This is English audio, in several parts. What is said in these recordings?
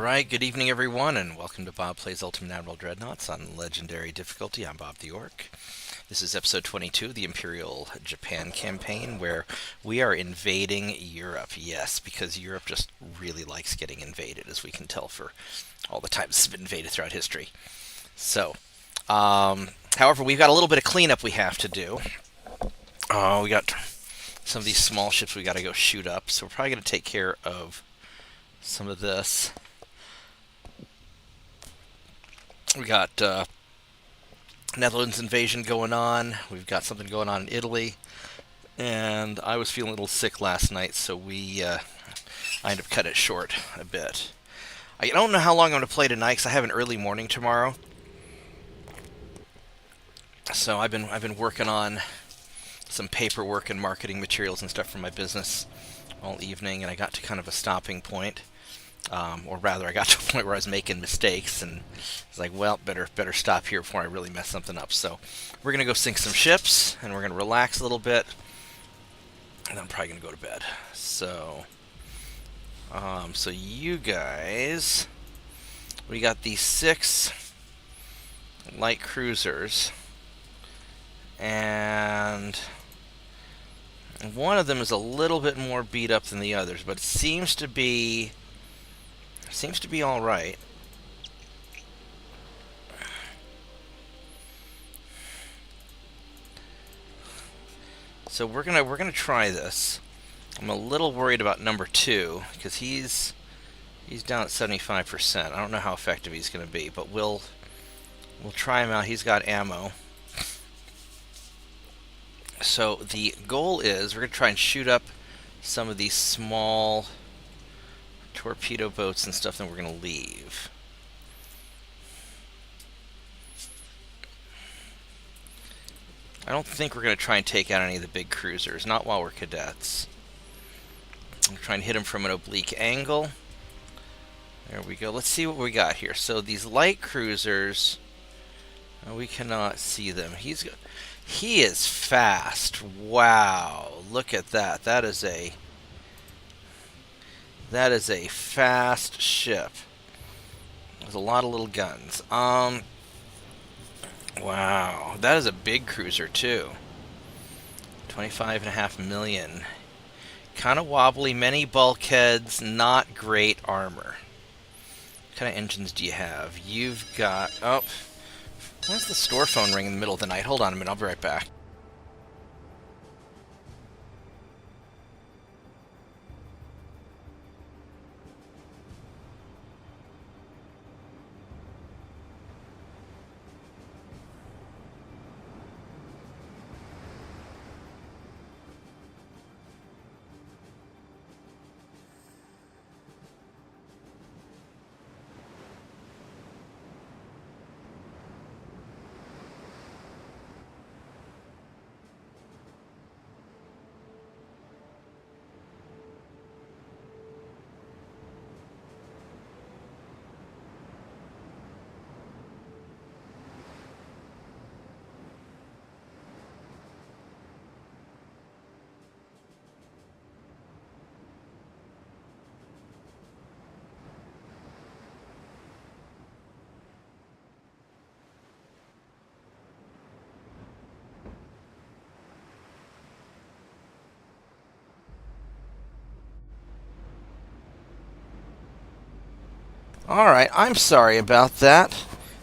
Alright, good evening everyone, and welcome to Bob Plays Ultimate Admiral Dreadnoughts on Legendary Difficulty. I'm Bobtheorc. This is episode 22, the Imperial Japan campaign, where we are invading Europe. Yes, because Europe just really likes getting invaded, as we can tell for all the times it's been invaded throughout history. So, however, we've got a little bit of cleanup we have to do. We got some of these small ships we got to go shoot up, so we're probably going to take care of some of this. We got Netherlands invasion going on. We've got something going on in Italy. And I was feeling a little sick last night, so I ended up cutting it short a bit. I don't know how long I'm going to play tonight, because I have an early morning tomorrow. So I've been working on some paperwork and marketing materials and stuff for my business all evening, and I got to kind of a stopping point. Or rather, I got to a point where I was making mistakes, and I was like, well, better stop here before I really mess something up. So we're going to go sink some ships, and we're going to relax a little bit, and then I'm probably going to go to bed. So, so you guys, we got these 6 light cruisers, and one of them is a little bit more beat up than the others, but it seems to be all right. So we're gonna try this. I'm a little worried about number 2 because he's down at 75%. I don't know how effective he's gonna be, but we'll try him out. He's got ammo. So the goal is we're gonna try and shoot up some of these small torpedo boats and stuff, then we're going to leave. I don't think we're going to try and take out any of the big cruisers, not while we're cadets. I'm going to try and hit them from an oblique angle. There we go. Let's see what we got here. So these light cruisers, we cannot see them. He is fast. Wow, look at that. That is a fast ship. There's a lot of little guns. Wow, that is a big cruiser too. 25.5 million. Kind of wobbly, many bulkheads, not great armor. What kind of engines do you have? You've got... Oh, why's the store phone ring in the middle of the night? Hold on a minute, I'll be right back. Alright, I'm sorry about that.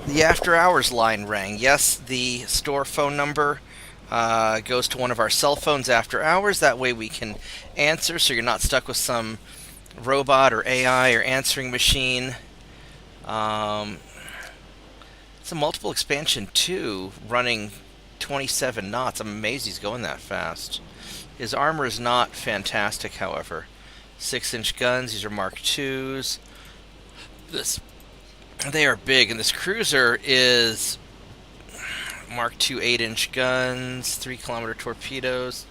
The after hours line rang. Yes, the store phone number goes to one of our cell phones after hours. That way we can answer, so you're not stuck with some robot or AI or answering machine. It's a multiple expansion 2 running 27 knots. I'm amazed he's going that fast. His armor is not fantastic, however. 6-inch guns. These are Mark IIs. They are big, and this cruiser is Mark II 8-inch guns, 3-kilometer torpedoes.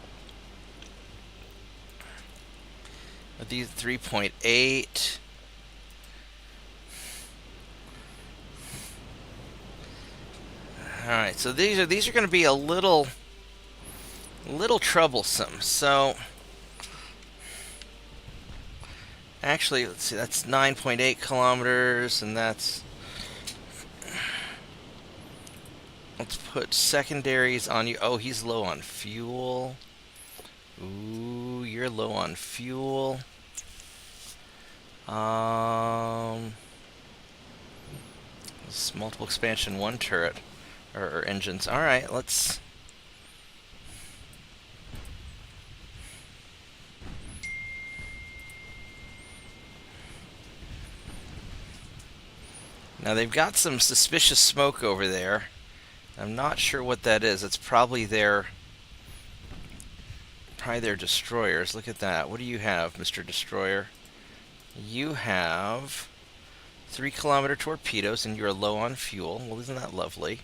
These 3.8. All right, so these are going to be a little troublesome. So Actually, let's see, that's 9.8 kilometers, and that's... Let's put secondaries on you. Oh, he's low on fuel. Ooh, you're low on fuel. This multiple expansion, one turret, or engines. All right, let's... Now they've got some suspicious smoke over there. I'm not sure what that is. It's probably their destroyers. Look at that. What do you have, Mr. Destroyer? You have 3-kilometer torpedoes, and you're low on fuel. Well, isn't that lovely?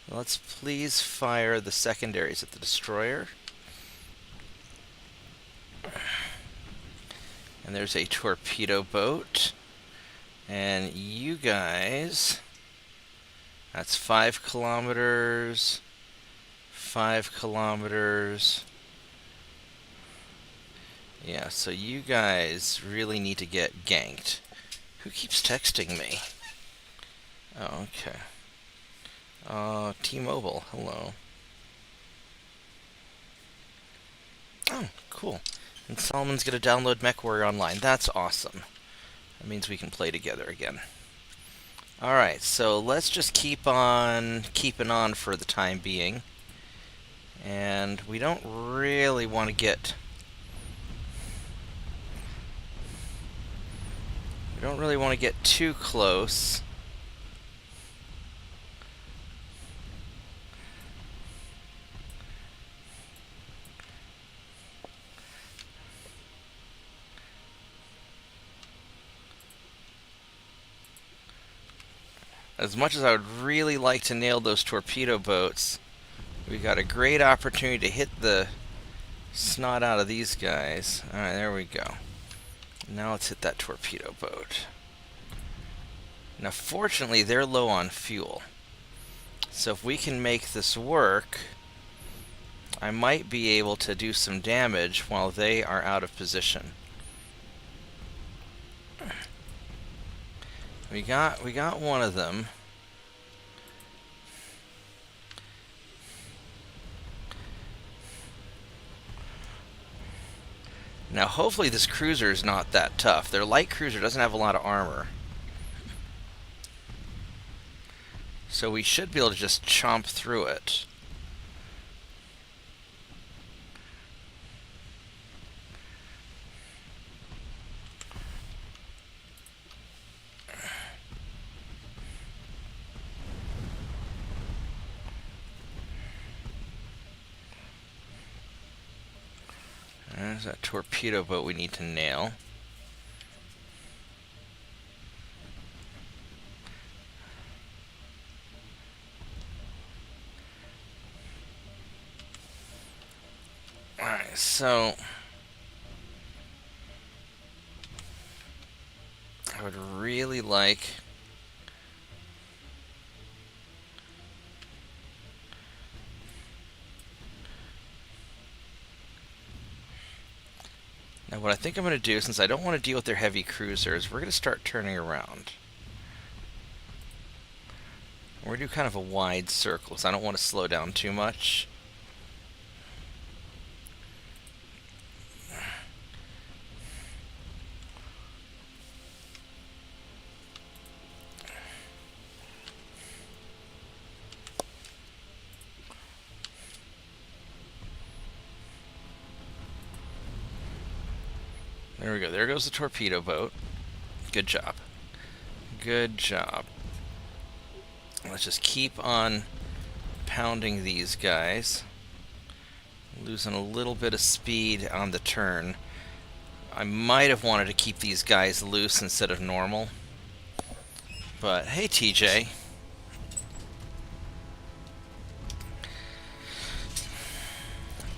Let's please fire the secondaries at the destroyer. And there's a torpedo boat. And you guys, that's 5 kilometers, 5 kilometers. Yeah, so you guys really need to get ganked. Who keeps texting me? Oh, okay. T-Mobile, hello. Oh, cool. And Solomon's gonna download MechWarrior Online. That's awesome. That means we can play together again. Alright, so let's just keep on keeping on for the time being. And we don't really want to get... too close. As much as I would really like to nail those torpedo boats, we got a great opportunity to hit the snot out of these guys. Alright, there we go. Now let's hit that torpedo boat. Now fortunately they're low on fuel. So if we can make this work, I might be able to do some damage while they are out of position. We got one of them. Now hopefully this cruiser is not that tough. Their light cruiser doesn't have a lot of armor. So we should be able to just chomp through it. There's that torpedo boat we need to nail. Alright, so I would really like now what I think I'm going to do, since I don't want to deal with their heavy cruisers, we're going to start turning around. We're going to do kind of a wide circle, so I don't want to slow down too much. There we go. There goes the torpedo boat. Good job. Good job. Let's just keep on pounding these guys. Losing a little bit of speed on the turn. I might have wanted to keep these guys loose instead of normal. But hey, TJ.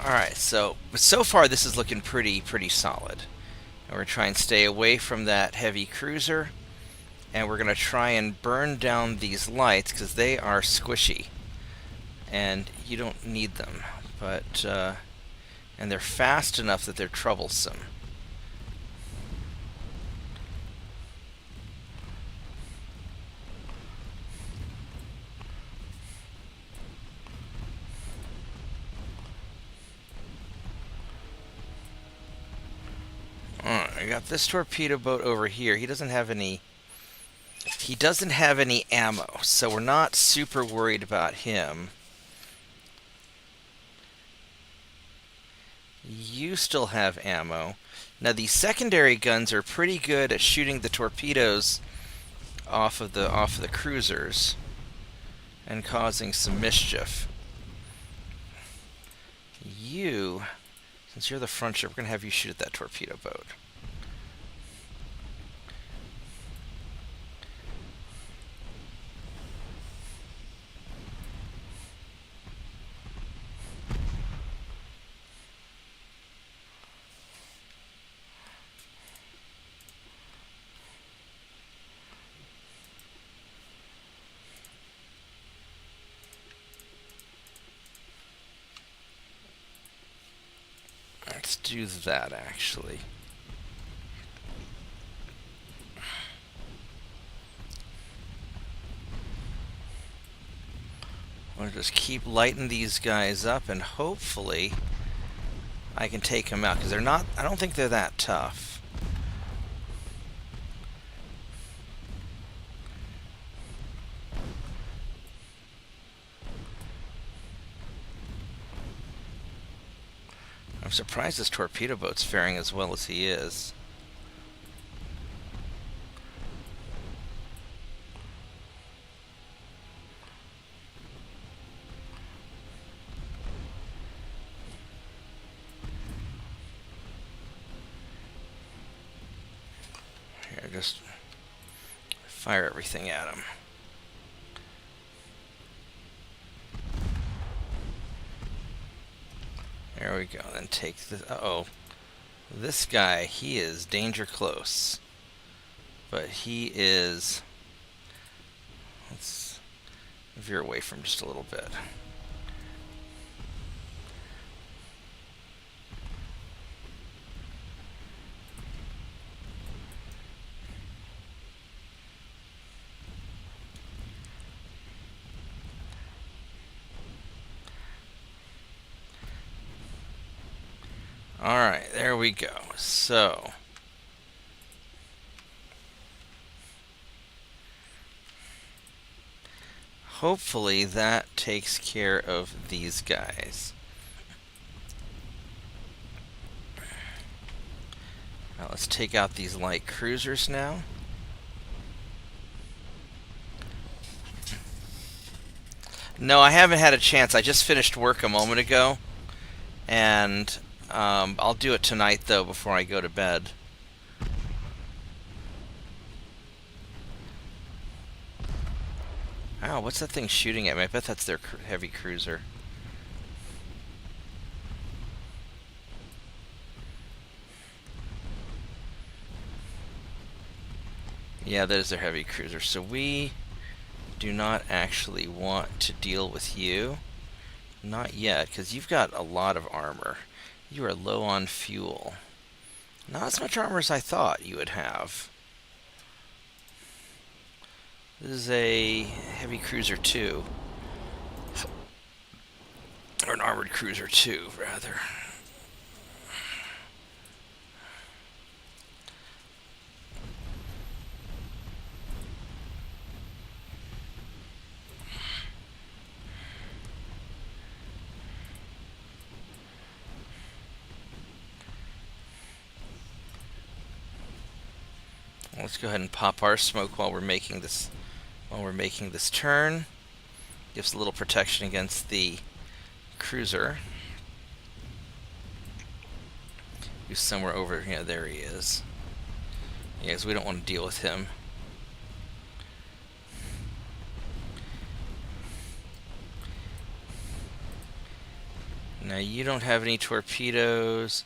Alright, so far this is looking pretty solid. And we're trying to stay away from that heavy cruiser, and we're going to try and burn down these lights because they are squishy and you don't need them, but and they're fast enough that they're troublesome. I got this torpedo boat over here. He doesn't have any. He doesn't have any ammo, so we're not super worried about him. You still have ammo. Now these secondary guns are pretty good at shooting the torpedoes off of the cruisers and causing some mischief. You, since you're the front ship, we're going to have you shoot at that torpedo boat. Let's do that, actually. We'll just keep lighting these guys up, and hopefully I can take them out, because they're not, I don't think they're that tough. I'm surprised this torpedo boat's faring as well as he is. Here, just fire everything at him. There we go. Then take the. Uh-oh. This guy, he is danger close. But he is. Let's veer away from just a little bit. Alright, there we go. So, hopefully that takes care of these guys. Now let's take out these light cruisers now. No, I haven't had a chance. I just finished work a moment ago, and I'll do it tonight, though, before I go to bed. Ow, what's that thing shooting at me? I bet that's their heavy cruiser. Yeah, that is their heavy cruiser. So we do not actually want to deal with you. Not yet, because you've got a lot of armor. You are low on fuel. Not as much armor as I thought you would have. This is a heavy cruiser 2. Or an armored cruiser 2, rather. Let's go ahead and pop our smoke while we're making this turn. Gives a little protection against the cruiser. He's somewhere over here. Yeah, there he is. Yeah, because we don't want to deal with him. Now you don't have any torpedoes,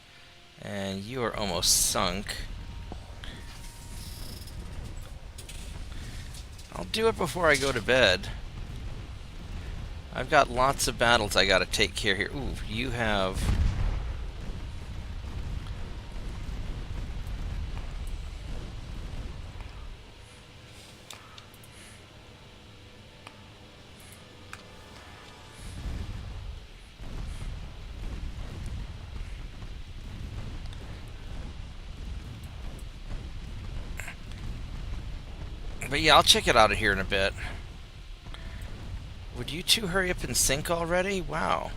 and you are almost sunk. I'll do it before I go to bed. I've got lots of battles I gotta take care of here. Ooh, you have... But yeah, I'll check it out here in a bit. Would you two hurry up and sink already? Wow.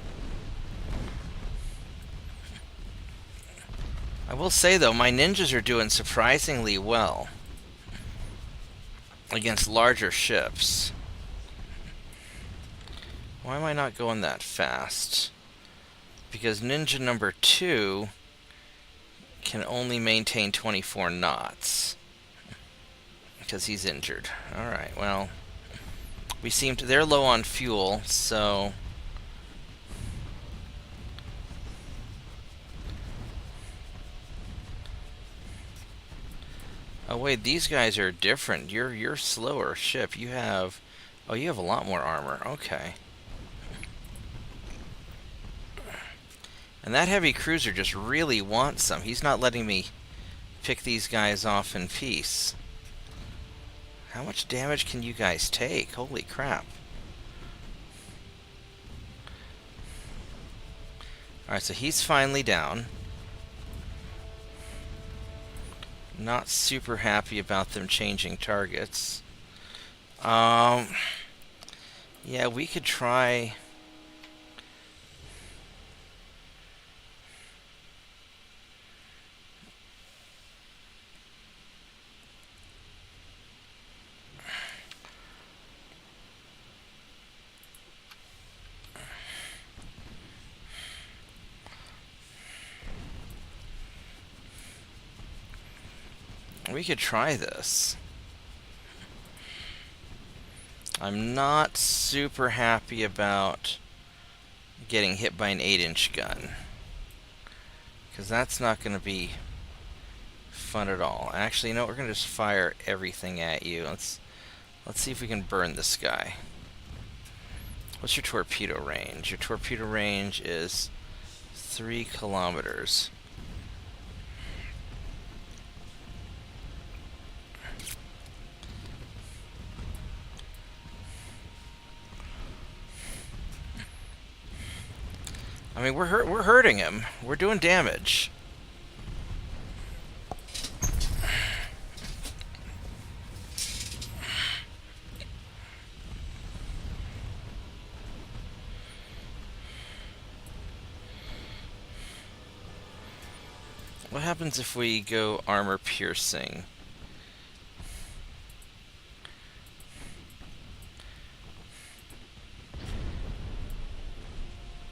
I will say, though, my ninjas are doing surprisingly well against larger ships. Why am I not going that fast? Because ninja number 2 can only maintain 24 knots. Because he's injured. Alright, well, they're low on fuel, so... Oh wait, these guys are different. You're slower ship. You have a lot more armor. Okay. And that heavy cruiser just really wants some. He's not letting me pick these guys off in peace. How much damage can you guys take? Holy crap. Alright, so he's finally down. Not super happy about them changing targets. Yeah, we could try... We could try this. I'm not super happy about getting hit by an 8-inch gun, because that's not going to be fun at all. Actually, you know what? We're going to just fire everything at you. Let's see if we can burn this guy. What's your torpedo range? Your torpedo range is 3 kilometers. I mean, we're hurting him. We're doing damage. What happens if we go armor piercing?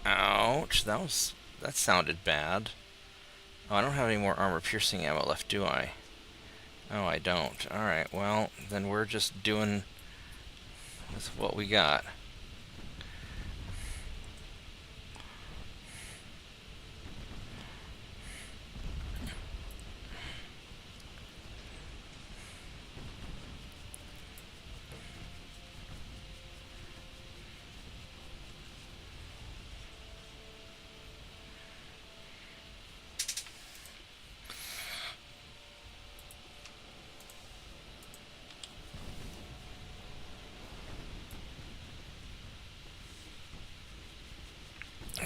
Ouch, that sounded bad. Oh, I don't have any more armor piercing ammo left, do I? Oh, I don't. Alright, well, then we're just doing with what we got.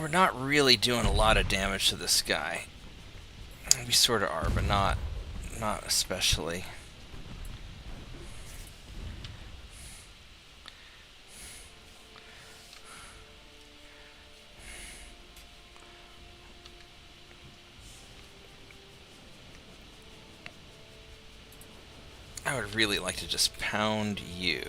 We're not really doing a lot of damage to this guy. We sort of are, but not especially. I would really like to just pound you.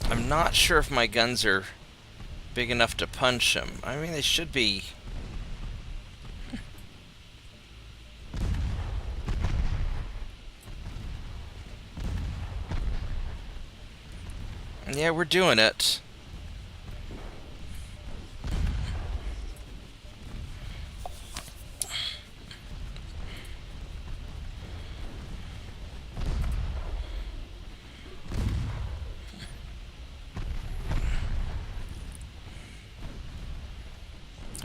I'm not sure if my guns are big enough to punch him. I mean, they should be. Yeah, we're doing it.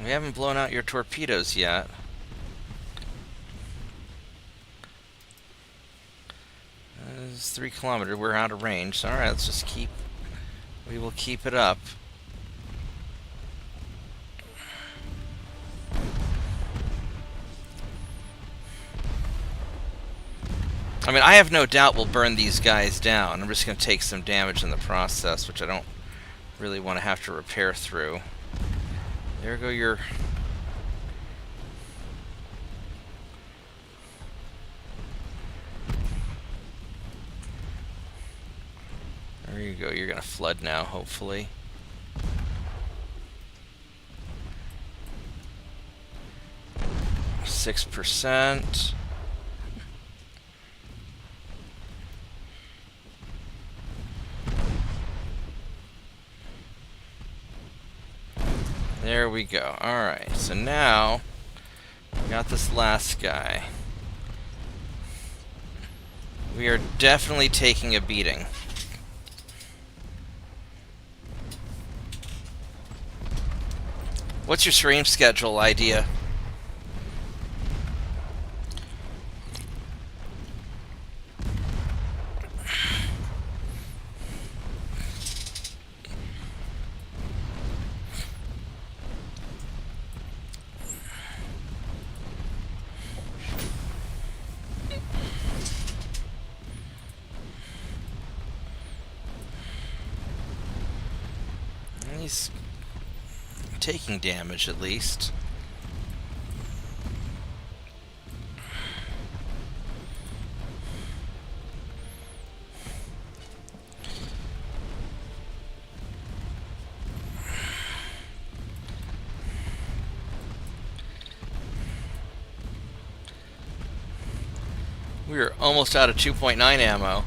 We haven't blown out your torpedoes yet. 3 kilometers. We're out of range. So, alright, let's just keep... We will keep it up. I mean, I have no doubt we'll burn these guys down. I'm just going to take some damage in the process, which I don't really want to have to repair through. There go your... There you go. You're going to flood now, hopefully. %. There we go. Alright, so now we got this last guy. We are definitely taking a beating. What's your stream schedule idea? He's taking damage at least. We're almost out of 2.9 ammo.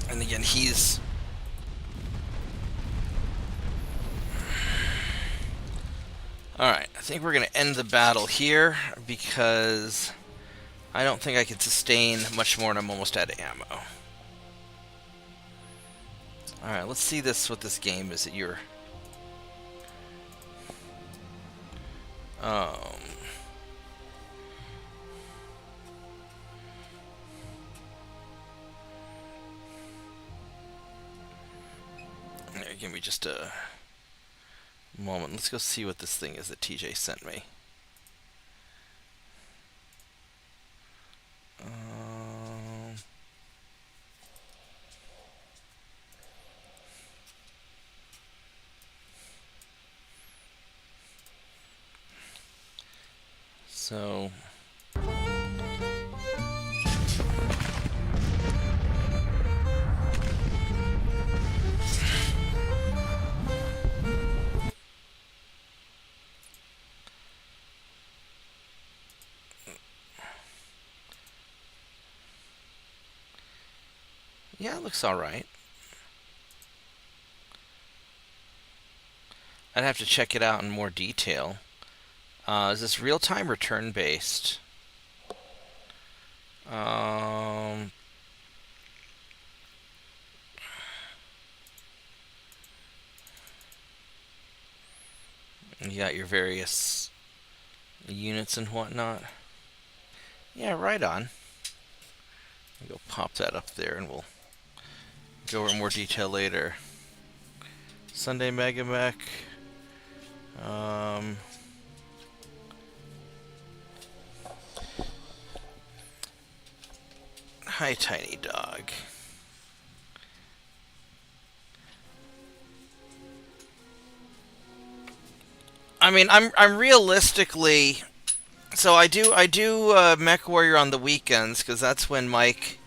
And again, he's... Alright, I think we're going to end the battle here because I don't think I can sustain much more and I'm almost out of ammo. Alright, let's see what this game is that you're... Give me just a moment. Let's go see what this thing is that TJ sent me. So... Yeah, it looks alright. I'd have to check it out in more detail. Is this real-time or turn-based? You got your various units and whatnot. Yeah, right on. I'll go pop that up there and we'll go over more detail later. Sunday Megamech. Hi, Tiny Dog. I mean, I'm realistically... So I do Mech Warrior on the weekends, because that's when Mike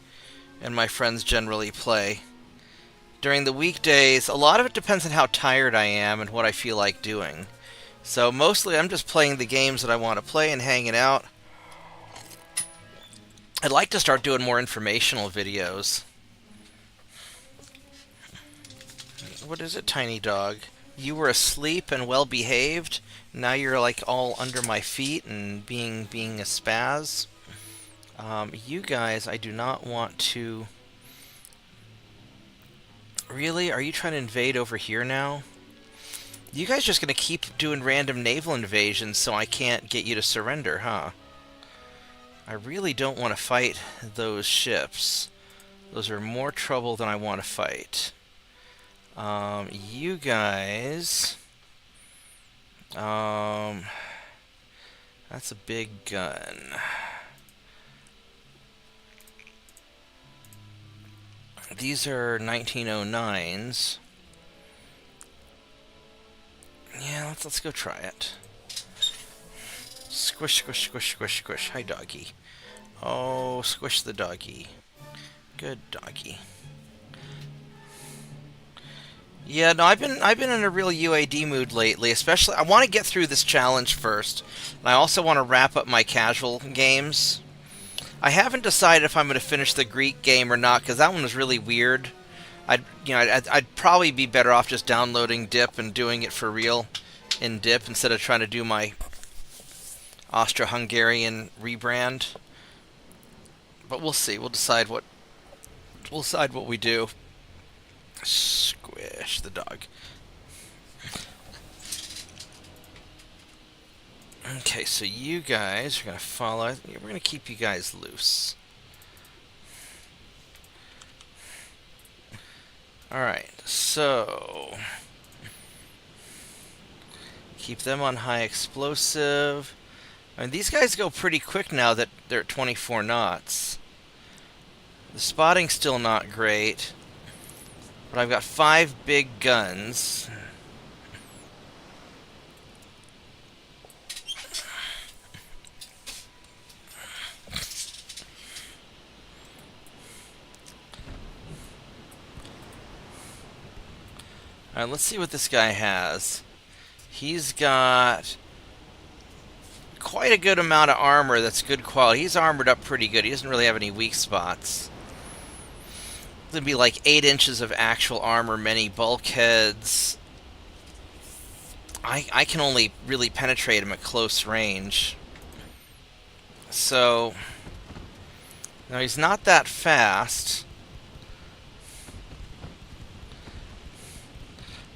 and my friends generally play. During the weekdays, a lot of it depends on how tired I am and what I feel like doing. So mostly I'm just playing the games that I want to play and hanging out. I'd like to start doing more informational videos. What is it, Tiny Dog? You were asleep and well behaved. Now you're like all under my feet and being a spaz. You guys, I do not want to... Really? Are you trying to invade over here now? You guys just gonna keep doing random naval invasions so I can't get you to surrender, huh? I really don't want to fight those ships. Those are more trouble than I want to fight. You guys... that's a big gun. These are 1909s. Yeah, let's go try it. Squish, squish, squish, squish, squish. Hi, doggy. Oh, squish the doggy. Good doggy. Yeah, no, I've been in a real UAD mood lately. Especially, I want to get through this challenge first, and I also want to wrap up my casual games. I haven't decided if I'm going to finish the Greek game or not, because that one was really weird. I'd probably be better off just downloading DIP and doing it for real in DIP instead of trying to do my Austro-Hungarian rebrand. But we'll see. We'll decide what we do. Squish the dog. Okay, so you guys are going to follow. We're going to keep you guys loose. Alright, so... keep them on high explosive. I mean, these guys go pretty quick now that they're at 24 knots. The spotting's still not great. But I've got 5 big guns. Alright, let's see what this guy has. He's got quite a good amount of armor that's good quality. He's armored up pretty good. He doesn't really have any weak spots. There'd be like 8 inches of actual armor, many bulkheads. I can only really penetrate him at close range. So, now he's not that fast.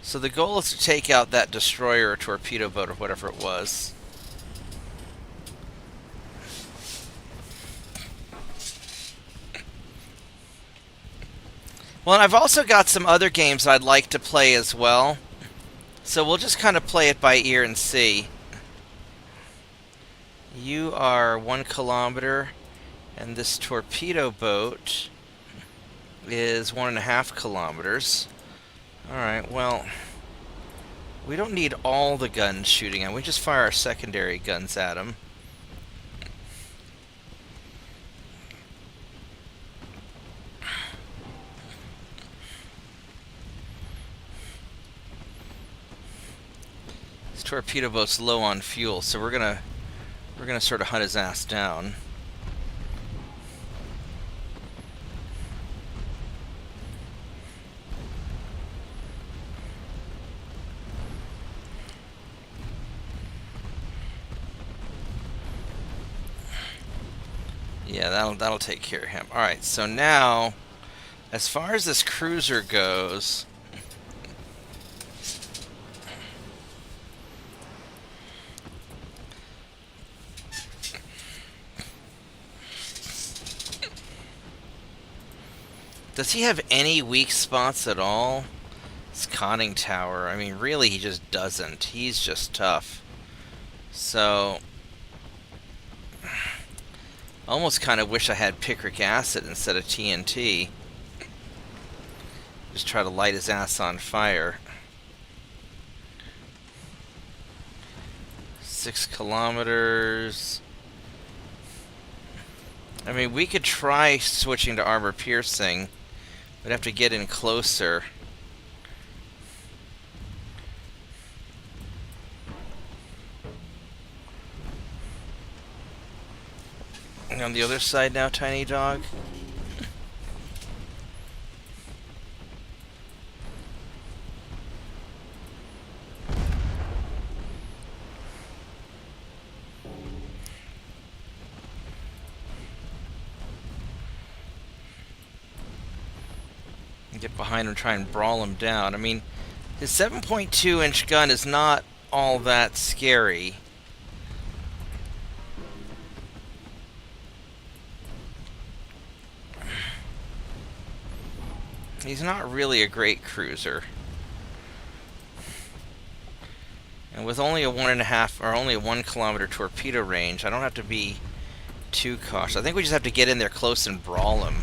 So the goal is to take out that destroyer or torpedo boat or whatever it was. Well, and I've also got some other games I'd like to play as well. So we'll just kind of play it by ear and see. You are 1 kilometer, and this torpedo boat is 1.5 kilometers. Alright, well, we don't need all the guns shooting at. We just fire our secondary guns at them. This torpedo boat's low on fuel, so we're gonna sort of hunt his ass down. Yeah, that'll take care of him. Alright, so now, as far as this cruiser goes... does he have any weak spots at all? This conning tower, I mean, really, he just doesn't. He's just tough. So... almost kind of wish I had picric acid instead of TNT. Just try to light his ass on fire. 6 kilometers. I mean, we could try switching to armor piercing. We'd have to get in closer. And on the other side now, tiny dog. Get behind him, try and brawl him down. I mean, His 7.2-inch gun is not all that scary. He's not really a great cruiser. And with only a 1.5 or only a 1 kilometer torpedo range, I don't have to be too cautious. I think we just have to get in there close and brawl him.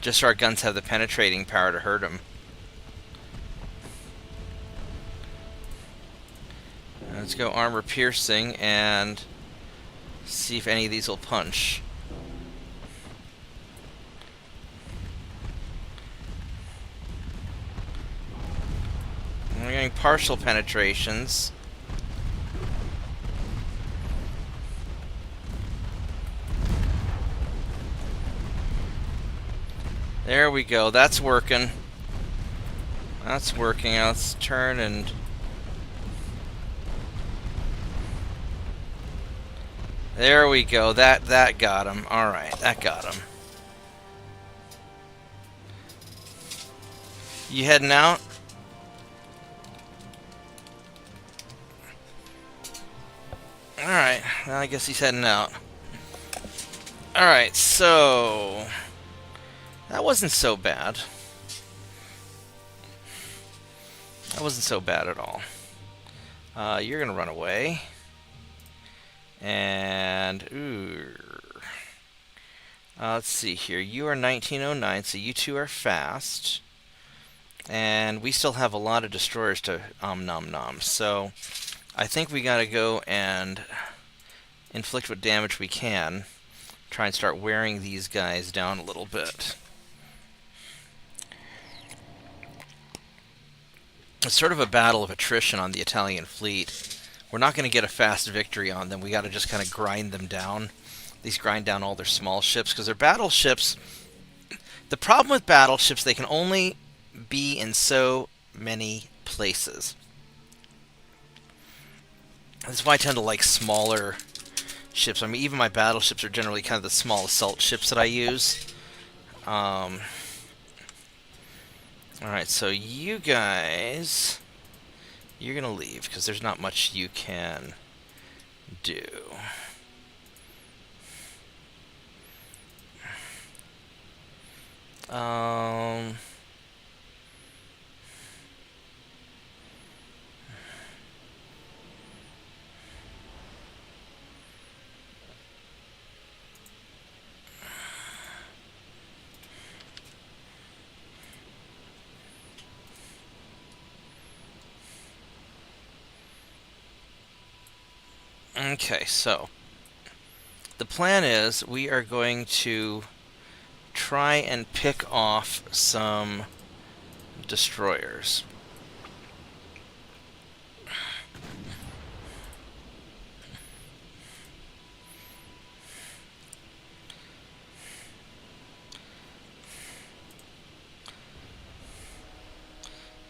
Just so our guns have the penetrating power to hurt him. Let's go armor piercing and see if any of these will punch. We're getting partial penetrations. There we go. That's working. That's working. Now let's turn and... There we go. That got him. Alright, that got him. You heading out? Alright, well, I guess he's heading out. Alright, so... That wasn't so bad. That wasn't so bad at all. You're gonna run away. And... Ooh. Let's see here. You are 1909, so you two are fast. And we still have a lot of destroyers to nom nom. So I think we gotta go and inflict what damage we can. Try and start wearing these guys down a little bit. It's sort of a battle of attrition on the Italian fleet. We're not going to get a fast victory on them. We got to just kind of grind them down. At least grind down all their small ships, because their battleships... The problem with battleships, they can only be in so many places. That's why I tend to like smaller ships. I mean, even my battleships are generally kind of the small assault ships that I use. Alright, so you guys... You're going to leave, because there's not much you can do. Okay, so the plan is we are going to try and pick off some destroyers.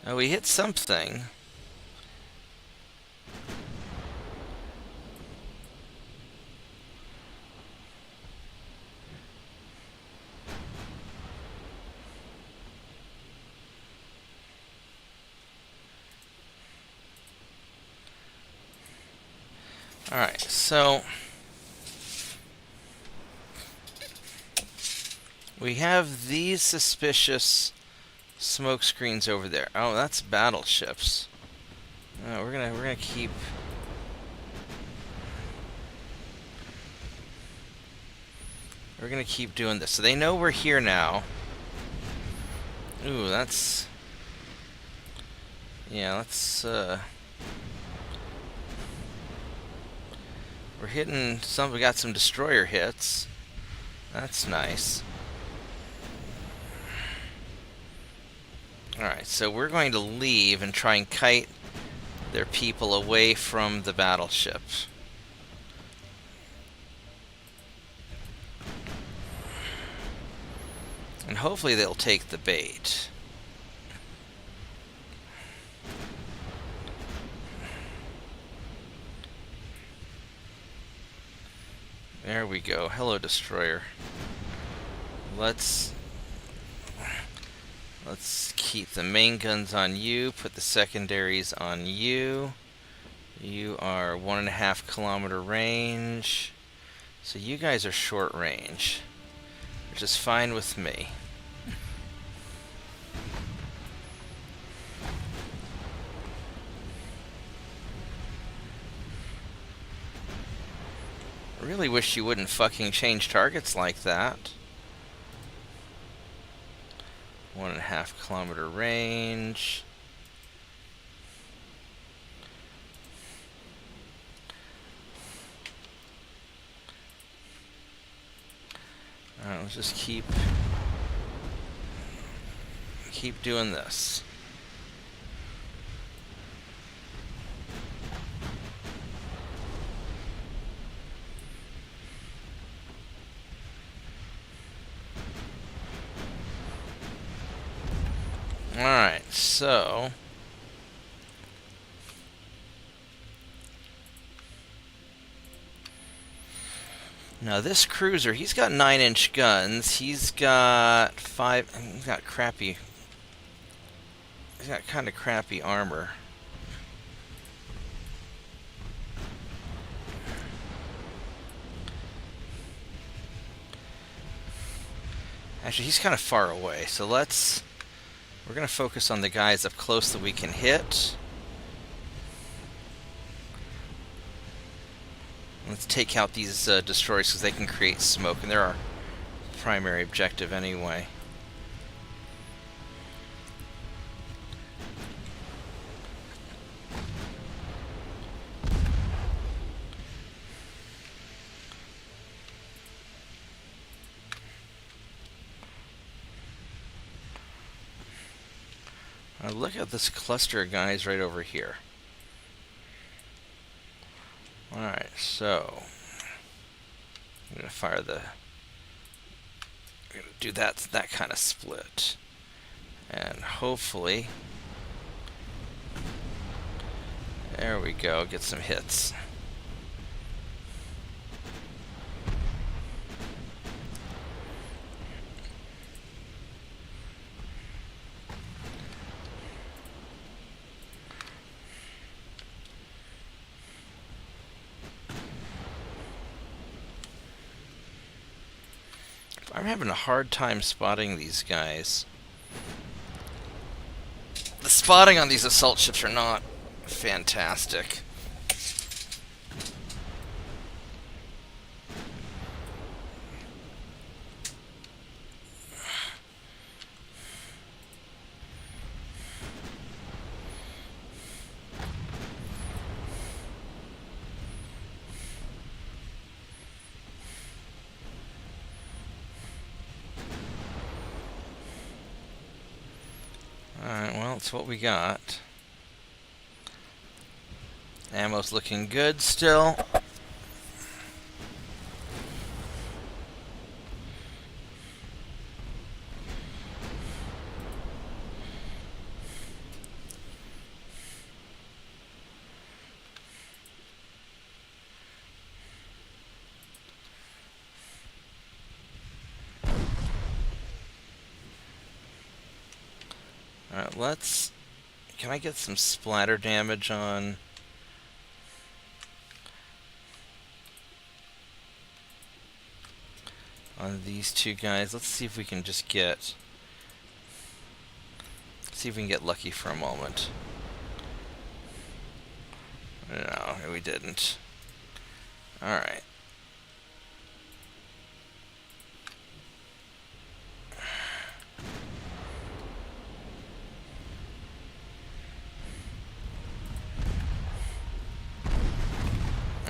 Now we hit something. Alright, so we have these suspicious smoke screens over there. Oh, that's battleships. We're gonna keep doing this. So they know we're here now. Ooh, that's... Yeah, let's we're hitting some... We got some destroyer hits. That's nice. Alright, so we're going to leave and try and kite their people away from the battleships. And hopefully they'll take the bait. There we go. Hello, destroyer. Let's Let's keep the main guns on you, put the secondaries on you. You are 1.5 kilometer range. So you guys are short range, which is fine with me. I really wish you wouldn't fucking change targets like that. 1.5 kilometer range. Alright, let's just keep doing this. Alright, so now this cruiser, he's got 9-inch guns. He's got he's got kind of crappy armor. Actually, he's kind of far away, so we're going to focus on the guys up close that we can hit. Let's take out these destroyers because they can create smoke, and they're our primary objective anyway. Now look at this cluster of guys right over here. Alright, so I'm gonna fire the we're gonna do that kind of split. And hopefully there we go, get some hits. I'm having a hard time spotting these guys. The spotting on these assault ships are not fantastic. Alright, well, it's what we got. Ammo's looking good still. Alright, can I get some splatter damage on these two guys? Let's see if we can just see if we can get lucky for a moment. No, we didn't. Alright.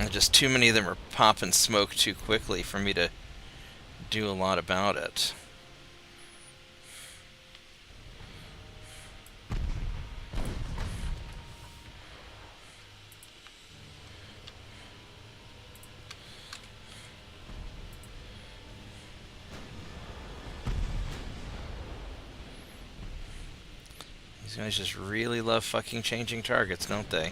Just too many of them are popping smoke too quickly for me to do a lot about it. These guys just really love fucking changing targets, don't they?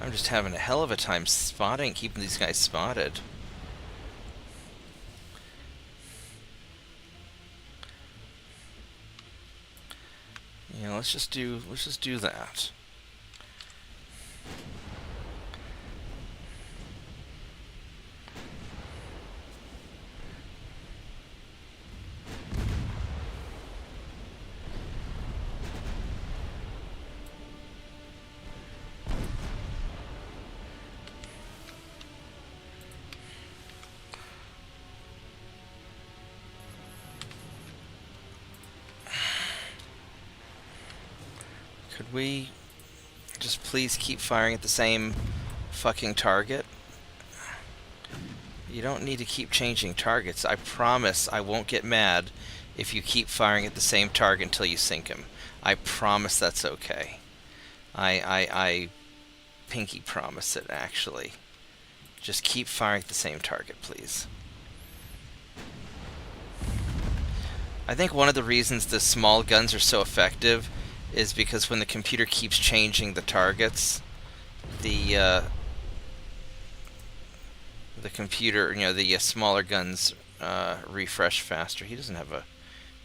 I'm just having a hell of a time keeping these guys spotted. Yeah, let's just do that. Could we just please keep firing at the same fucking target? You don't need to keep changing targets. I promise I won't get mad if you keep firing at the same target until you sink him. I promise that's okay. I pinky promise it, actually. Just keep firing at the same target, please. I think one of the reasons the small guns are so effective is because when the computer keeps changing the targets, the computer, the smaller guns refresh faster. He doesn't have a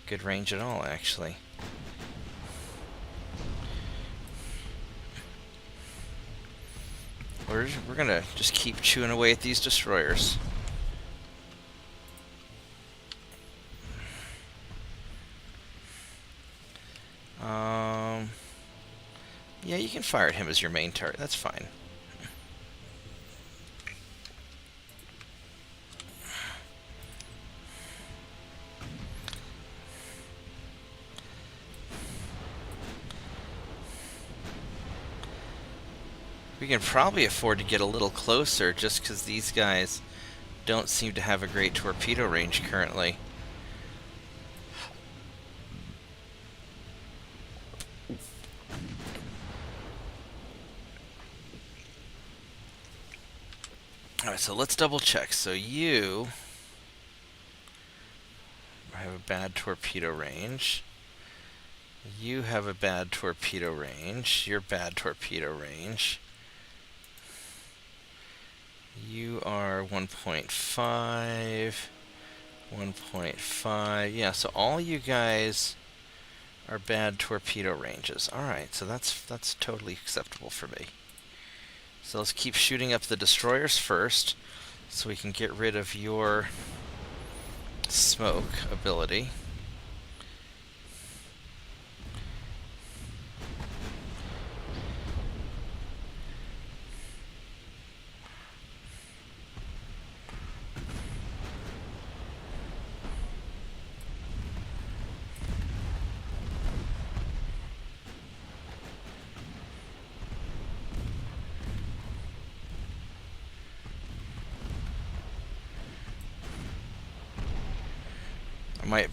good range at all, actually. We're gonna just keep chewing away at these destroyers. Yeah, you can fire at him as your main target. That's fine. We can probably afford to get a little closer just because these guys don't seem to have a great torpedo range currently. Alright, so let's double check. So you have a bad torpedo range. You have a bad torpedo range. Your bad torpedo range. You are 1.5, 1.5. Yeah, so all you guys are bad torpedo ranges. Alright, so that's totally acceptable for me. So let's keep shooting up the destroyers first, so we can get rid of your smoke ability.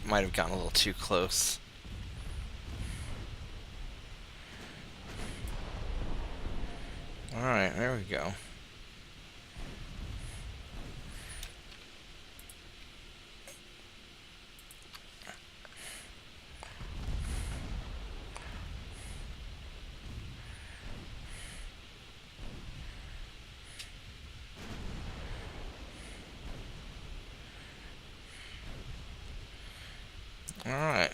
Might have gotten a little too close. Alright, there we go. Alright.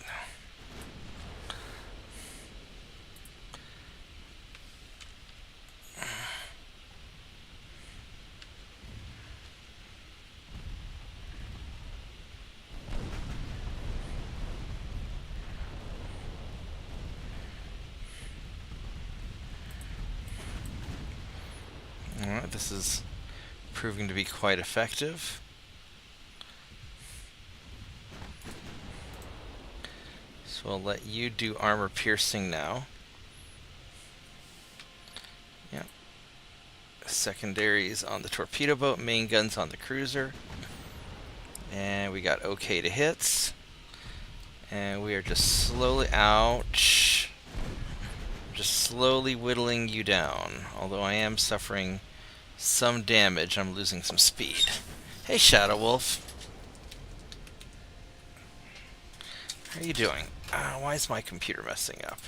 Alright, this is proving to be quite effective. So I'll let you do armor piercing now. Yep. Secondaries on the torpedo boat, main guns on the cruiser. And we got okay to hits. And we are just slowly, ouch. Just slowly whittling you down. Although I am suffering some damage, I'm losing some speed. Hey, Shadow Wolf. How are you doing? Why is my computer messing up?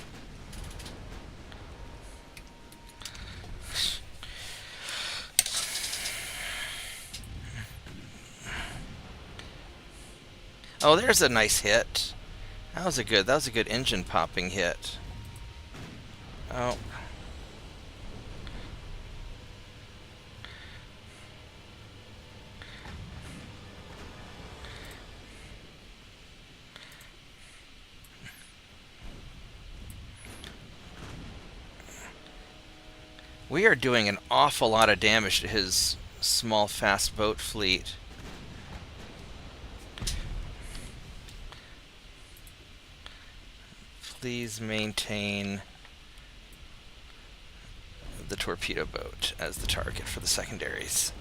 Oh, there's a nice hit. That was a good engine popping hit. Oh. We are doing an awful lot of damage to his small, fast boat fleet. Please maintain the torpedo boat as the target for the secondaries.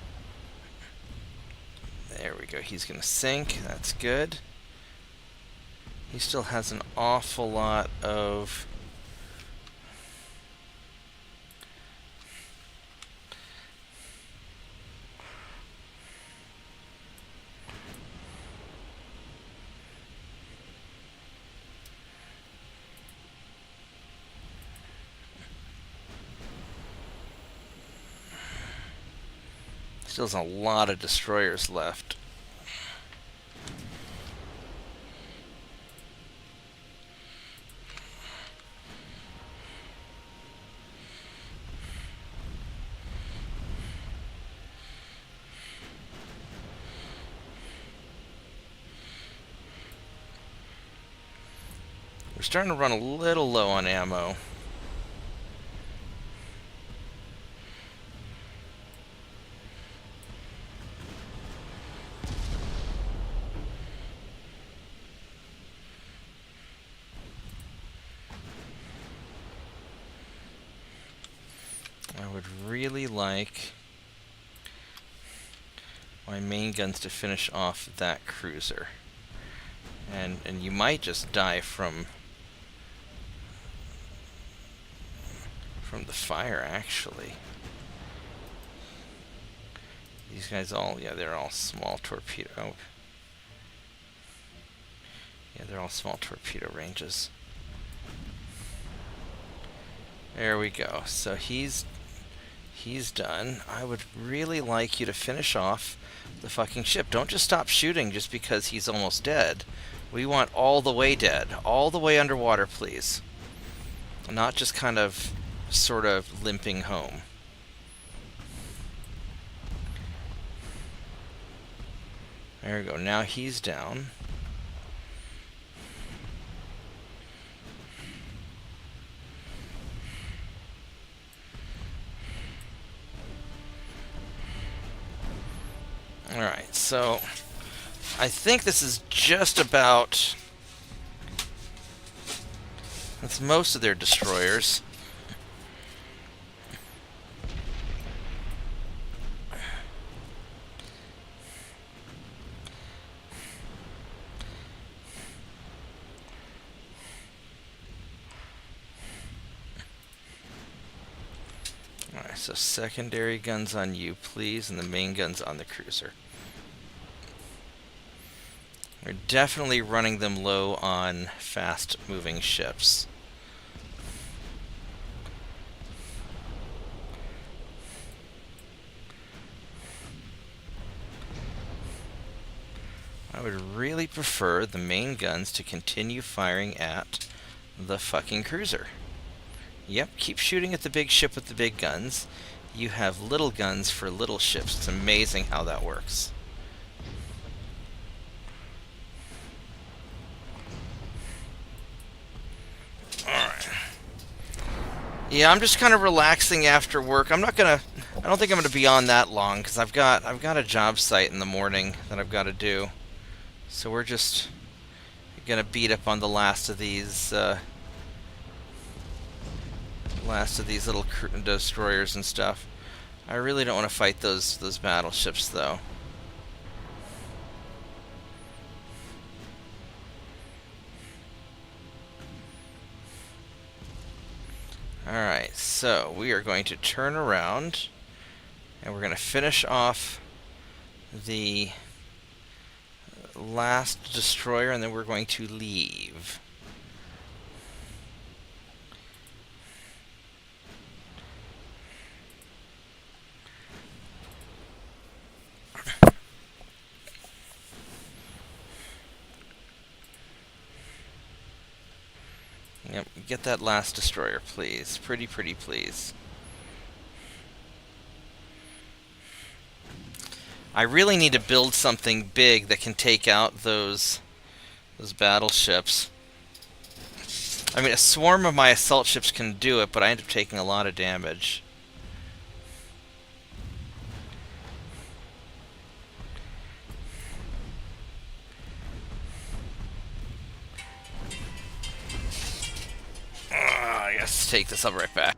There we go. He's going to sink. That's good. He still has an awful lot of... Still has a lot of destroyers left. We're starting to run a little low on ammo. I would really like my main guns to finish off that cruiser. And you might just die from the fire, actually. These guys all, yeah, they're all small torpedo. Oh. Yeah, they're all small torpedo ranges. There we go. So he's done. I would really like you to finish off the fucking ship. Don't just stop shooting just because he's almost dead. We want all the way dead. All the way underwater, please. Not just kind of, sort of limping home. There we go. Now he's down. Alright, so I think this is just about... that's most of their destroyers. Alright, so secondary guns on you, please, and the main guns on the cruiser. We're definitely running them low on fast-moving ships. I would really prefer the main guns to continue firing at the fucking cruiser. Yep, keep shooting at the big ship with the big guns. You have little guns for little ships. It's amazing how that works. Alright. Yeah, I'm just kind of relaxing after work. I don't think I'm gonna be on that long because I've got a job site in the morning that I've got to do. So we're just gonna beat up on the last of these little destroyers and stuff. I really don't want to fight those battleships though. Alright, so we are going to turn around and we're going to finish off the last destroyer and then we're going to leave. Get that last destroyer, please. Pretty please. I really need to build something big that can take out those battleships. I mean, a swarm of my assault ships can do it, but I end up taking a lot of damage. I guess take this up right back.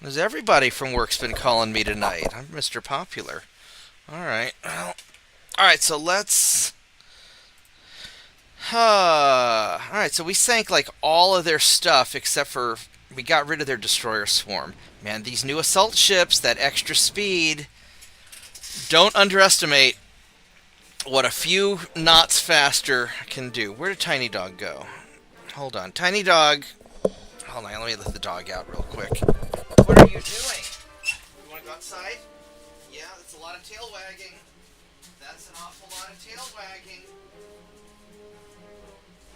Because everybody from work's been calling me tonight. I'm Mr. Popular. Alright, well... Alright, so let's... Alright, so we sank like all of their stuff except for... We got rid of their destroyer swarm. Man, these new assault ships, that extra speed... Don't underestimate what a few knots faster can do. Where did Tiny Dog go? Hold on. Tiny Dog... Hold on, let me let the dog out real quick. What are you doing? You want to go outside? Yeah, that's a lot of tail wagging. That's an awful lot of tail wagging.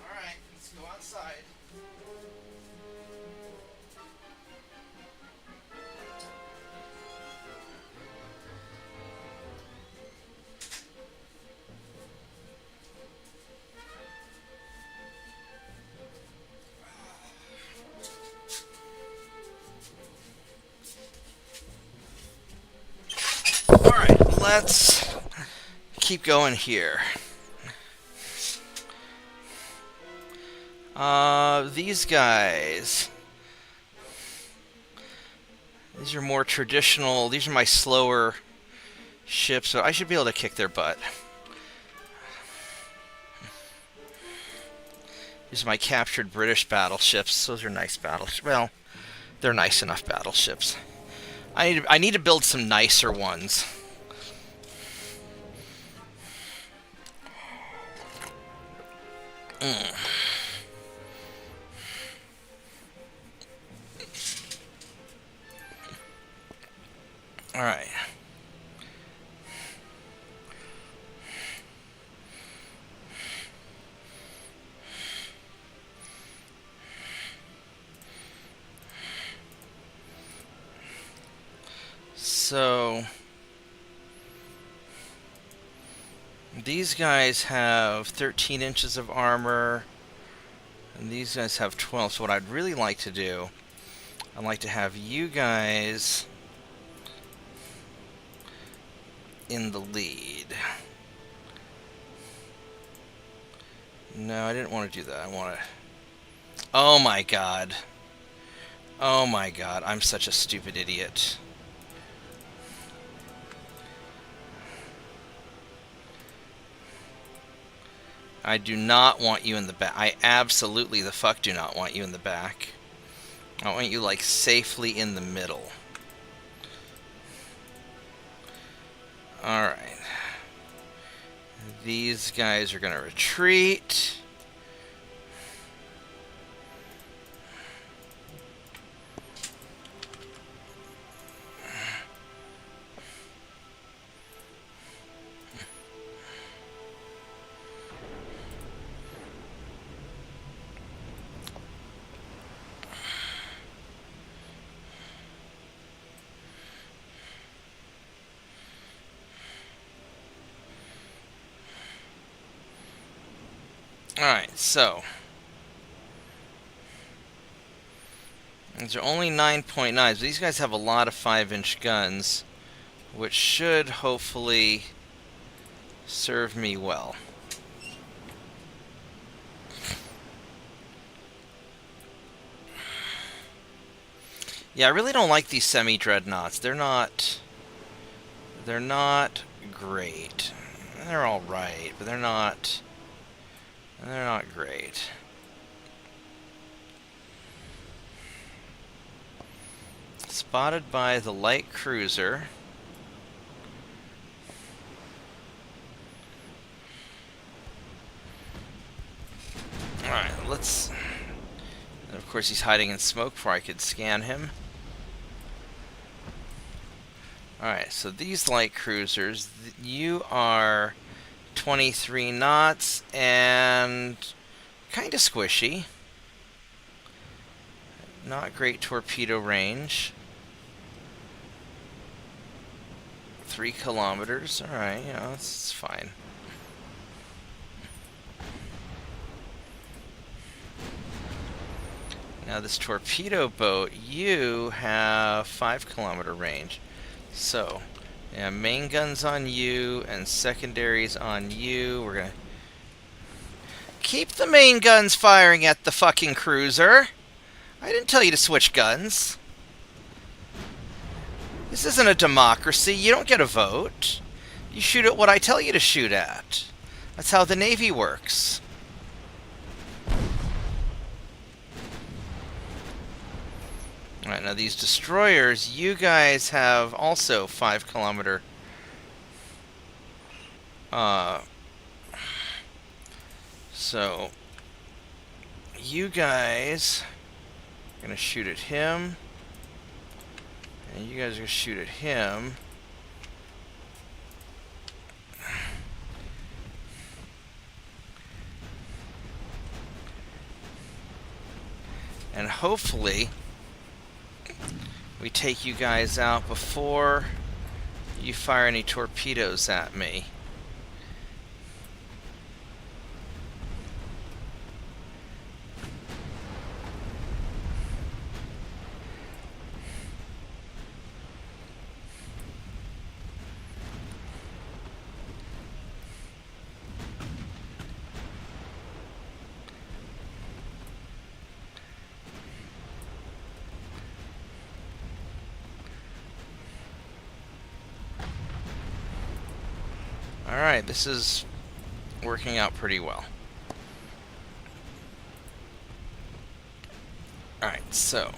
Alright, let's go outside. Alright, let's keep going here. These guys. These are more traditional. These are my slower ships, so I should be able to kick their butt. These are my captured British battleships. Those are nice battleships. Well, they're nice enough battleships. I need to build some nicer ones. All right. So these guys have 13 inches of armor, and these guys have 12. So what I'd really like to do, I'd like to have you guys in the lead. No, I didn't want to do that. I want to... Oh my god. Oh my god, I'm such a stupid idiot. I do not want you in the back. I absolutely the fuck do not want you in the back. I want you, like, safely in the middle. Alright. These guys are going to retreat. Alright, so these are only 9.9s, but these guys have a lot of 5-inch guns, which should hopefully serve me well. Yeah, I really don't like these semi-dreadnoughts. They're not great. They're alright, but they're not great. Spotted by the light cruiser. Alright, let's... And of course he's hiding in smoke before I could scan him. Alright, so these light cruisers, you are 23 knots and kind of squishy. Not great torpedo range. 3 kilometers. Alright, you know, it's fine. Now this torpedo boat, you have 5-kilometer range. So, yeah, main guns on you and secondaries on you. We're gonna keep the main guns firing at the fucking cruiser. I didn't tell you to switch guns. This isn't a democracy. You don't get a vote. You shoot at what I tell you to shoot at. That's how the Navy works. Alright, now these destroyers, you guys have also 5-kilometer so you guys are gonna shoot at him, and you guys are gonna shoot at him. And hopefully we take you guys out before you fire any torpedoes at me. Alright, this is working out pretty well. Alright, so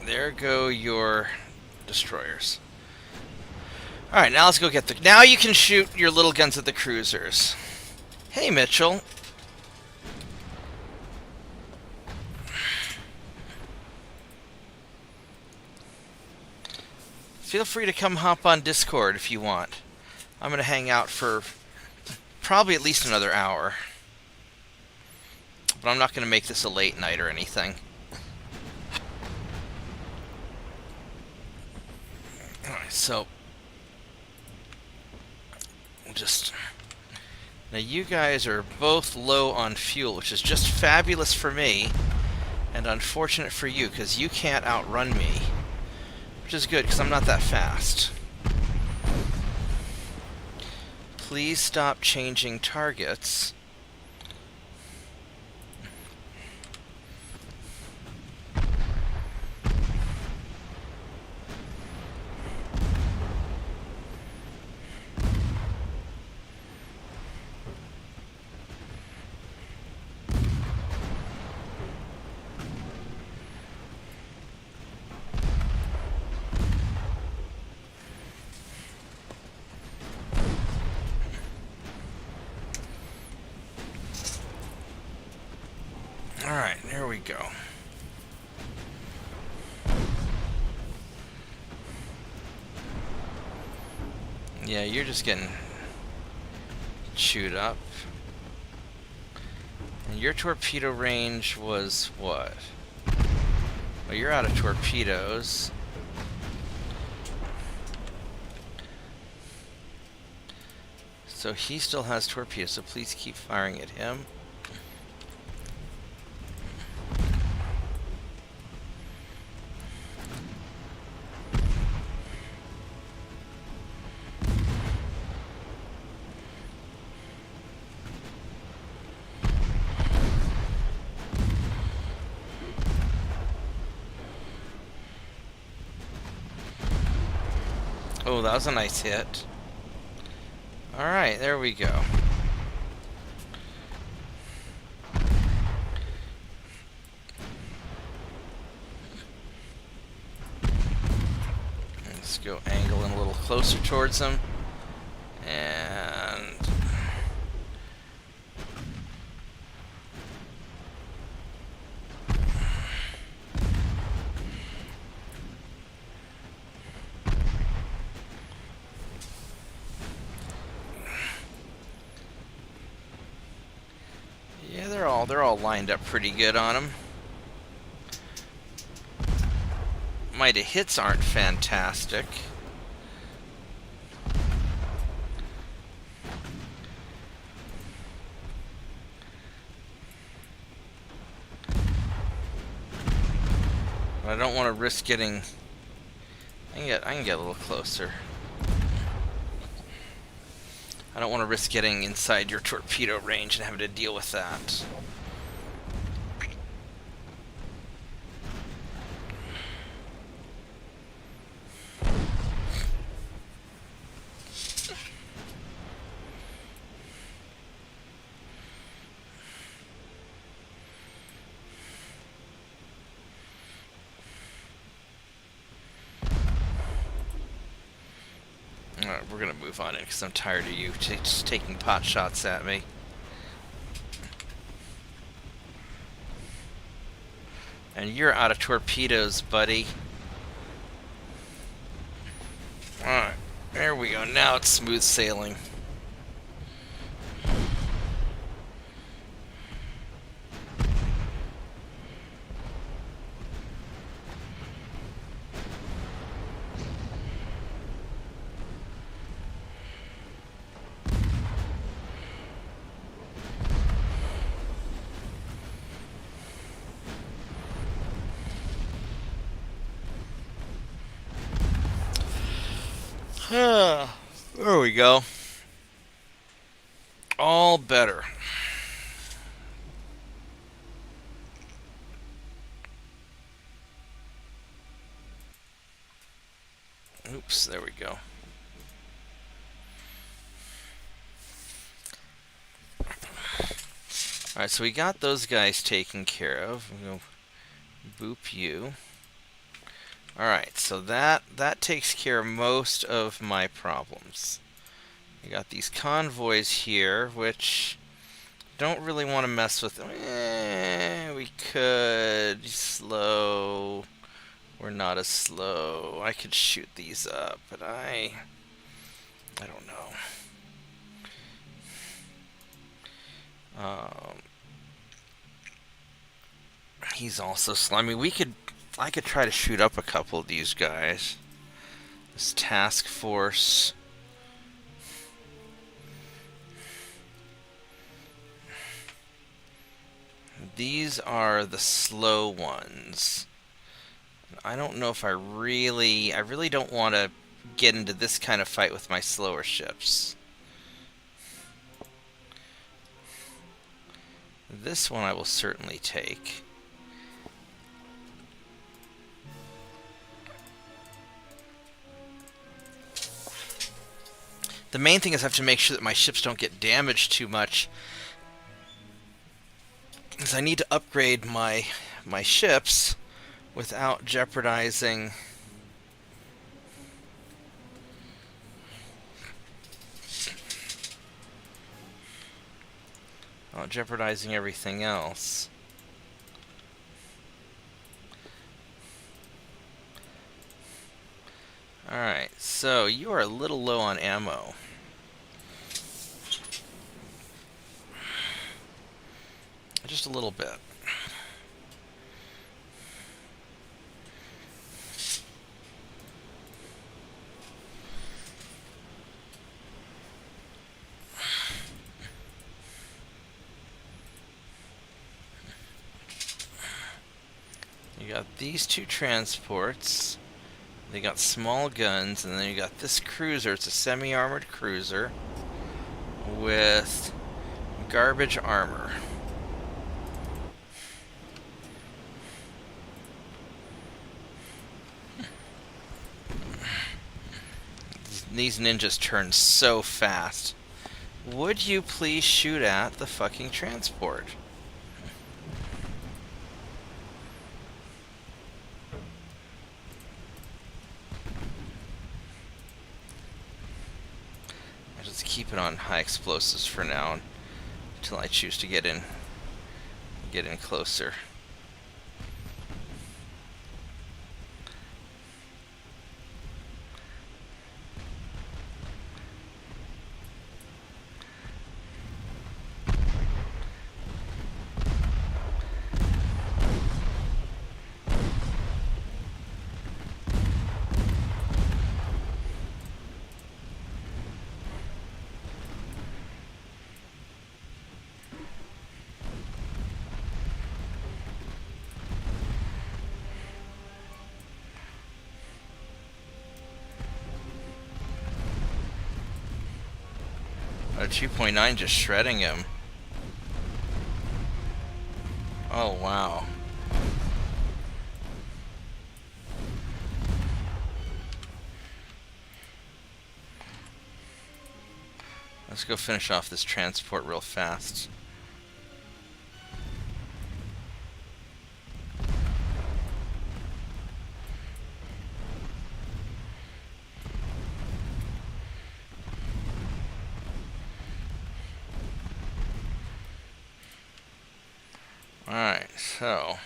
there go your destroyers. Alright, now let's go get the... Now you can shoot your little guns at the cruisers. Hey, Mitchell. Feel free to come hop on Discord if you want. I'm going to hang out for probably at least another hour. But I'm not going to make this a late night or anything. Alright, so... just... Now you guys are both low on fuel, which is just fabulous for me, and unfortunate for you, because you can't outrun me. Which is good, because I'm not that fast. Please stop changing targets. Alright, there we go. Yeah, you're just getting chewed up. And your torpedo range was what? Well, you're out of torpedoes. So he still has torpedoes, so please keep firing at him. Oh, that was a nice hit. Alright, there we go. Let's go angle in a little closer towards him. And... yeah, they're all lined up pretty good on him. Might have hits aren't fantastic. But I don't want to risk getting... I can get a little closer. I don't want to risk getting inside your torpedo range and having to deal with that. we're gonna move on in because I'm tired of you just taking pot shots at me. And you're out of torpedoes, buddy. Alright, there we go. Now it's smooth sailing. There we go. All better. Oops, there we go. Alright, so we got those guys taken care of. We'll boop you. Alright, so that takes care of most of my problems. We got these convoys here, which don't really want to mess with them. We could slow. We're not as slow. I could shoot these up, but I don't know. He's also slow. I mean, I could try to shoot up a couple of these guys. This task force. These are the slow ones. I don't know if I really don't want to get into this kind of fight with my slower ships. This one I will certainly take. The main thing is I have to make sure that my ships don't get damaged too much, because I need to upgrade my ships without jeopardizing everything else. Alright, so you are a little low on ammo. Just a little bit. You got these two transports. They got small guns, and then you got this cruiser. It's a semi-armored cruiser with garbage armor. These ninjas turn so fast. Would you please shoot at the fucking transport? I'll just keep it on high explosives for now until I choose to get in closer. A 2.9 just shredding him. Oh, wow. Let's go finish off this transport real fast. So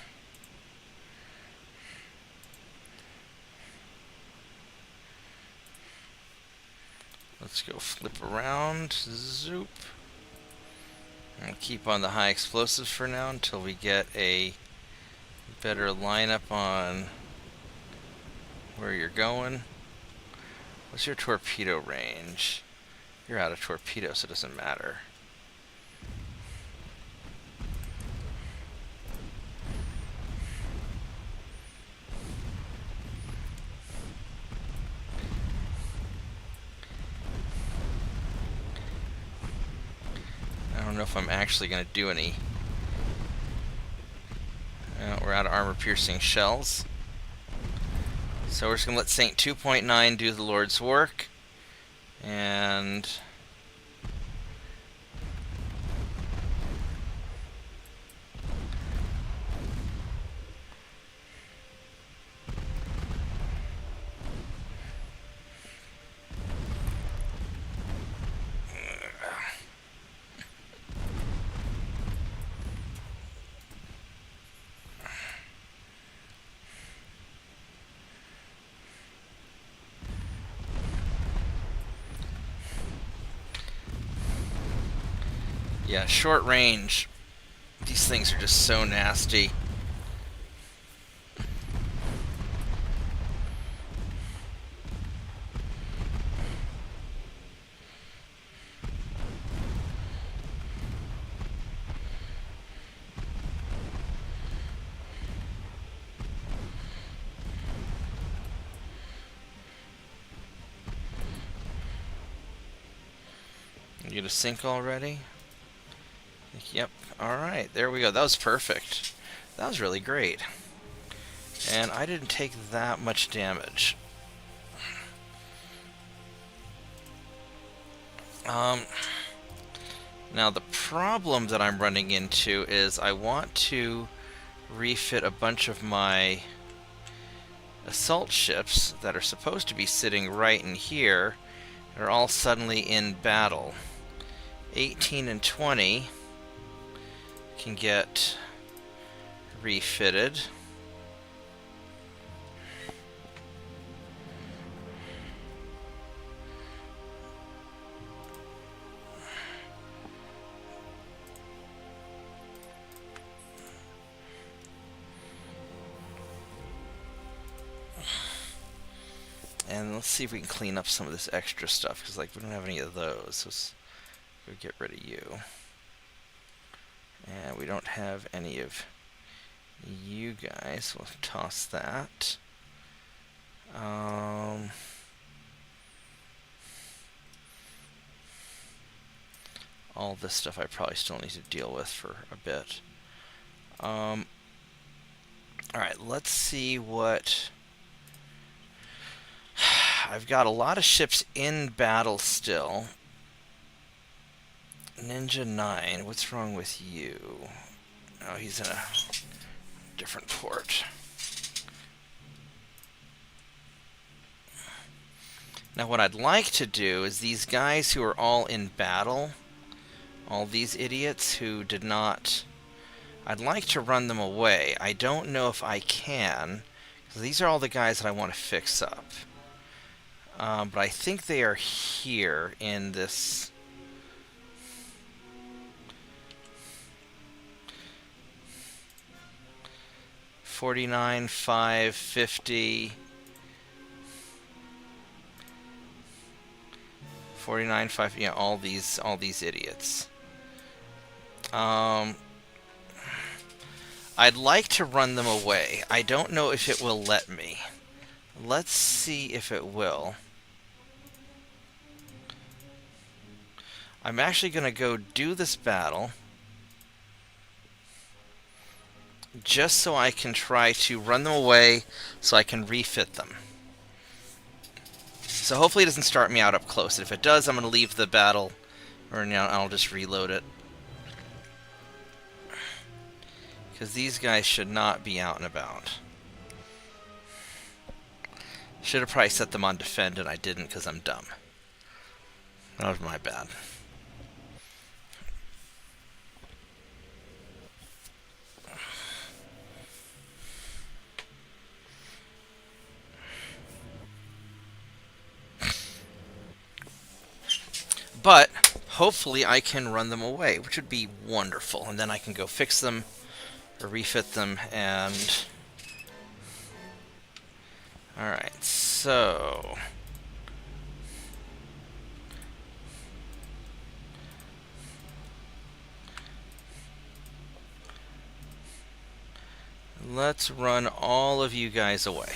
let's go flip around. Zoop. I'll keep on the high explosives for now until we get a better lineup on where you're going. What's your torpedo range? You're out of torpedoes, so it doesn't matter. I don't know if I'm actually going to do any. We're out of armor-piercing shells. So we're just going to let Saint 2.9 do the Lord's work. And yeah, short range. These things are just so nasty. You get a sink already? Yep. Alright, there we go. That was perfect. That was really great. And I didn't take that much damage. Now the problem that I'm running into is I want to refit a bunch of my assault ships that are supposed to be sitting right in here. They're all suddenly in battle. 18 and 20 can get refitted. And let's see if we can clean up some of this extra stuff, because like we don't have any of those. So we'll get rid of you. And we don't have any of you guys. We'll toss that. All this stuff I probably still need to deal with for a bit. Alright, let's see what... I've got a lot of ships in battle still. Ninja 9, what's wrong with you? Oh, he's in a different port. Now what I'd like to do is these guys who are all in battle, all these idiots who did not... I'd like to run them away. I don't know if I can, because these are all the guys that I want to fix up. But I think they are here in this... 49, 5, 50... 49, 5, yeah, all these idiots. I'd like to run them away. I don't know if it will let me. Let's see if it will. I'm actually going to go do this battle just so I can try to run them away so I can refit them. So hopefully it doesn't start me out up close. If it does, I'm going to leave the battle, or I'll just reload it. Because these guys should not be out and about. Should have probably set them on defend, and I didn't because I'm dumb. That was my bad. But hopefully I can run them away, which would be wonderful. And then I can go fix them or refit them. And alright, so let's run all of you guys away.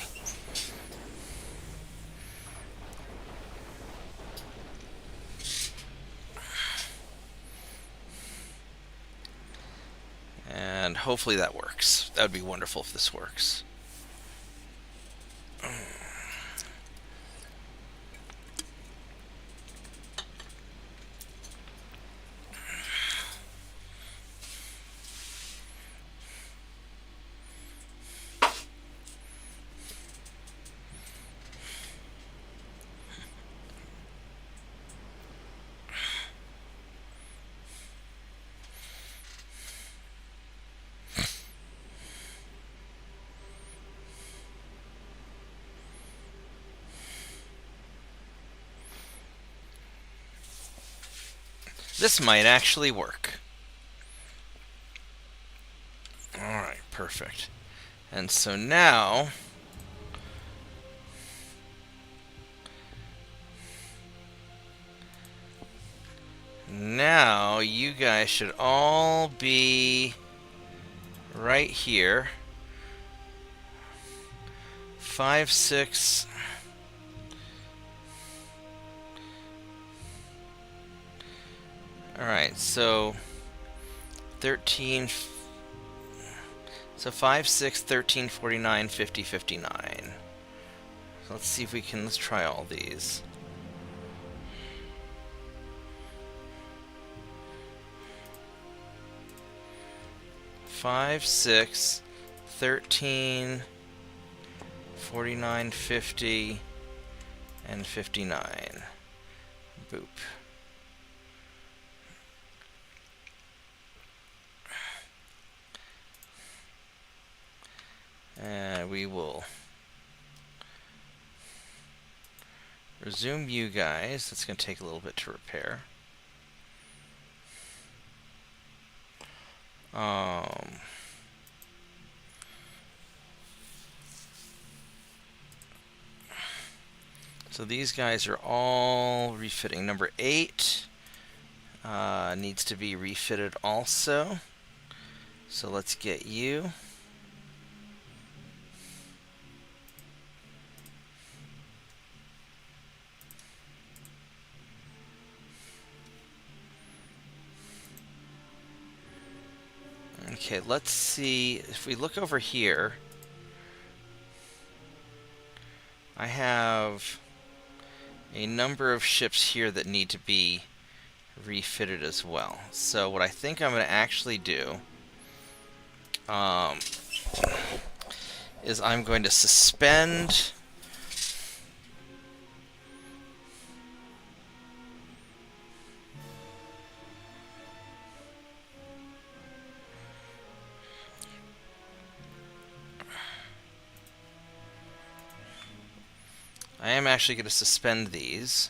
And hopefully that works. That would be wonderful if this works. This might actually work. Alright, perfect. And so now you guys should all be right here. 5, 6. Alright, so 13. So 5, 6, 13, 49, 50, 59. So let's see if we can, let's try all these. Five, 6, 13, 49, 50, and 59. Boop. And we will resume you guys. That's going to take a little bit to repair. So these guys are all refitting. Number 8 needs to be refitted also. So let's get you. Okay, let's see if we look over here. I have a number of ships here that need to be refitted as well. So what I think I'm going to actually do is I'm going to suspend I am actually going to suspend these.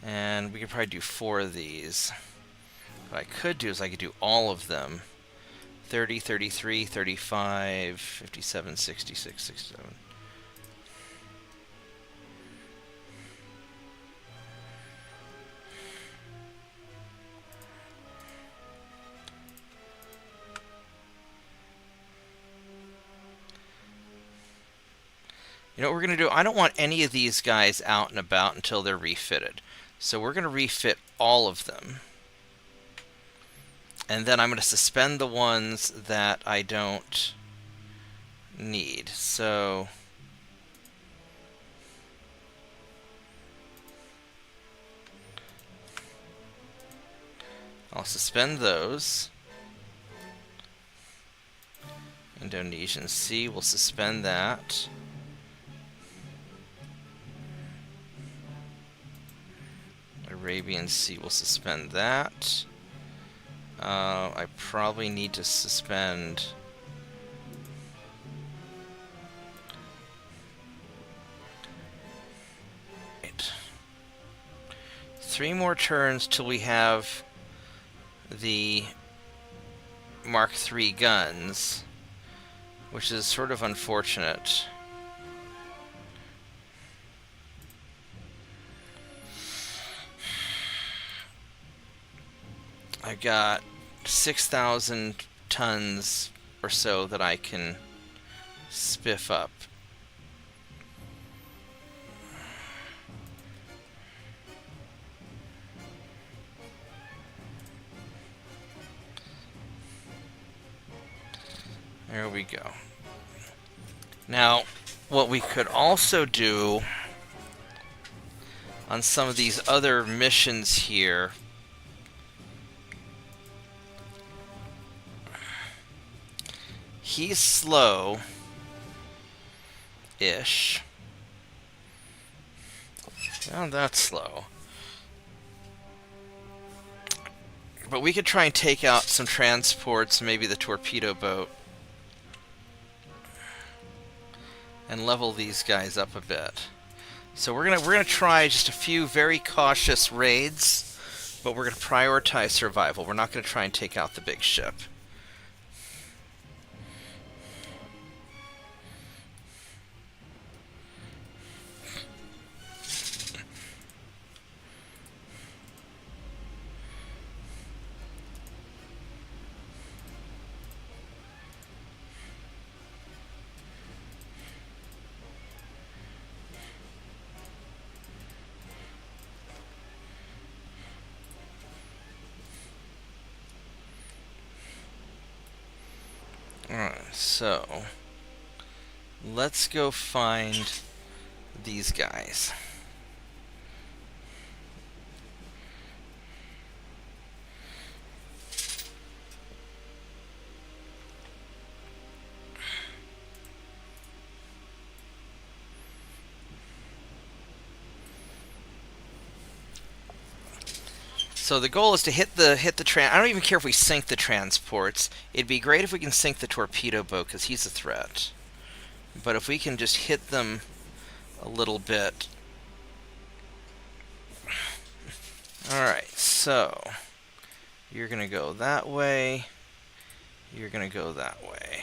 And we could probably do 4 of these. What I could do is I could do all of them. 30, 33, 35, 57, 66, 67. You know what we're going to do? I don't want any of these guys out and about until they're refitted. So we're going to refit all of them. And then I'm going to suspend the ones that I don't need. So I'll suspend those. Indonesian Sea, we'll suspend that. Arabian Sea, will suspend that. I probably need to suspend 3 more turns till we have the Mark III guns, which is sort of unfortunate. I've got 6,000 tons or so that I can spiff up. There we go. Now, what we could also do on some of these other missions here, he's slow-ish. Not that slow. But we could try and take out some transports, maybe the torpedo boat, and level these guys up a bit. So we're gonna try just a few very cautious raids, but we're gonna prioritize survival. We're not gonna try and take out the big ship. Alright, so let's go find these guys. So the goal is to hit the I don't even care if we sink the transports. It'd be great if we can sink the torpedo boat, because he's a threat. But if we can just hit them a little bit. Alright, so you're going to go that way. You're going to go that way.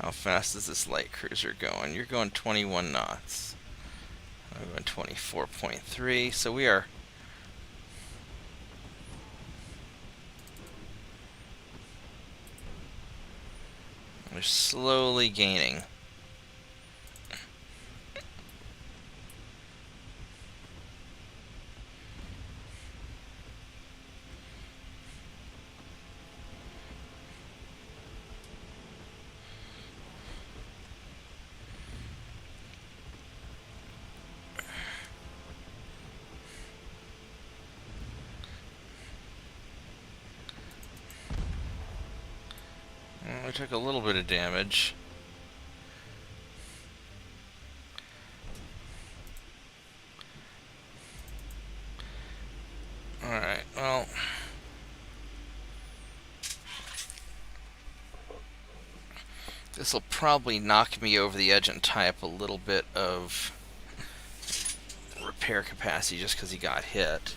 How fast is this light cruiser going? You're going 21 knots. I'm going 24.3, so we're slowly gaining. We took a little bit of damage. Alright, well, This will probably knock me over the edge and tie up a little bit of repair capacity just because he got hit.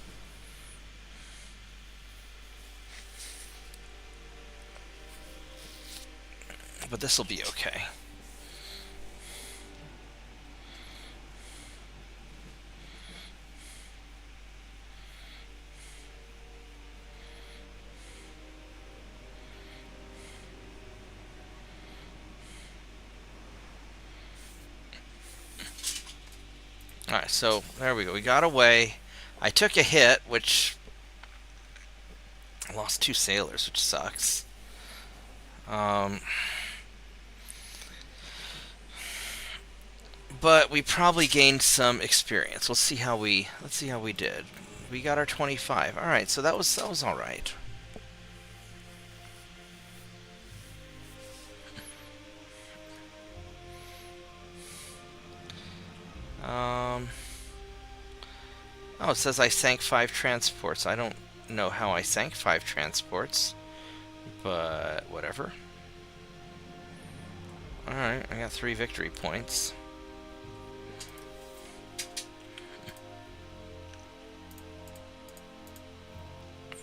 But this will be okay. Alright, so there we go. We got away. I took a hit, which I lost 2 sailors, which sucks. But we probably gained some experience. Let's see how we did. We got our 25. All right, so that was all right. Oh, it says I sank 5 transports. I don't know how I sank 5 transports, but whatever. All right, I got 3 victory points.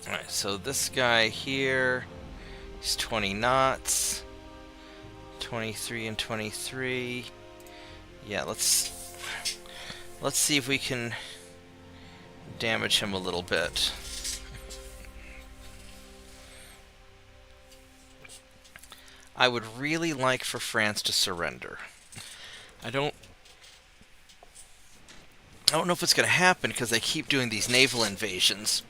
Alright, so this guy here, he's 20 knots, 23 and 23. Yeah, let's see if we can damage him a little bit. I would really like for France to surrender. I don't know if it's going to happen because they keep doing these naval invasions.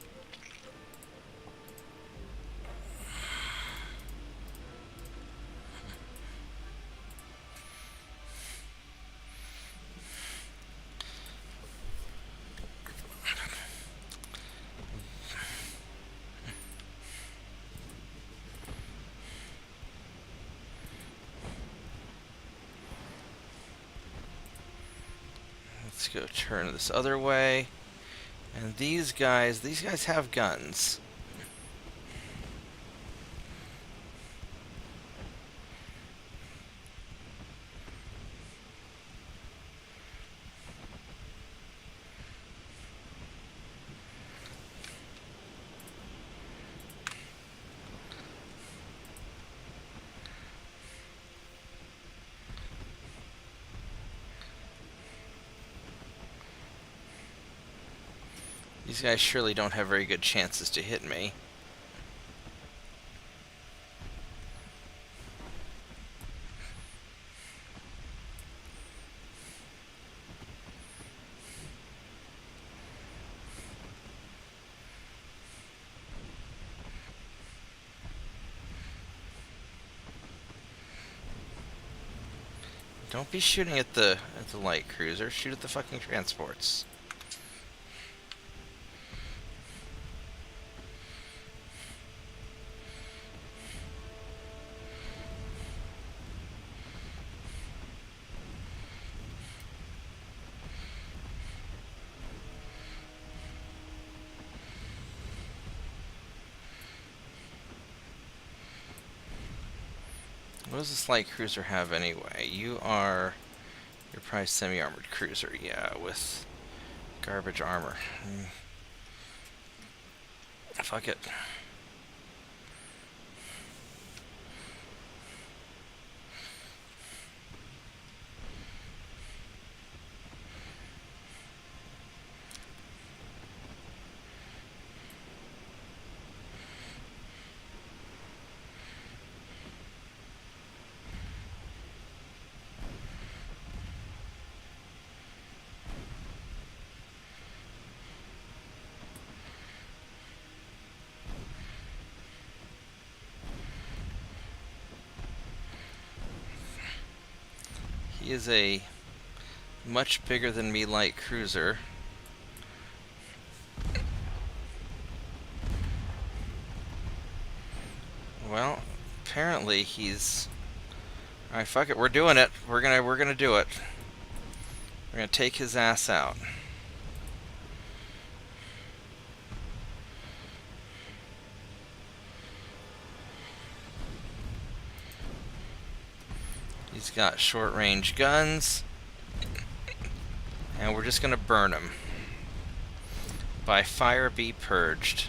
Let's go turn this other way. And these guys have guns. These guys surely don't have very good chances to hit me. Don't be shooting at the light cruiser. Shoot at the fucking transports. What does this light cruiser have anyway? You're probably semi-armored cruiser, yeah, with garbage armor. Fuck it. He is a much bigger than me light cruiser. Well, apparently he's... Alright, fuck it, we're doing it. We're gonna do it. We're gonna take his ass out. He's got short-range guns, and we're just going to burn him. By fire be purged.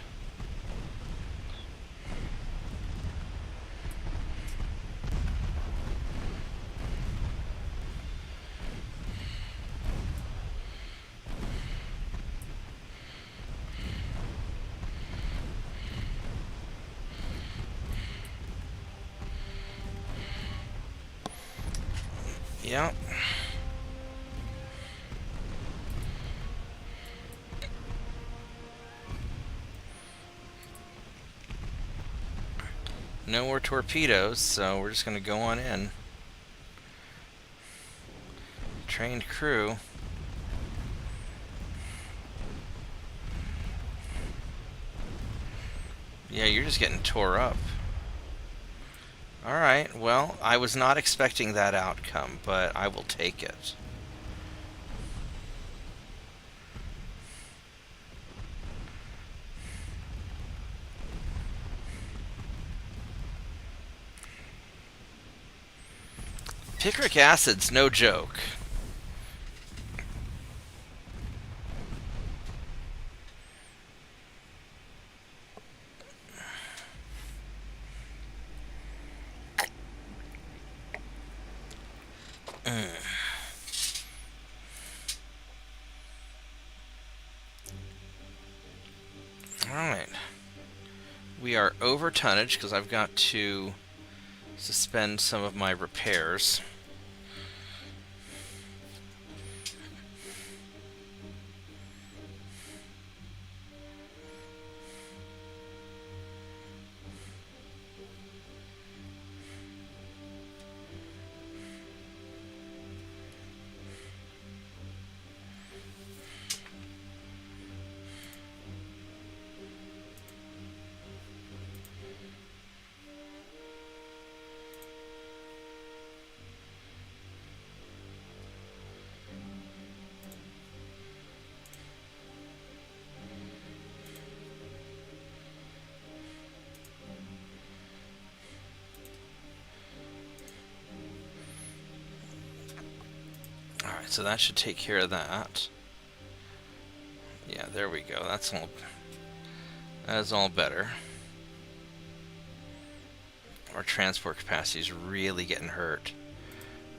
Yep. No more torpedoes, so we're just going to go on in. Trained crew. Yeah, you're just getting tore up. Alright, well, I was not expecting that outcome, but I will take it. Picric acid's no joke. Alright. We are over tonnage because I've got to suspend some of my repairs. Alright, so that should take care of that. Yeah, there we go. That is all better. Our transport capacity is really getting hurt.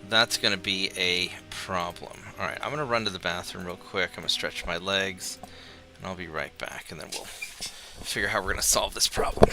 That's going to be a problem. Alright, I'm going to run to the bathroom real quick. I'm going to stretch my legs, and I'll be right back, and then we'll figure out how we're going to solve this problem.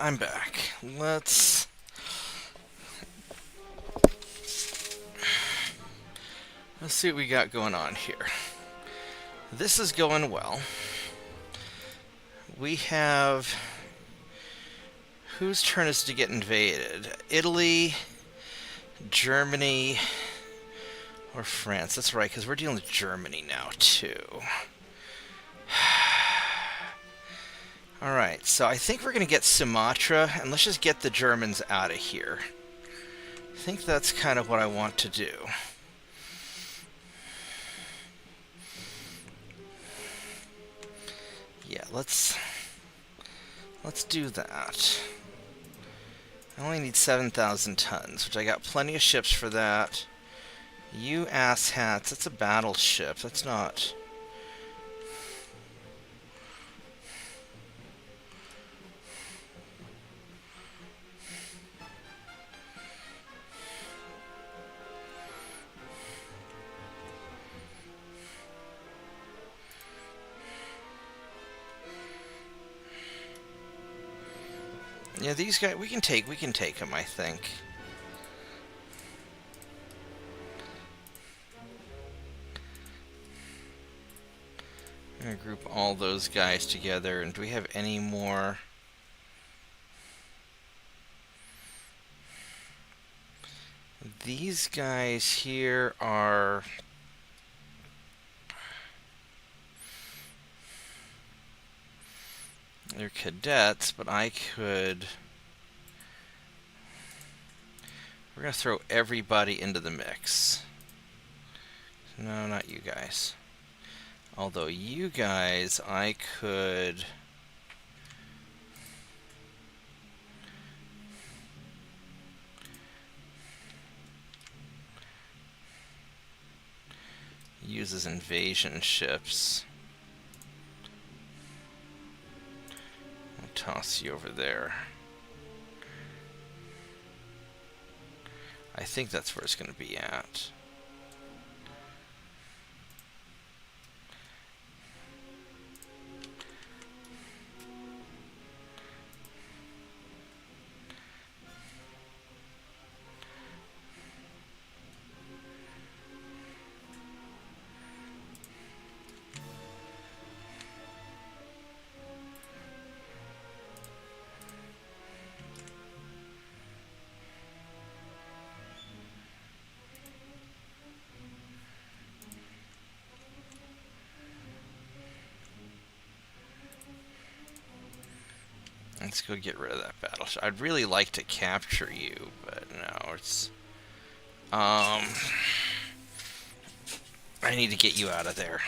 I'm back. Let's see what we got going on here. This is going well. We have... Whose turn is to get invaded? Italy, Germany, or France? That's right, because we're dealing with Germany now, too. Alright, so I think we're going to get Sumatra, and let's just get the Germans out of here. I think that's kind of what I want to do. Yeah, let's do that. I only need 7,000 tons, which I got plenty of ships for that. You asshats, that's a battleship. That's not... Yeah, these guys, we can take them, I think. I'm gonna group all those guys together, and do we have any more? These guys here are... They're cadets, but I could... We're going to throw everybody into the mix. No, not you guys. Although you guys, I could... use as invasion ships. Toss you over there. I think that's where it's going to be at. Let's go get rid of that battleship. I'd really like to capture you, but no, it's... I need to get you out of there.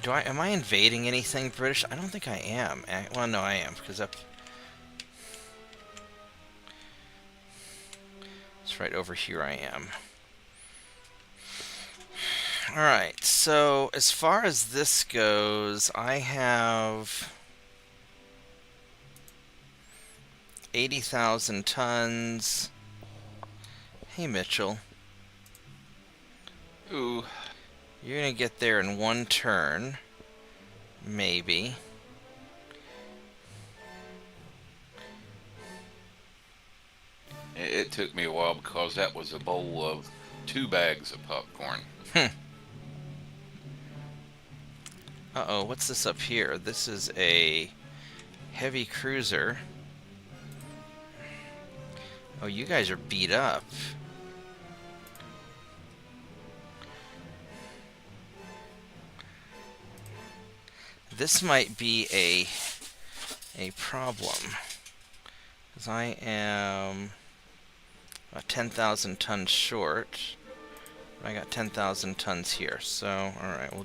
Am I invading anything British? I don't think I am. Well, no, I am, because up... It's right over here I am. Alright, so as far as this goes, I have 80,000 tons. Hey, Mitchell. Ooh. You're gonna get there in one turn. Maybe. It took me a while because that was a bowl of 2 bags of popcorn. Uh-oh, what's this up here? This is a heavy cruiser. Oh, you guys are beat up. This might be a problem. Because I am about 10,000 tons short. I got 10,000 tons here, so alright, we'll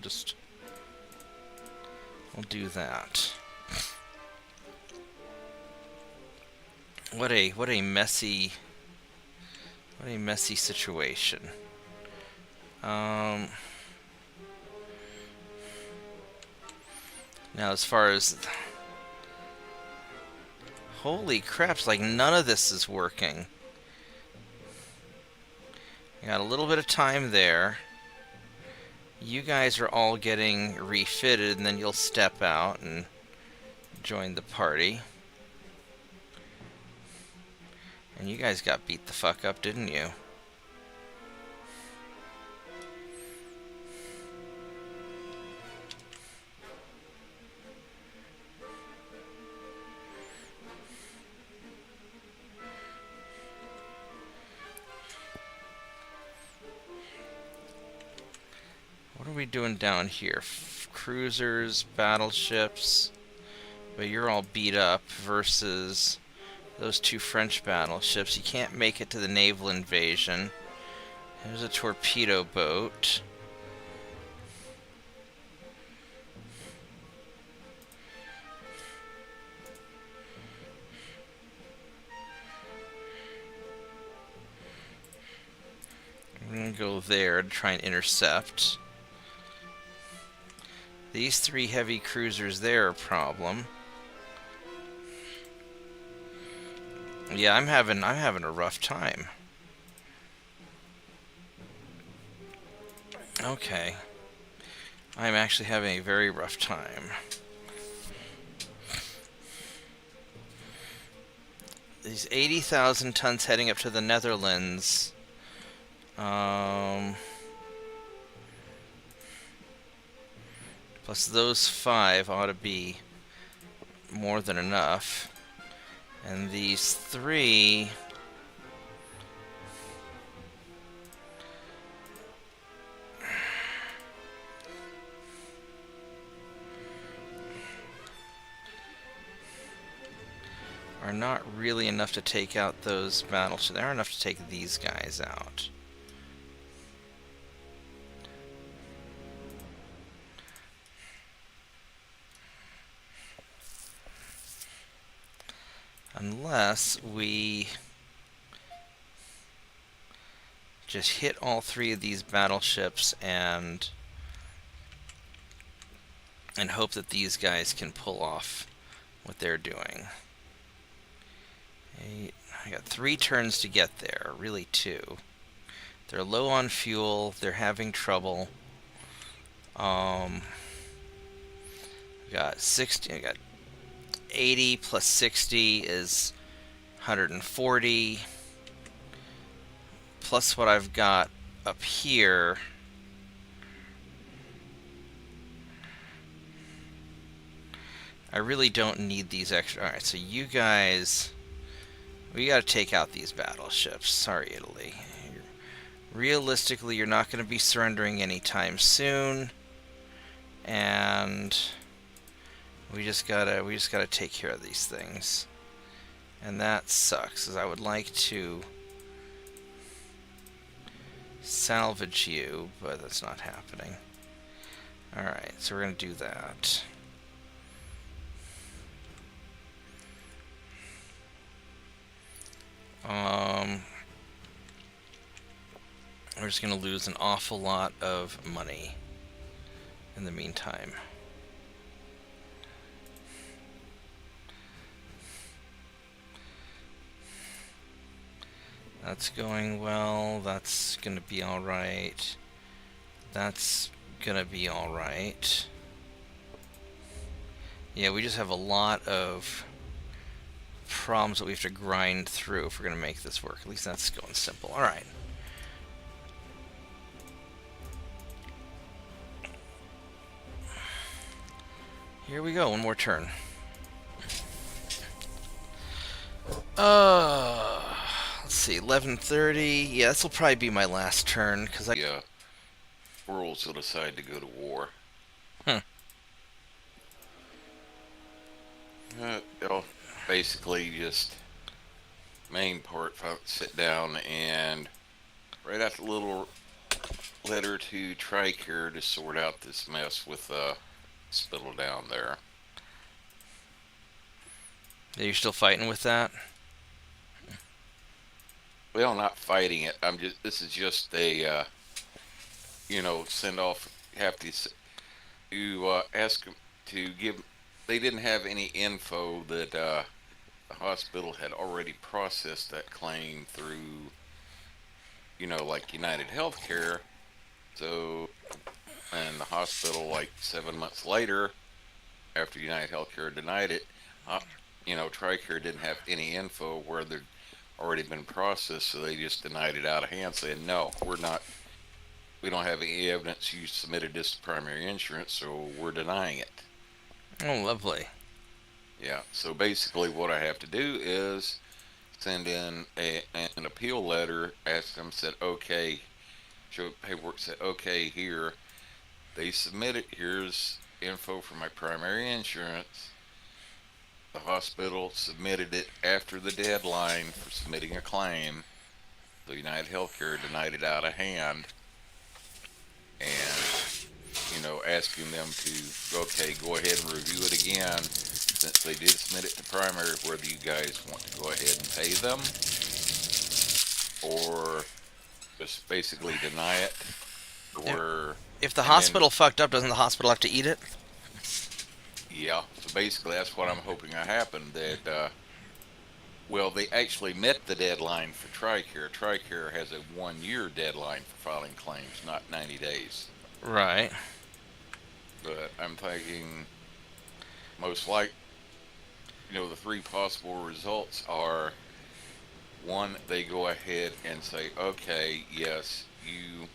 do that. What a messy situation. Now as far as... Holy craps, like none of this is working. I got a little bit of time there. You guys are all getting refitted, and then you'll step out and join the party. And you guys got beat the fuck up, didn't you? What are we doing down here? Cruisers, battleships. But you're all beat up versus those two French battleships. You can't make it to the naval invasion. There's a torpedo boat. We're gonna go there to try and intercept. These three heavy cruisers there are a problem. Yeah, I'm having a rough time. Okay. I'm actually having a very rough time. These 80,000 tons heading up to the Netherlands. Plus those 5 ought to be more than enough. And these 3... are not really enough to take out those battleships. They are enough to take these guys out. Unless we just hit all 3 of these battleships and hope that these guys can pull off what they're doing. I got 3 turns to get there, really 2. They're low on fuel, they're having trouble. I got 60, I got 80 plus 60 is 140. Plus what I've got up here. I really don't need these extra. Alright, so you guys... we gotta take out these battleships. Sorry, Italy. Realistically, you're not going to be surrendering anytime soon. And... we just gotta take care of these things. And that sucks, as I would like to salvage you, but that's not happening. Alright, so we're gonna do that. We're just gonna lose an awful lot of money in the meantime. That's going well. That's gonna be alright. That's gonna be alright. Yeah, we just have a lot of problems that we have to grind through if we're gonna make this work. At least that's going simple. Alright. Here we go, one more turn. Let's see, 11:30. Yeah, this will probably be my last turn because worlds will decide to go to war. They'll basically just main part sit down and write out a little letter to Tricare to sort out this mess with spittle down there. Yeah, you're still fighting with that? Well, not fighting it. This is just a, send off. Have to ask them to give. They didn't have any info that the hospital had already processed that claim through, like United Healthcare. So and the hospital, like 7 months later, after United Healthcare denied it, uh, TRICARE didn't have any info where they'd already been processed, so they just denied it out of hand, saying, no, we don't have any evidence you submitted this to primary insurance, so we're denying it. Oh, lovely. Yeah, so basically what I have to do is send in an appeal letter, ask them, said, okay, show paperwork, said, okay, here, they submit it, here's info from my primary insurance. The hospital submitted it after the deadline for submitting a claim. The United Healthcare denied it out of hand, and asking them to, okay, go ahead and review it again, since they did submit it to primary, whether you guys want to go ahead and pay them or just basically deny it. Or If the and then hospital fucked up, doesn't the hospital have to eat it? yeah, so basically that's what I'm hoping to happen. That well, they actually met the deadline for TRICARE. TRICARE has a 1-year deadline for filing claims, not 90 days. Right. But I'm thinking most like, the three possible results are: one, they go ahead and say, okay, yes, you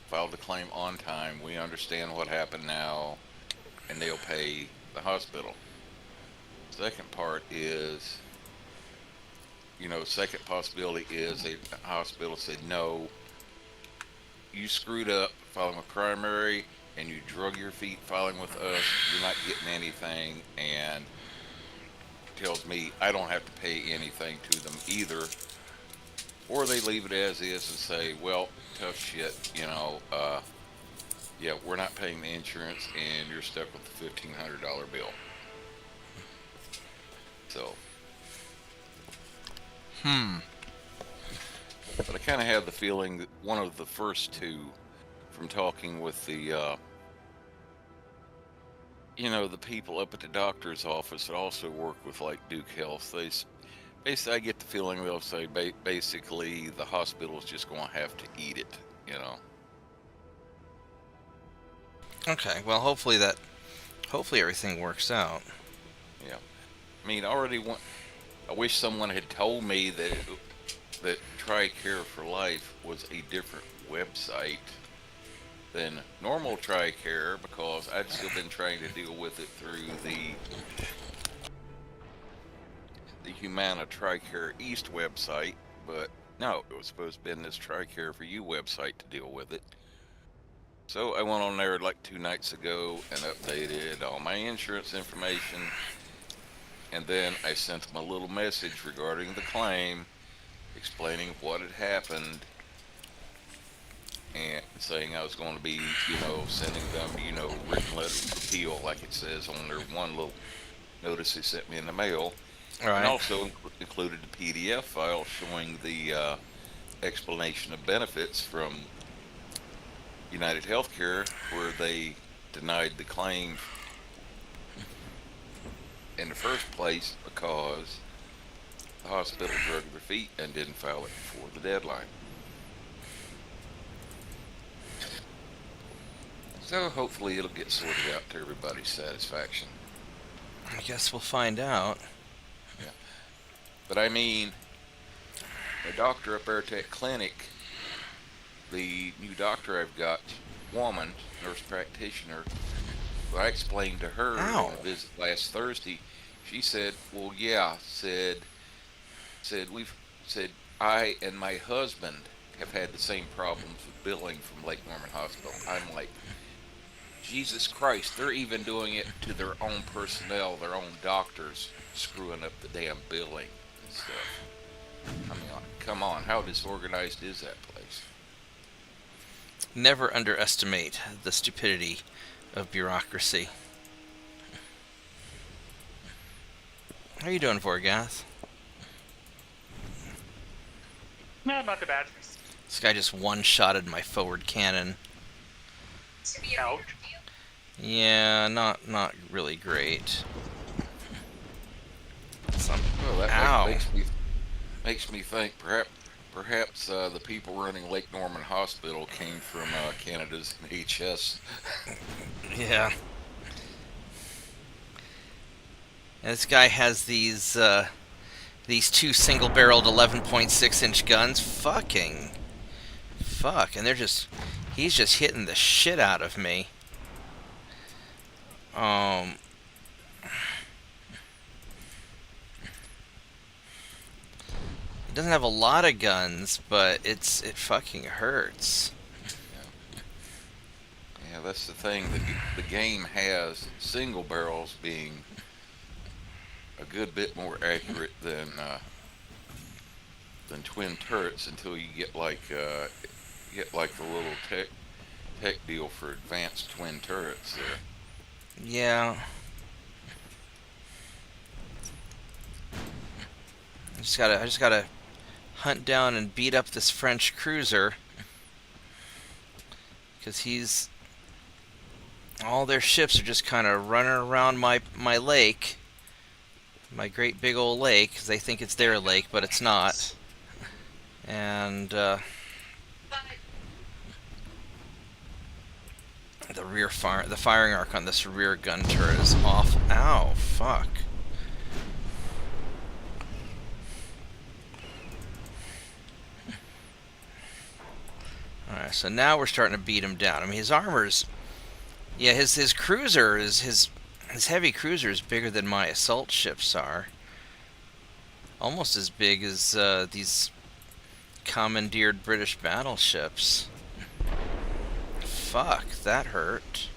filed the claim on time, we understand what happened now, and they'll pay the hospital. Second part is, second possibility is the hospital said, no, you screwed up filing with primary and you drug your feet filing with us, you're not getting anything, and tells me I don't have to pay anything to them either. Or they leave it as is and say, well, tough shit, yeah, we're not paying the insurance and you're stuck with the $1,500 bill. So, but I kind of have the feeling that one of the first two, from talking with the the people up at the doctor's office that also work with like Duke Health, basically I get the feeling they'll say basically the hospital's just going to have to eat it. Okay. Well, hopefully everything works out. Yeah. I mean, I wish someone had told me that TRICARE for Life was a different website than normal TRICARE, because I'd still been trying to deal with it through the Humana TRICARE East website, but no, it was supposed to be in this TRICARE for You website to deal with it. So I went on there like 2 nights ago and updated all my insurance information, and then I sent them a little message regarding the claim, explaining what had happened, and saying I was going to be, sending them, written letter of appeal, like it says on their one little notice they sent me in the mail. All right. And also included the PDF file showing the explanation of benefits from United Healthcare, where they denied the claim in the first place because the hospital dragged their feet and didn't file it before the deadline. So hopefully it'll get sorted out to everybody's satisfaction. I guess we'll find out. Yeah. But I mean, the doctor up there at that clinic, the new doctor I've got, woman, nurse practitioner, I explained to her on a visit last Thursday. She said, well, yeah, said I and my husband have had the same problems with billing from Lake Norman Hospital. I'm like, Jesus Christ, they're even doing it to their own personnel, their own doctors, screwing up the damn billing and stuff. I mean, come on, how disorganized is that place? Never underestimate the stupidity of bureaucracy. How are you doing, Vorgath? No, not too bad. This guy just one-shotted my forward cannon. Ouch. Yeah, not really great. Well, that Ow. makes me think Perhaps the people running Lake Norman Hospital came from Canada's HS. Yeah. And this guy has these two single-barreled 11.6-inch guns. Fuck, and he's just hitting the shit out of me. He doesn't have a lot of guns, but it fucking hurts. Yeah, that's the thing. The game has single barrels being a good bit more accurate than twin turrets until you get like the little tech deal for advanced twin turrets there. Yeah. I just gotta hunt down and beat up this French cruiser, because all their ships are just kind of running around my lake, my great big old lake, because they think it's their lake, but it's not. And the firing arc on this rear gun turret is awful. Ow, fuck. Alright, so now we're starting to beat him down. I mean, his armor's... Yeah, his cruiser is... His heavy cruiser is bigger than my assault ships are. Almost as big as these commandeered British battleships. Fuck, that hurt.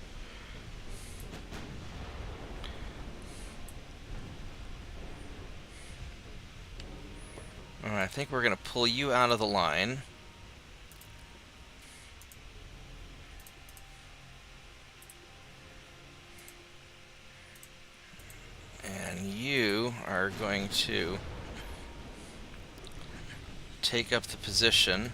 Alright, I think we're gonna pull you out of the line. And you are going to take up the position.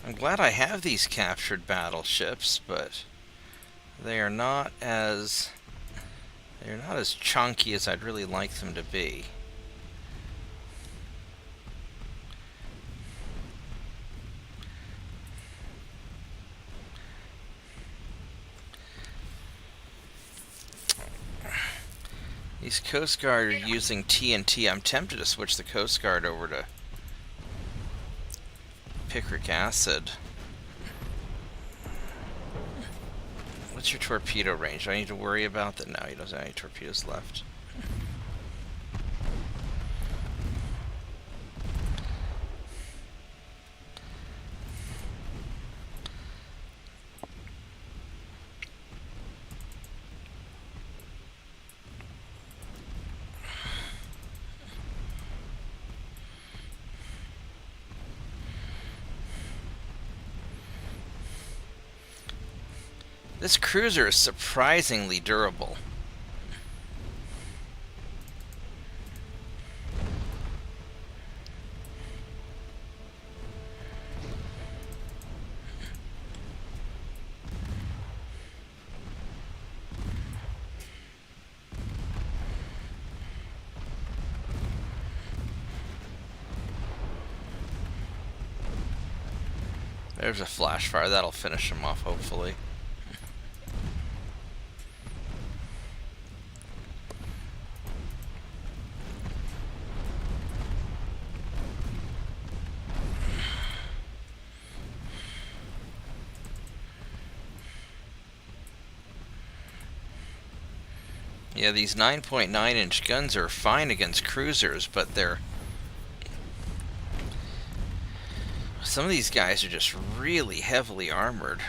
I'm glad I have these captured battleships, but they are not as chunky as I'd really like them to be. These Coast Guard are using TNT. I'm tempted to switch the Coast Guard over to picric acid. What's your torpedo range? Do I need to worry about that? No, he doesn't have any torpedoes left. This cruiser is surprisingly durable. There's a flash fire. That'll finish him off, hopefully. Yeah, these 9.9-inch guns are fine against cruisers, but some of these guys are just really heavily armored.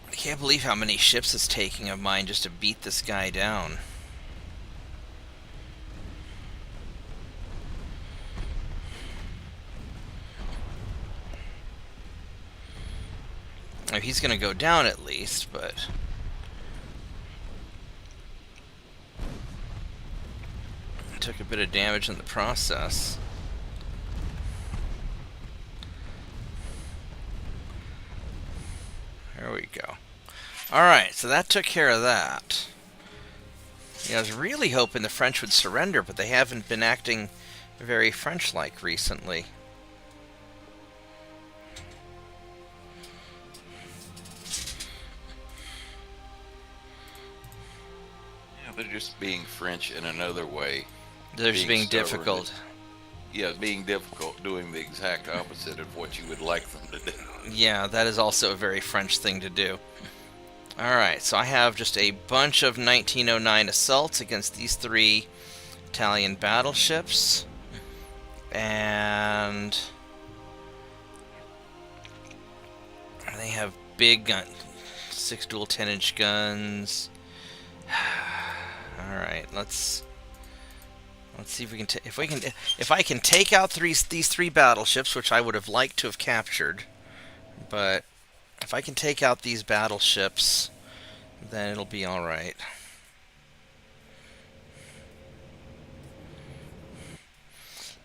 I can't believe how many ships it's taking of mine just to beat this guy down. Now, he's gonna go down at least, but... took a bit of damage in the process. There we go. Alright, so that took care of that. I was really hoping the French would surrender, but they haven't been acting very French-like recently. Yeah, they're just being French in another way. They're just being stubborn. difficult. Yeah, being difficult, doing the exact opposite of what you would like them to do. Yeah, that is also a very French thing to do. Alright, so I have just a bunch of 1909 assaults against these 3 Italian battleships. And they have big gun, 6 dual 10-inch guns. Alright, let's see if we can if I can take out these 3 battleships, which I would have liked to have captured. But if I can take out these battleships, then it'll be alright.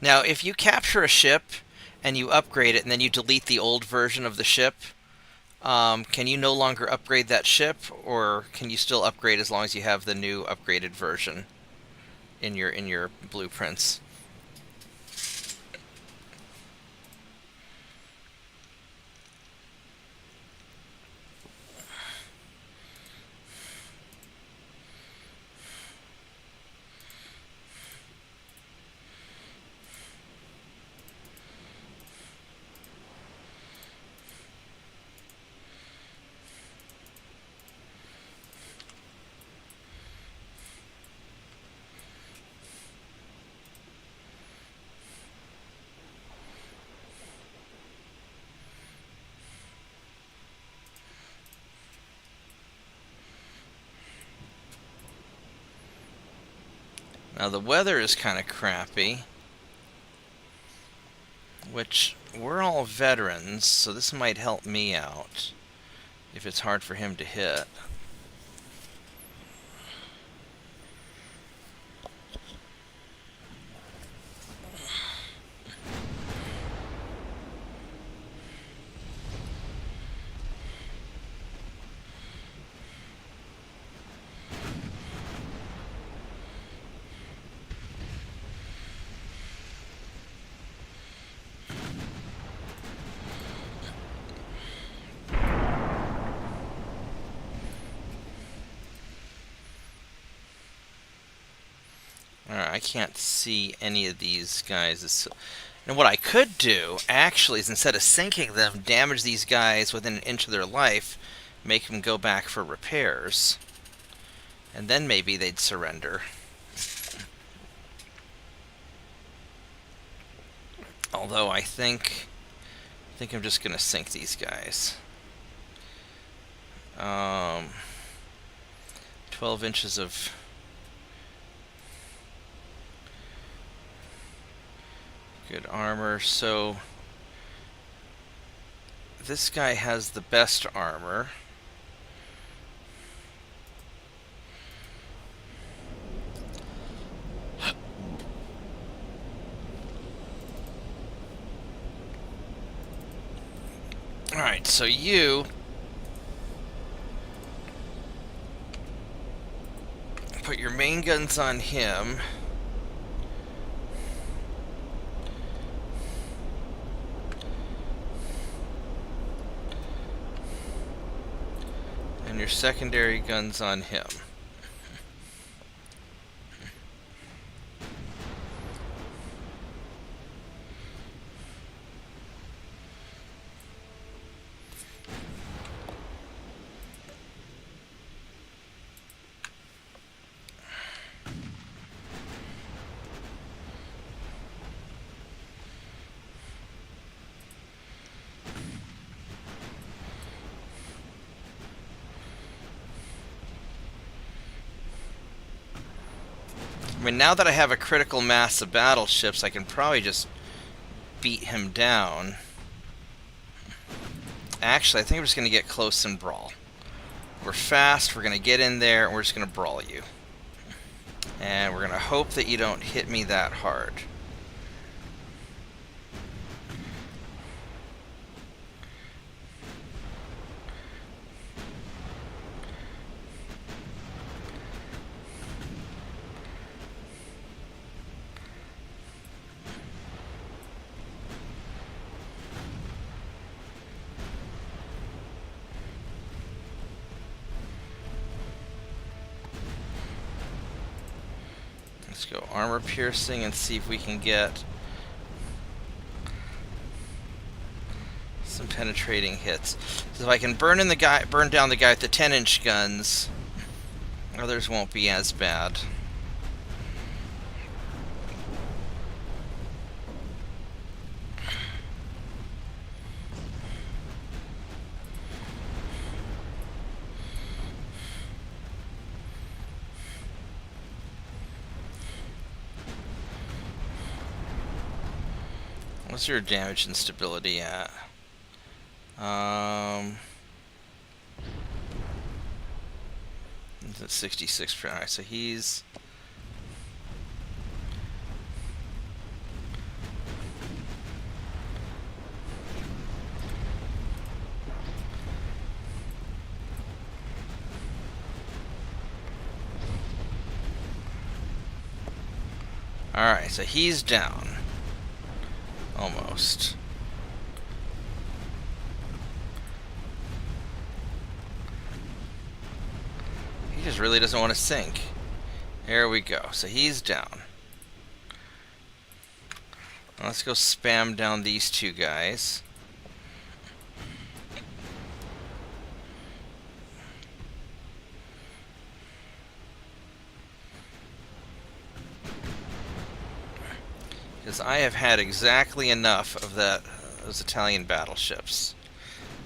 Now, if you capture a ship and you upgrade it and then you delete the old version of the ship, can you no longer upgrade that ship, or can you still upgrade as long as you have the new upgraded version in your blueprints? Now the weather is kind of crappy, which we're all veterans, so this might help me out if it's hard for him to hit. I can't see any of these guys. And what I could do, actually, is instead of sinking them, damage these guys within an inch of their life, make them go back for repairs. And then maybe they'd surrender. Although I think I'm just going to sink these guys. 12 inches of... good armor. So this guy has the best armor. Alright, so you put your main guns on him. And your secondary guns on him. I mean, now that I have a critical mass of battleships, I can probably just beat him down. Actually, I think I'm just going to get close and brawl. We're fast, we're going to get in there, and we're just going to brawl you. And we're gonna hope that you don't hit me that hard. Let's go armor piercing and see if we can get some penetrating hits. So if I can burn down the guy with the 10-inch guns, others won't be as bad. What's your damage and stability at? It's at 66%. Alright, so he's... Alright, so he's down. Almost. He just really doesn't want to sink. There we go. So he's down. Let's go spam down these two guys. Because I have had exactly enough of those Italian battleships.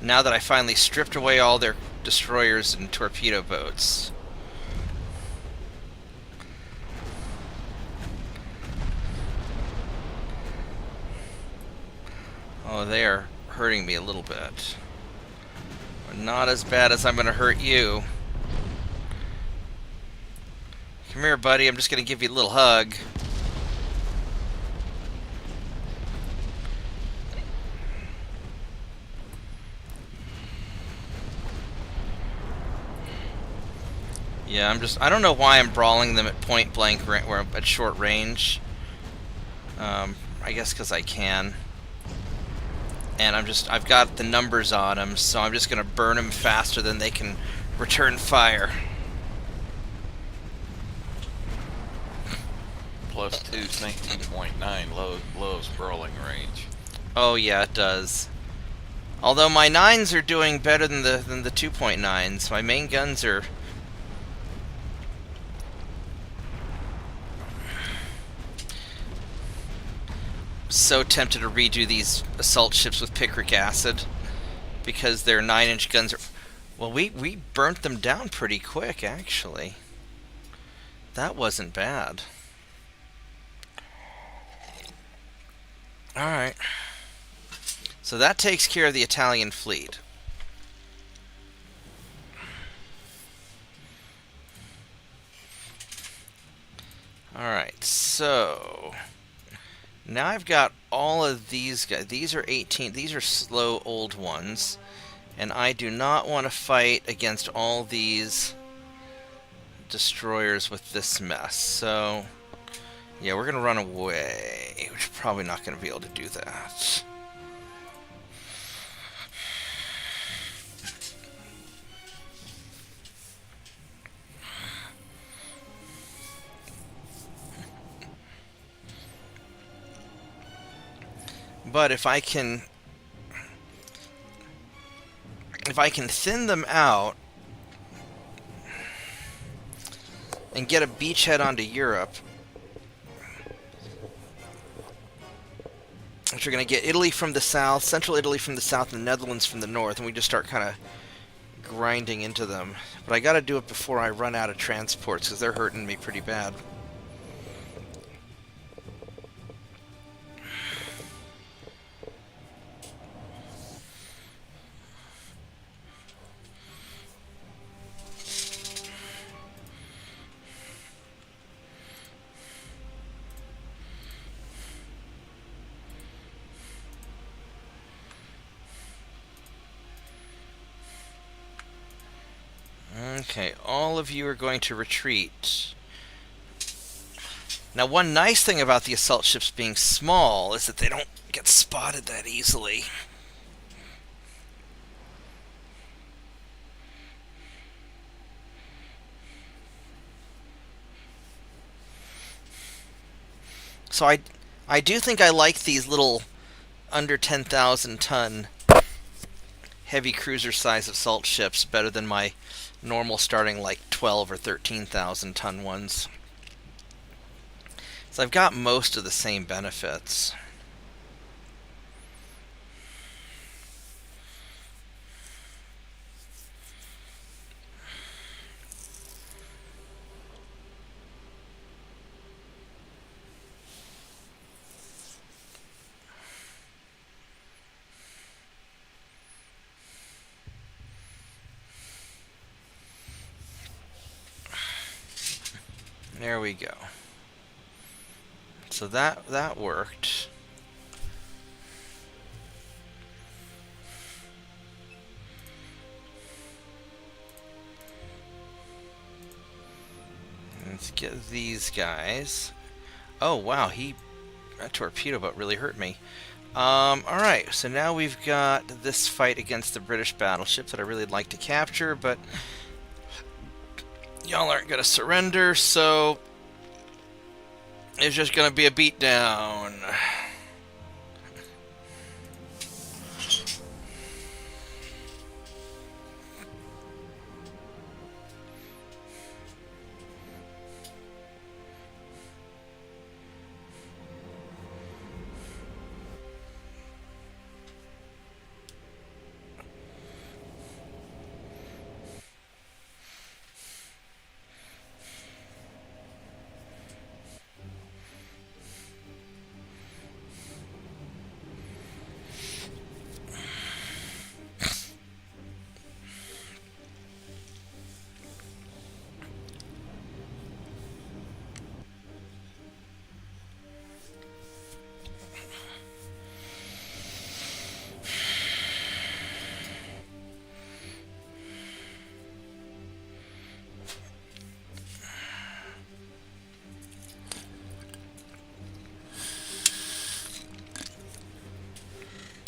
Now that I finally stripped away all their destroyers and torpedo boats. Oh, they are hurting me a little bit. But not as bad as I'm going to hurt you. Come here, buddy. I'm just going to give you a little hug. Yeah, I don't know why I'm brawling them at point blank or at short range. I guess because I can. And I've got the numbers on them, so I'm just going to burn them faster than they can return fire. Plus 2's 19.9 low sprawling range. Oh yeah, it does. Although my 9s are doing better than the 2.9s. My main guns are... so tempted to redo these assault ships with picric acid because their 9-inch guns are... Well, we burnt them down pretty quick, actually. That wasn't bad. Alright. So that takes care of the Italian fleet. Alright, so... now I've got all of these guys. These are 18. These are slow old ones. And I do not want to fight against all these destroyers with this mess. So, yeah, we're going to run away. We're probably not going to be able to do that. But if I can thin them out and get a beachhead onto Europe, which are going to get Italy from the south, Central Italy from the south, and the Netherlands from the north, and we just start kind of grinding into them. But I got to do it before I run out of transports, because they're hurting me pretty bad. Okay, all of you are going to retreat. Now, one nice thing about the assault ships being small is that they don't get spotted that easily. So I do think I like these little under 10,000 ton heavy cruiser size assault ships better than my normal starting like 12 or 13,000 ton ones. So I've got most of the same benefits. There we go. So that worked. Let's get these guys. Oh wow, that torpedo boat really hurt me. Alright, so now we've got this fight against the British battleship that I really like to capture, but y'all aren't gonna surrender, so it's just gonna be a beatdown.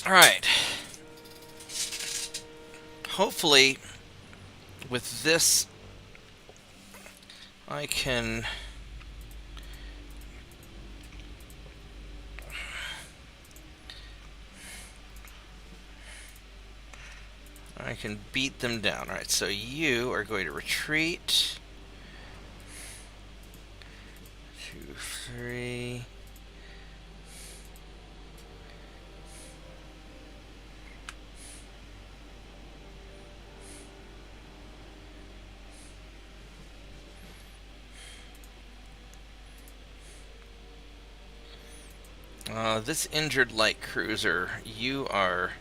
Alright. Hopefully, with this, I can beat them down. Alright, so you are going to retreat. 2, 3. This injured light cruiser, you are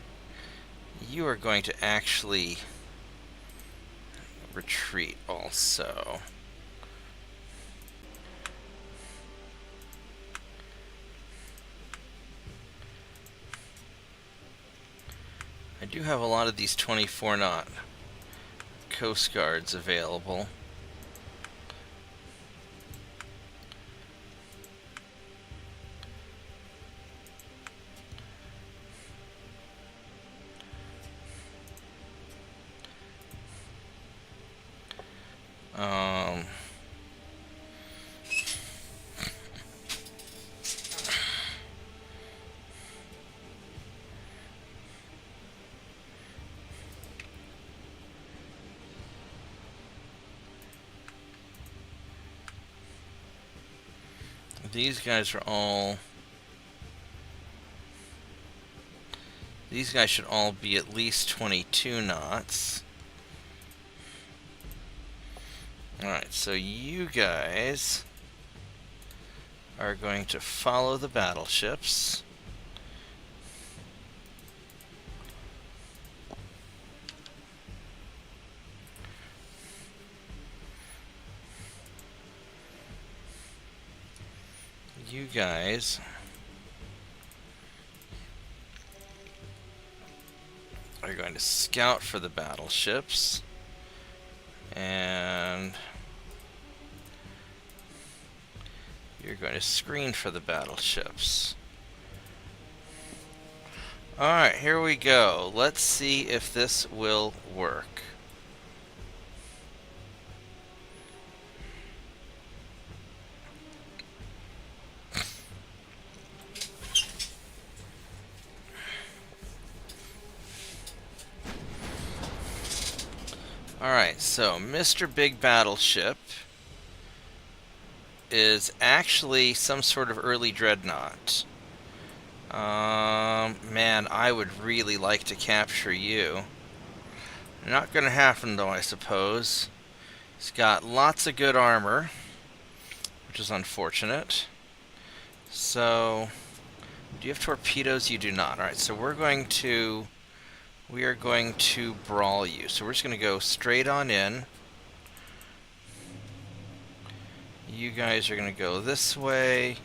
going to actually retreat also. I do have a lot of these 24 knot Coast Guards available. These guys should all be at least 22 knots. Alright, so you guys are going to follow the battleships. You guys are going to scout for the battleships, And you're going to screen for the battleships. Alright, here we go. Let's see if this will work. Alright, so Mr. Big Battleship is actually some sort of early dreadnought. Man, I would really like to capture you. Not gonna happen though, I suppose. He's got lots of good armor, which is unfortunate. So, do you have torpedoes? You do not. Alright, so we are going to brawl you. So we're just gonna go straight on in. You guys are gonna go this way.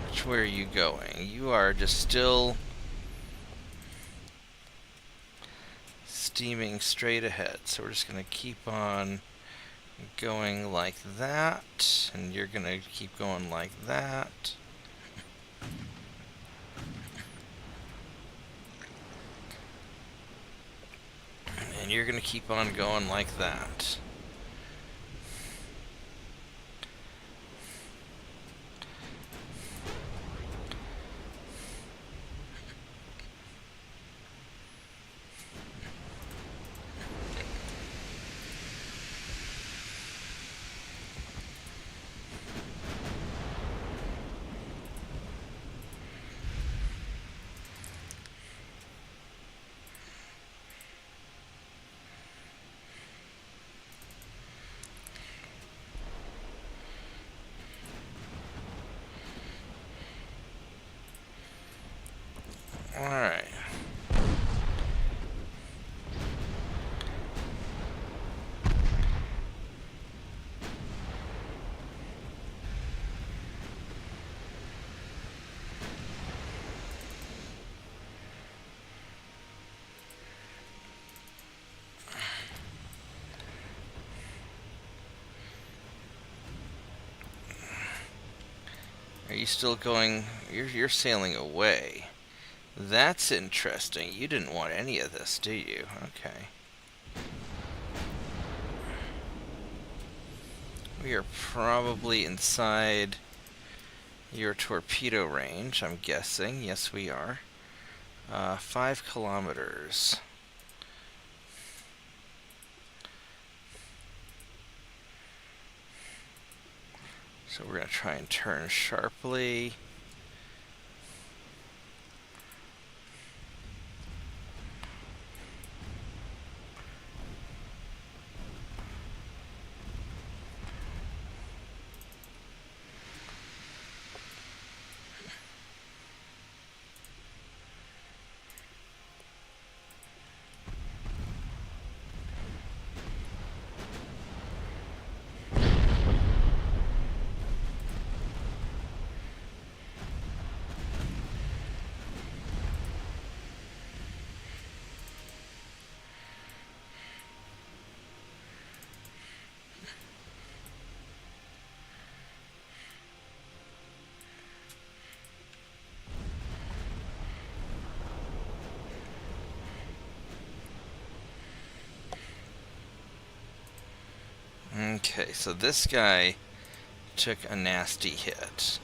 Which way are you going? You are just still steaming straight ahead. So we're just going to keep on going like that, and you're going to keep going like that. And you're going to keep on going like that. Alright. Are you still going? You're sailing away. That's interesting. You didn't want any of this, do you? Okay. We are probably inside your torpedo range, I'm guessing. Yes, we are. 5 kilometers. So we're going to try and turn sharply. Okay, so this guy took a nasty hit.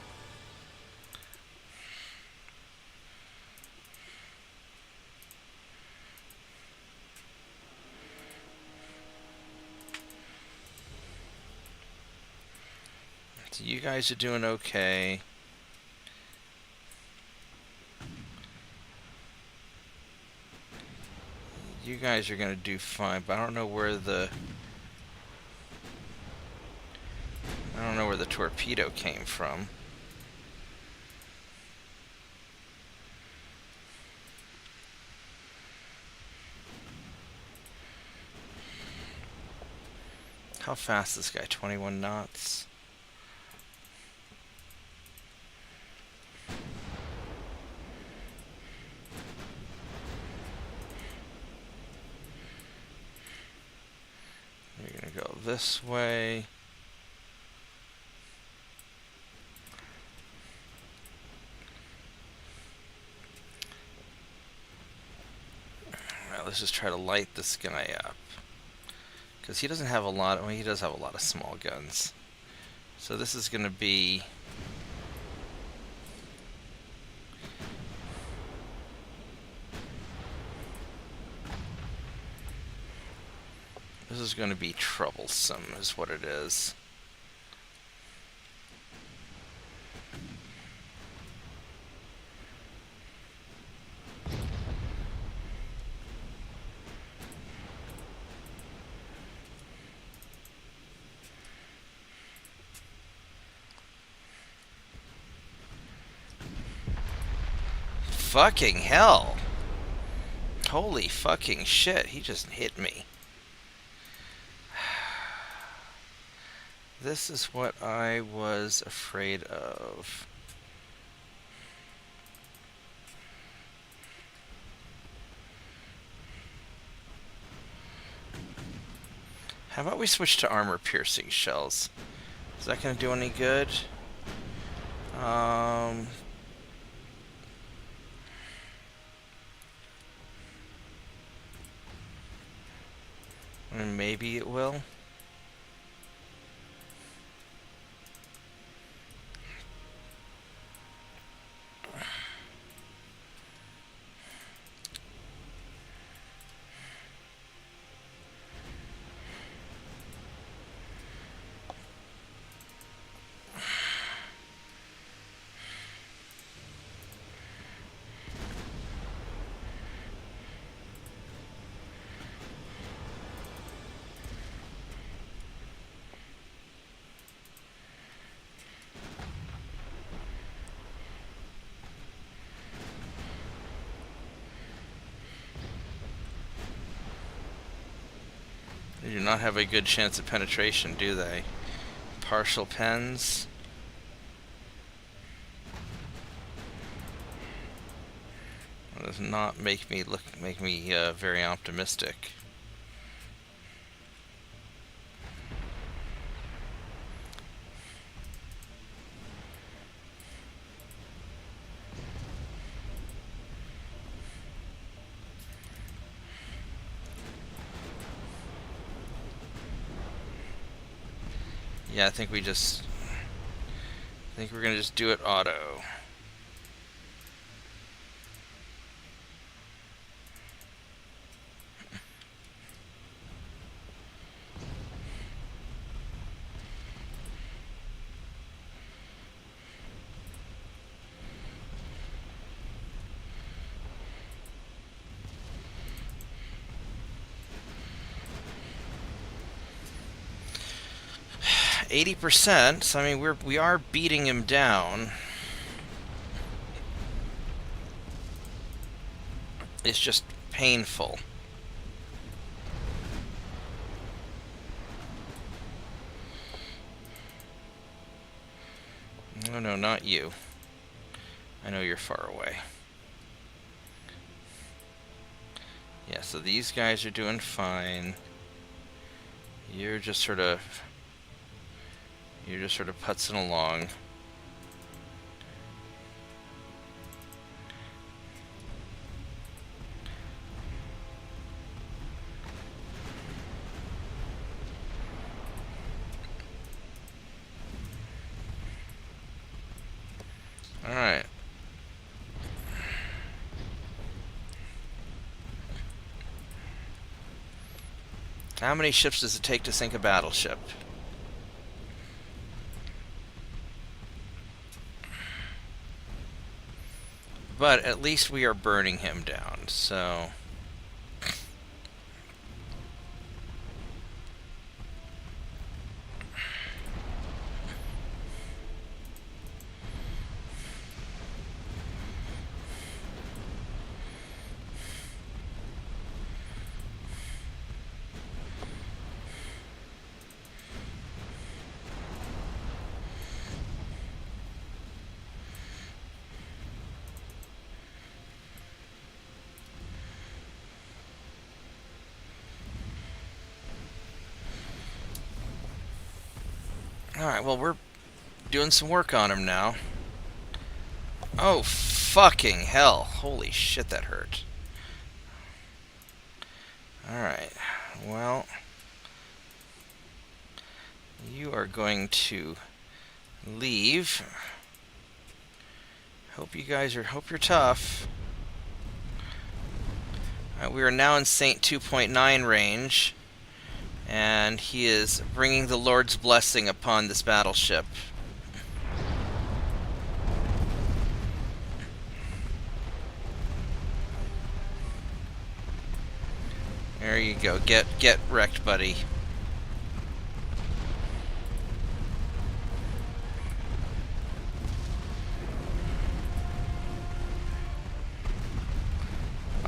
So you guys are doing okay. guys are gonna do fine, but I don't know where the torpedo came from. How fast is this guy? 21 knots. We're gonna go this way. Alright, let's just try to light this guy up. Because he doesn't have a lot, well, he does have a lot of small guns. So this is gonna be... This is going to be troublesome, is what it is. Fucking hell! Holy fucking shit, he just hit me. This is what I was afraid of. How about we switch to armor-piercing shells? Is that going to do any good? I mean, maybe it will. They do not have a good chance of penetration, do they? Partial pens. That does not make me very optimistic. Yeah, I think we're gonna just do it auto. %, so I mean we are beating him down. It's just painful. Oh no, not you. I know you're far away. Yeah, so these guys are doing fine. You're just sort of putzing along. All right. How many ships does it take to sink a battleship? But at least we are burning him down, so... Alright, well, we're doing some work on him now. Oh, fucking hell. Holy shit, that hurt. Alright, well, you are going to leave. Hope you're tough. We are now in Saint 2.9 range, and he is bringing the Lord's blessing upon this battleship. There you go. Get wrecked, buddy.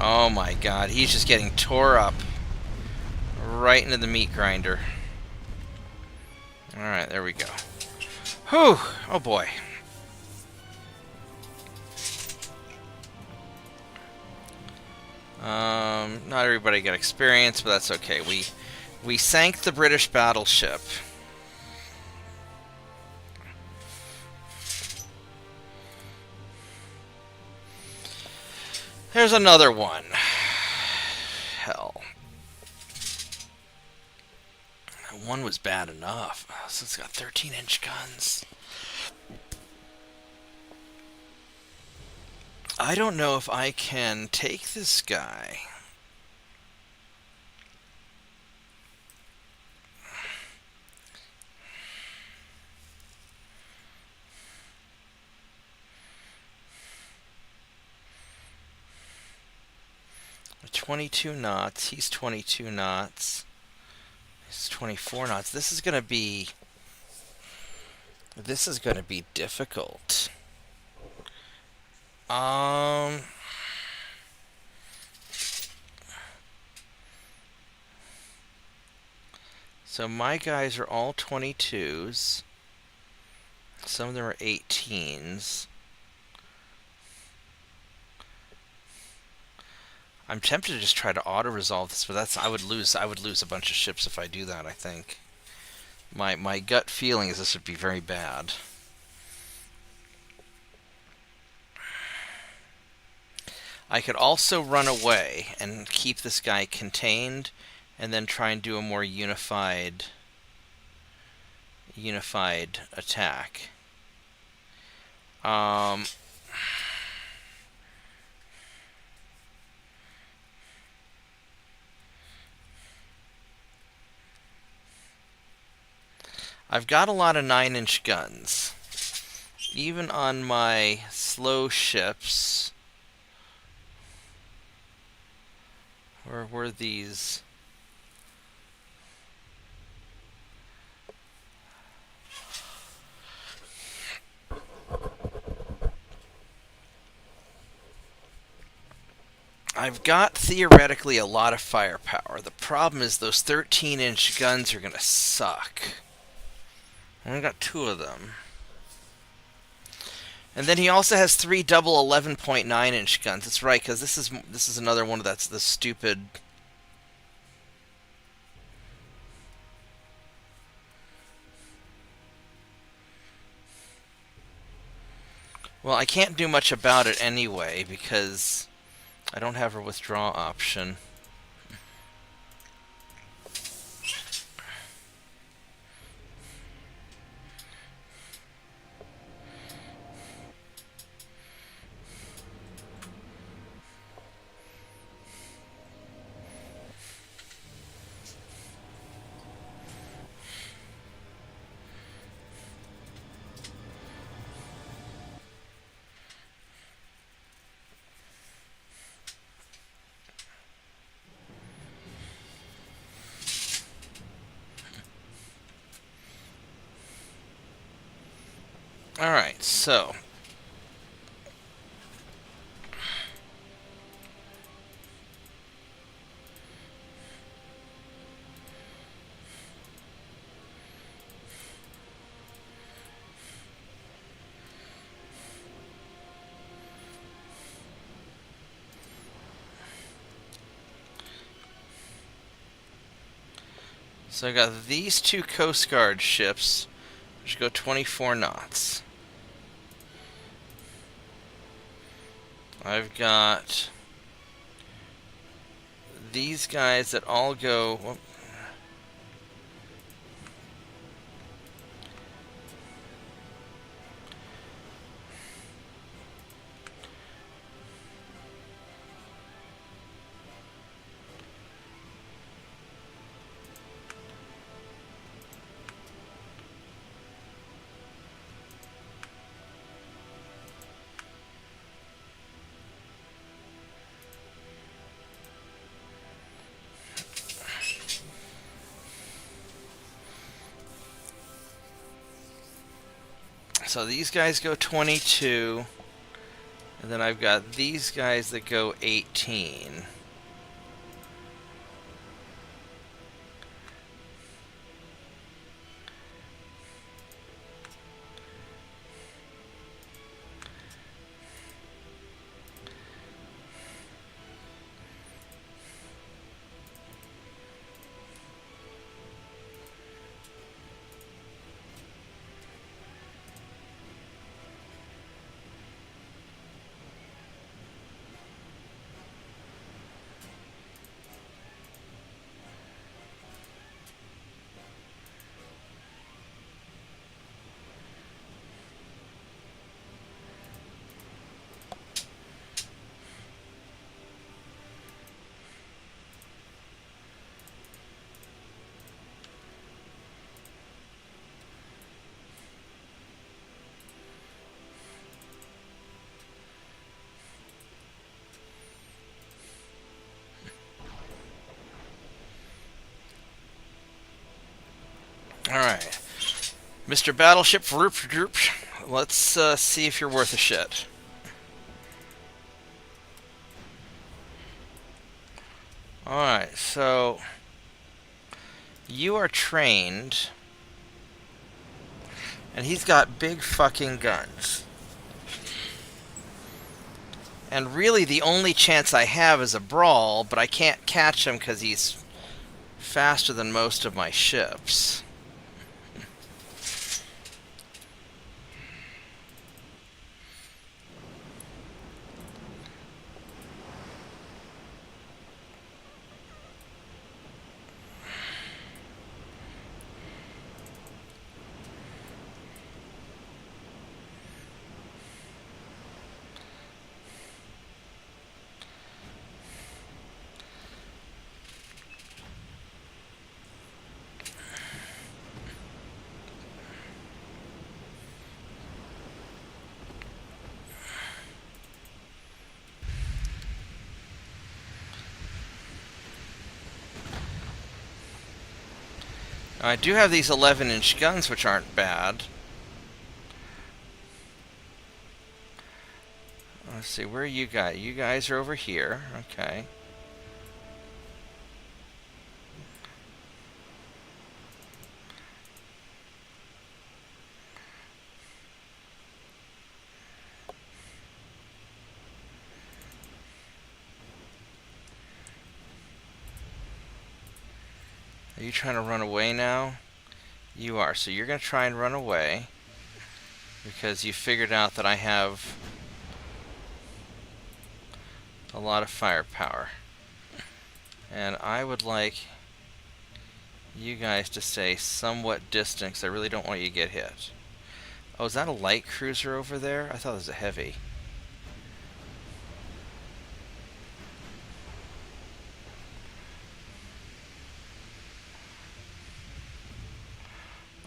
Oh my god, he's just getting tore up right into the meat grinder. Alright, there we go. Whew! Oh boy. Not everybody got experience, but that's okay. We sank the British battleship. There's another one. Hell. One was bad enough. So it's got 13-inch guns. I don't know if I can take this guy. We're 22 knots. He's 22 knots. He's 24 knots. This is gonna be difficult. So my guys are all 22s. Some of them are 18s. I'm tempted to just try to auto-resolve this, but I would lose a bunch of ships if I do that, I think. My gut feeling is this would be very bad. I could also run away and keep this guy contained, and then try and do a more unified attack. I've got a lot of 9-inch guns. Even on my slow ships. Where were these? I've got theoretically a lot of firepower. The problem is those 13-inch guns are gonna suck. I only got 2 of them. And then he also has 3 double 11.9-inch guns. That's right, because this is another one that's the stupid. Well, I can't do much about it anyway because I don't have a withdraw option. Alright, so I got these 2 Coast Guard ships Just go 24 knots. I've got these guys that all go... Whoop. So these guys go 22, and then I've got these guys that go 18. Alright. Mr. Battleship, let's see if you're worth a shit. Alright, so... You are trained... And he's got big fucking guns. And really the only chance I have is a brawl, but I can't catch him because he's faster than most of my ships. I do have these 11-inch guns, which aren't bad. Let's see, where are you guys? You guys are over here. Okay. Are you trying to run away now? You are. So you're going to try and run away because you figured out that I have a lot of firepower. And I would like you guys to stay somewhat distant because I really don't want you to get hit. Oh, is that a light cruiser over there? I thought it was a heavy.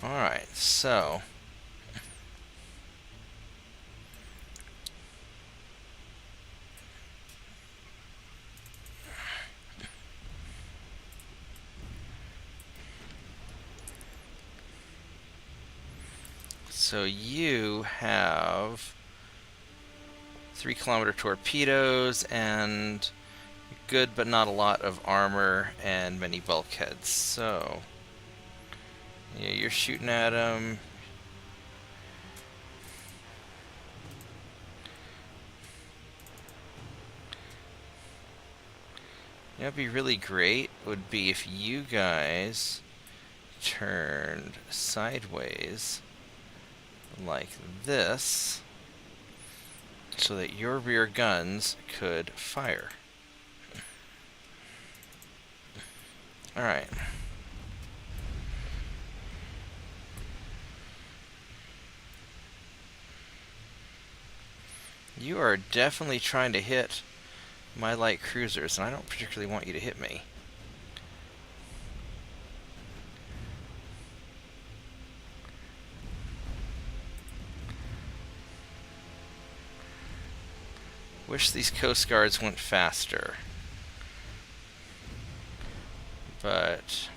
Alright, so... So you have 3-kilometer torpedoes and good but not a lot of armor and many bulkheads. So yeah, you're shooting at them. You know, what'd be really great would be if you guys turned sideways like this so that your rear guns could fire. Alright. You are definitely trying to hit my light cruisers, and I don't particularly want you to hit me. Wish these Coast Guards went faster. But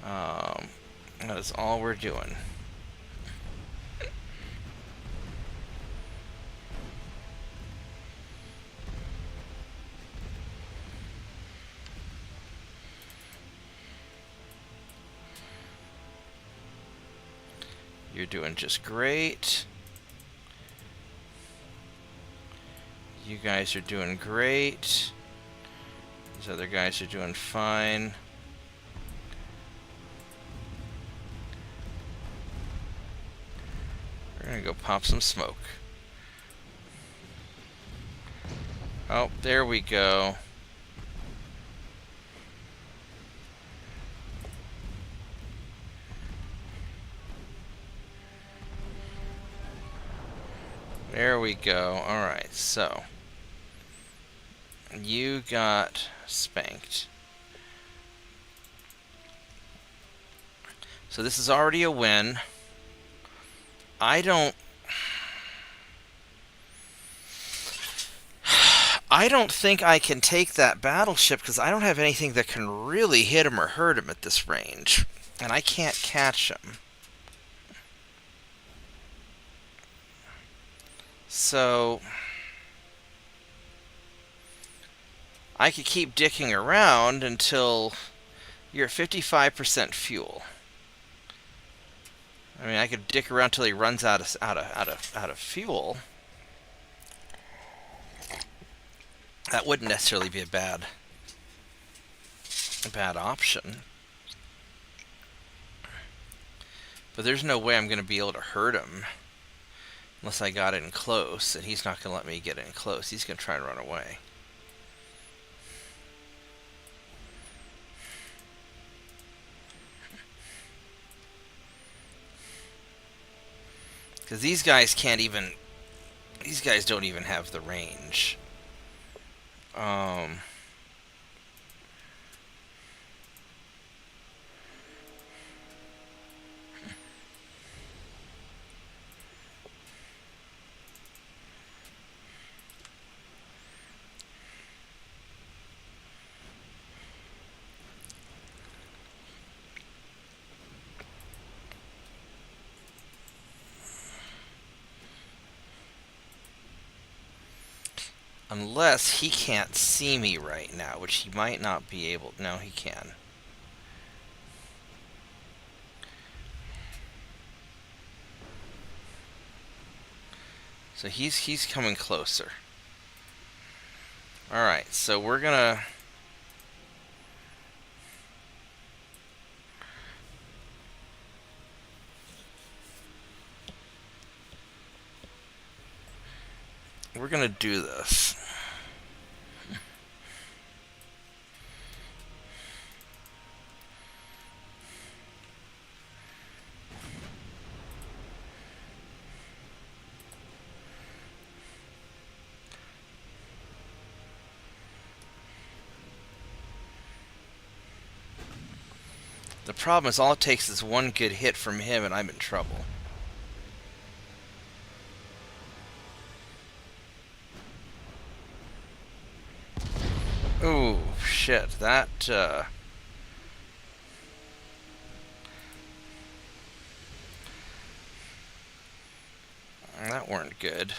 that is all we're doing. You're doing just great. You guys are doing great. These other guys are doing fine. We're gonna go pop some smoke. Oh, there we go. There we go. Alright, so you got spanked. So this is already a win. I don't think I can take that battleship because I don't have anything that can really hit him or hurt him at this range. And I can't catch him. So I could keep dicking around until you're at 55% fuel. I mean, I could dick around till he runs out of fuel. That wouldn't necessarily be a bad option. But there's no way I'm going to be able to hurt him unless I got in close, and he's not going to let me get in close. He's going to try and run away. Because these guys can't even... These guys don't even have the range. Unless he can't see me right now, which he might not be able... No, he can. So he's coming closer. Alright, so we're gonna... We're gonna do this. The problem is all it takes is one good hit from him and I'm in trouble. Ooh, shit, that weren't good.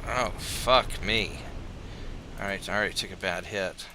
Oh, fuck me. Alright, I already took a bad hit.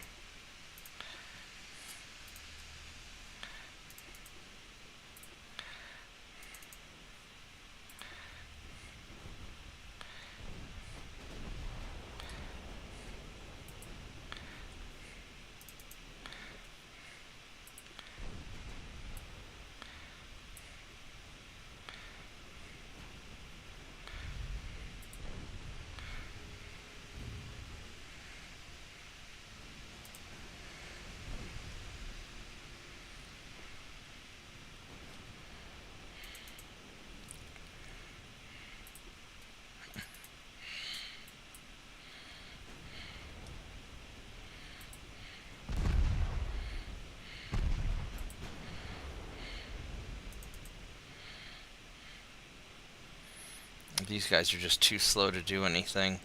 These guys are just too slow to do anything.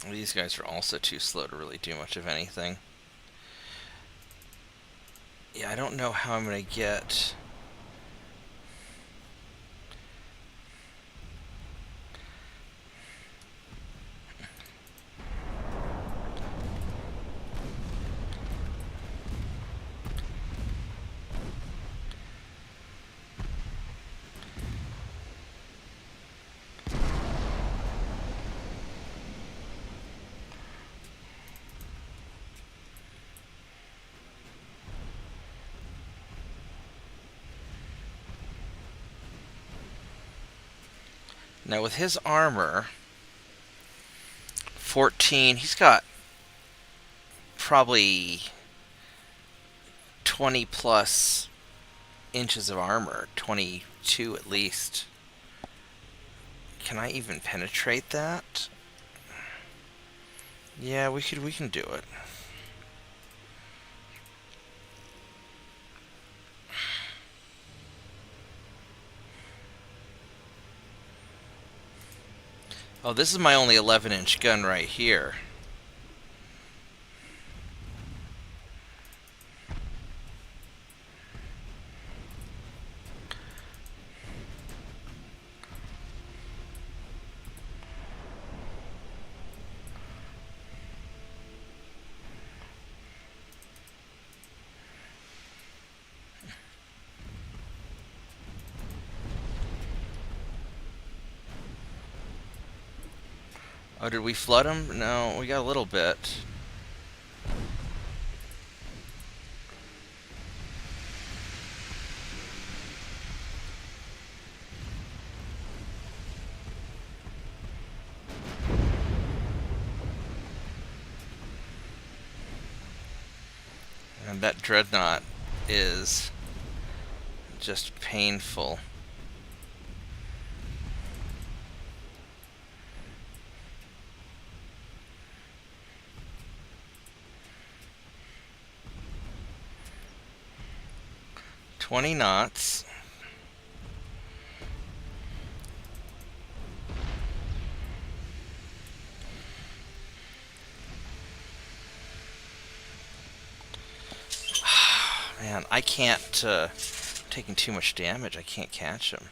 These guys are also too slow to really do much of anything. Yeah, I don't know how I'm going to get... Now with his armor, 14, he's got probably 20 plus inches of armor, 22 at least. Can I even penetrate that? Yeah, we can do it. Oh, this is my only 11-inch gun right here. Oh, did we flood him? No, we got a little bit. And that dreadnought is just painful. "20 knots. Man, I can't, taking too much damage, I can't catch him.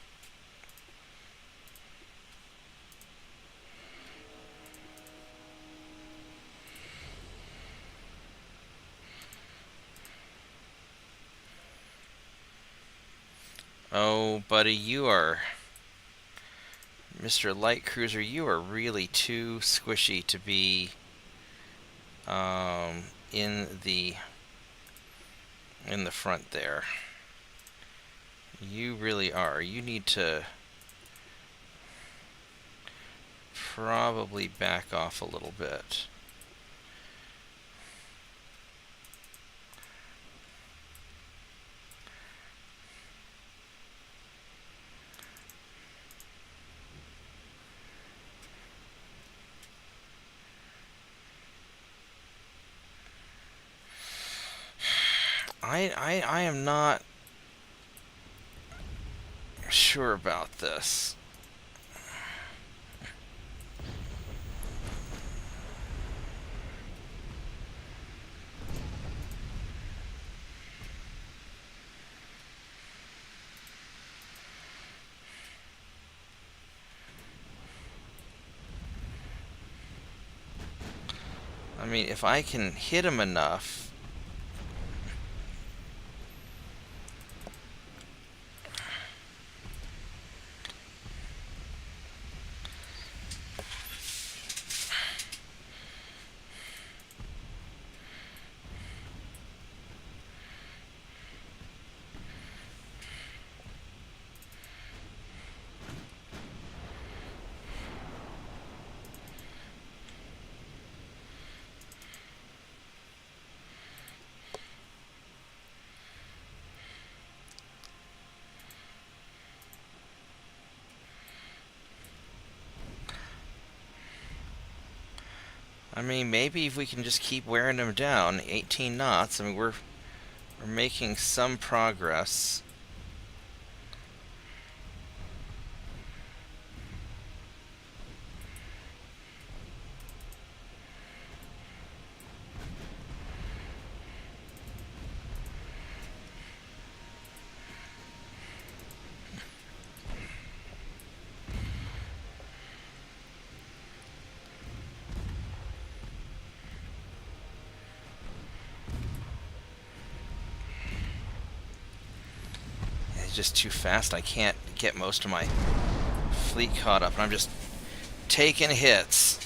Oh, buddy, you are... Mr. Light Cruiser, you are really too squishy to be in the front there. You really are. You need to probably back off a little bit. I am not sure about this. I mean, if I can hit him enough... I mean, maybe if we can just keep wearing them down, 18 knots. I mean, we're We're making some progress. Just too fast. I can't get most of my fleet caught up, and I'm just taking hits.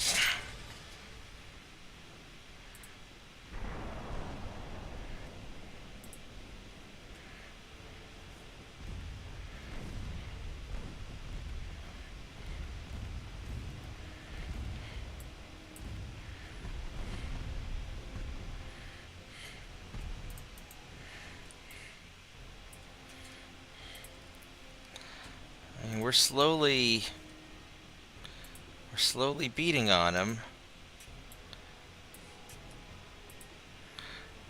We're slowly beating on him.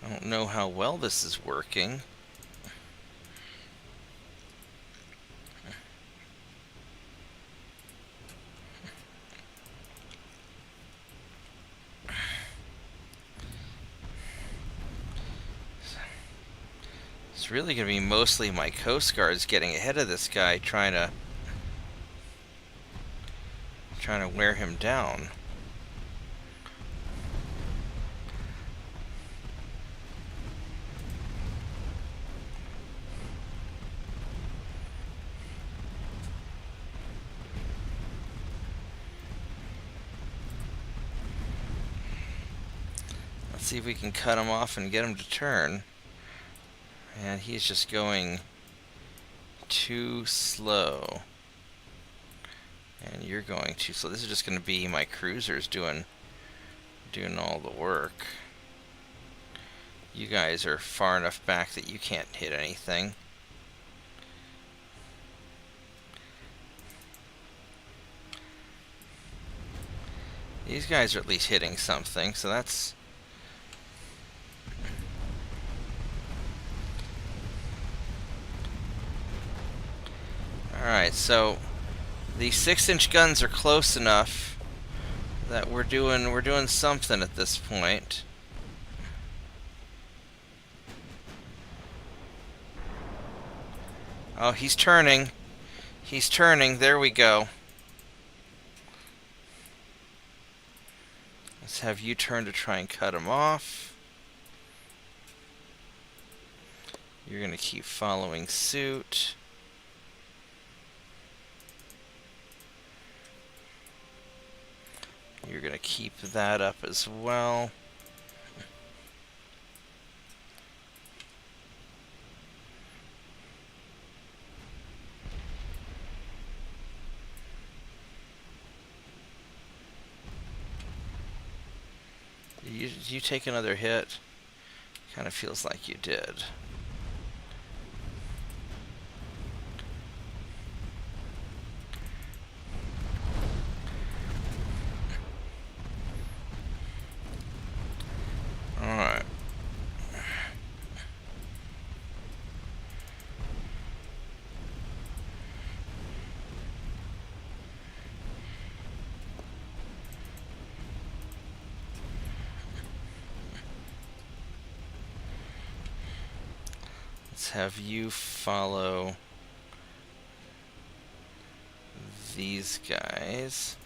I don't know how well this is working. It's really going to be mostly my Coast Guards getting ahead of this guy, trying to wear him down. Let's see if we can cut him off and get him to turn. And he's just going too slow. And you're going too slow. This is just going to be my cruisers doing all the work. You guys are far enough back that you can't hit anything. These guys are at least hitting something, so that's... Alright, so the 6-inch guns are close enough that we're doing something at this point. Oh, he's turning. He's turning. There we go. Let's have you turn to try and cut him off. You're going to keep following suit. You're going to keep that up as well. Did you take another hit? Kind of feels like you did. Alright. Let's have you follow these guys.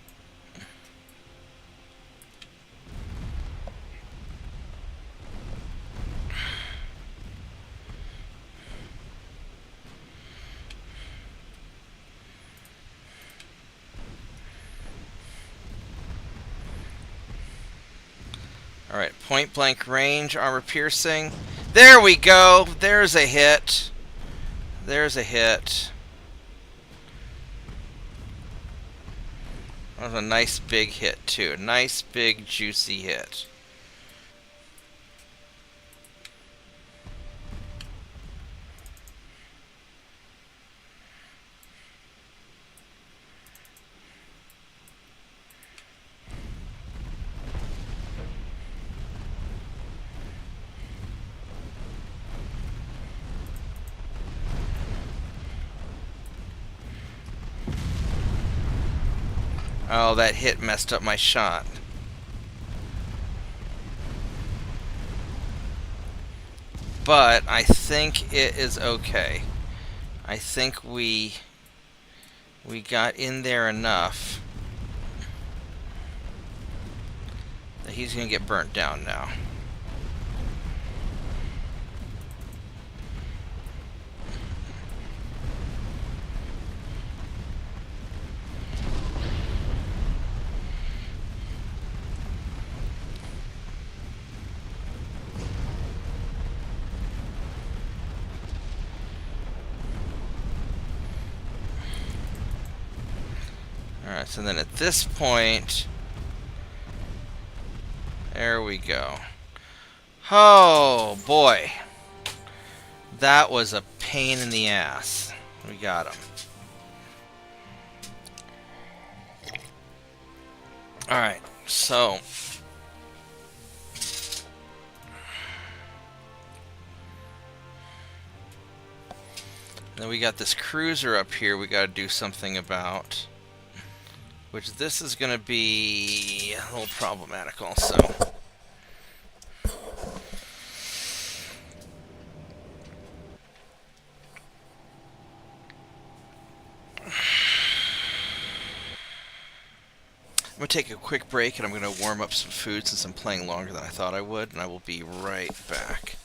Alright, point blank range, armor piercing. There we go! There's a hit. There's a hit. That was a nice big hit, too. Nice big juicy hit. Oh, that hit messed up my shot. But I think it is okay. I think we got in there enough that he's gonna get burnt down now. Alright, so then at this point, there we go. Oh boy, that was a pain in the ass. We got him. Alright, so then we got this cruiser up here we gotta do something about. Which this is going to be a little problematical, so. I'm going to take a quick break and I'm going to warm up some food since I'm playing longer than I thought I would, and I will be right back.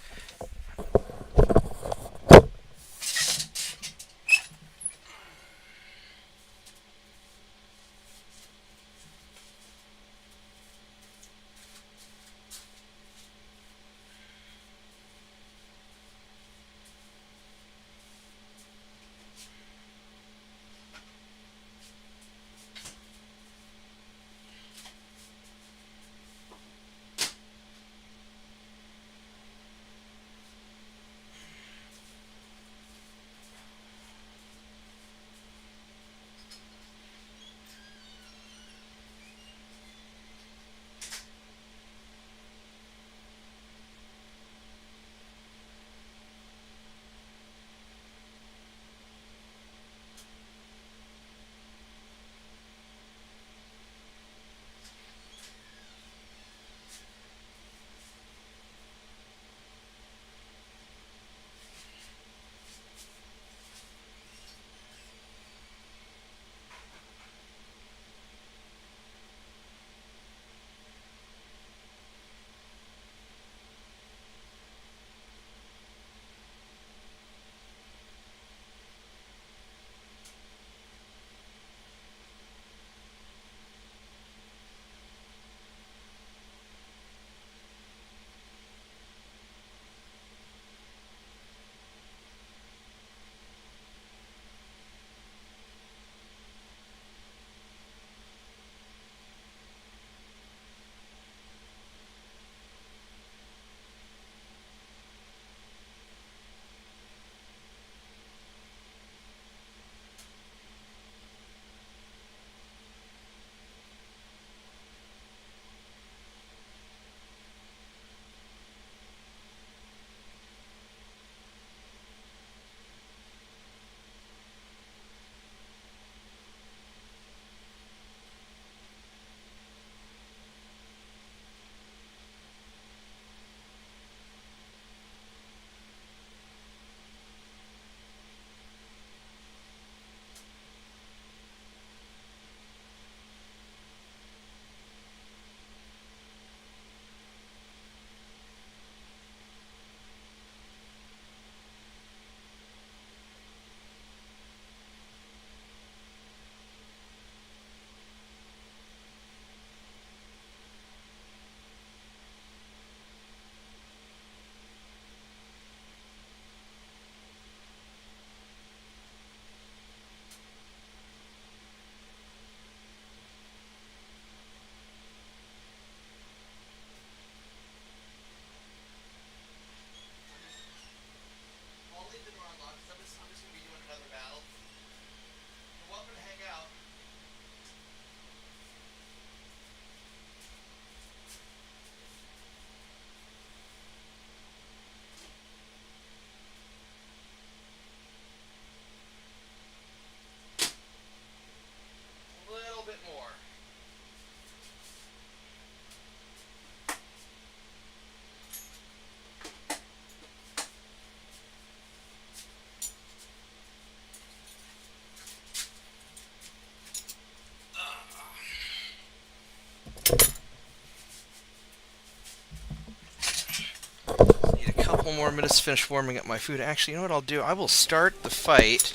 couple more minutes to finish warming up my food. Actually, you know what I'll do? I will start the fight,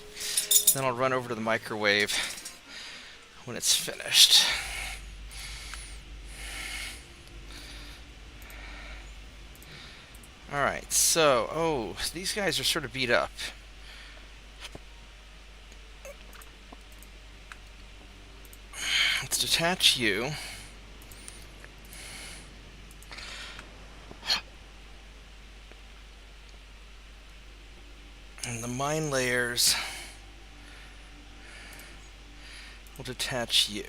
then I'll run over to the microwave when it's finished. Alright, so, oh, these guys are sort of beat up. Let's detach you. And the mine layers will detach you.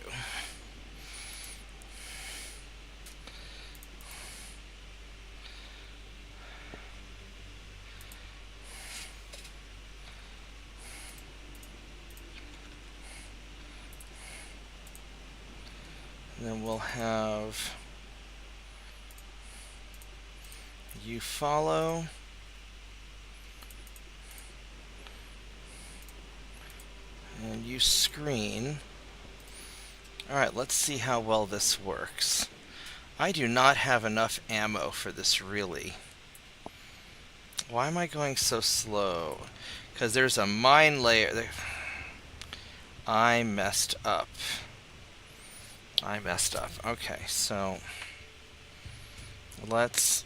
And then we'll have you follow. And you screen. Alright, let's see how well this works. I do not have enough ammo for this, really. Why am I going so slow? Because there's a mine layer there. I messed up. Okay, so let's...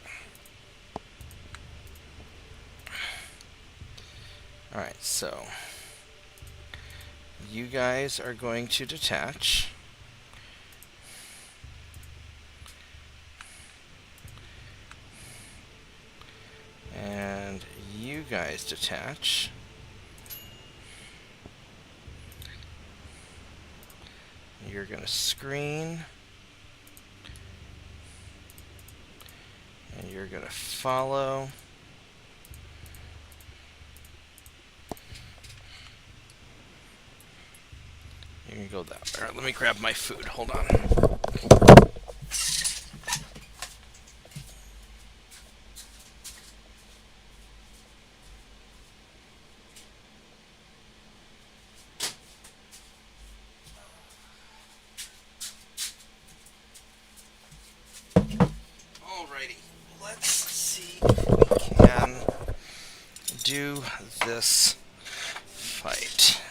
Alright, so you guys are going to detach. And you guys detach. You're going to screen. And you're going to follow. You can go that way. Alright, let me grab my food. Hold on. Alrighty. Let's see if we can do this fight.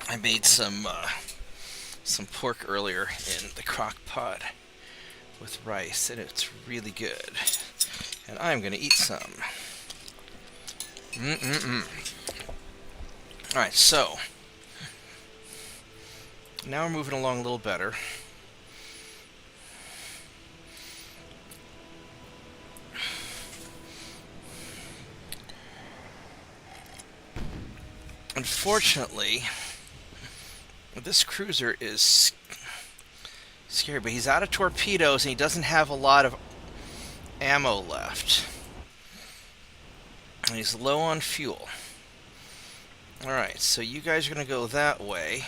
I made some pork earlier in the crock pot with rice, and it's really good. And I'm gonna eat some. Alright, so now we're moving along a little better. Unfortunately, this cruiser is scary, but he's out of torpedoes and he doesn't have a lot of ammo left. And he's low on fuel. Alright, so you guys are going to go that way.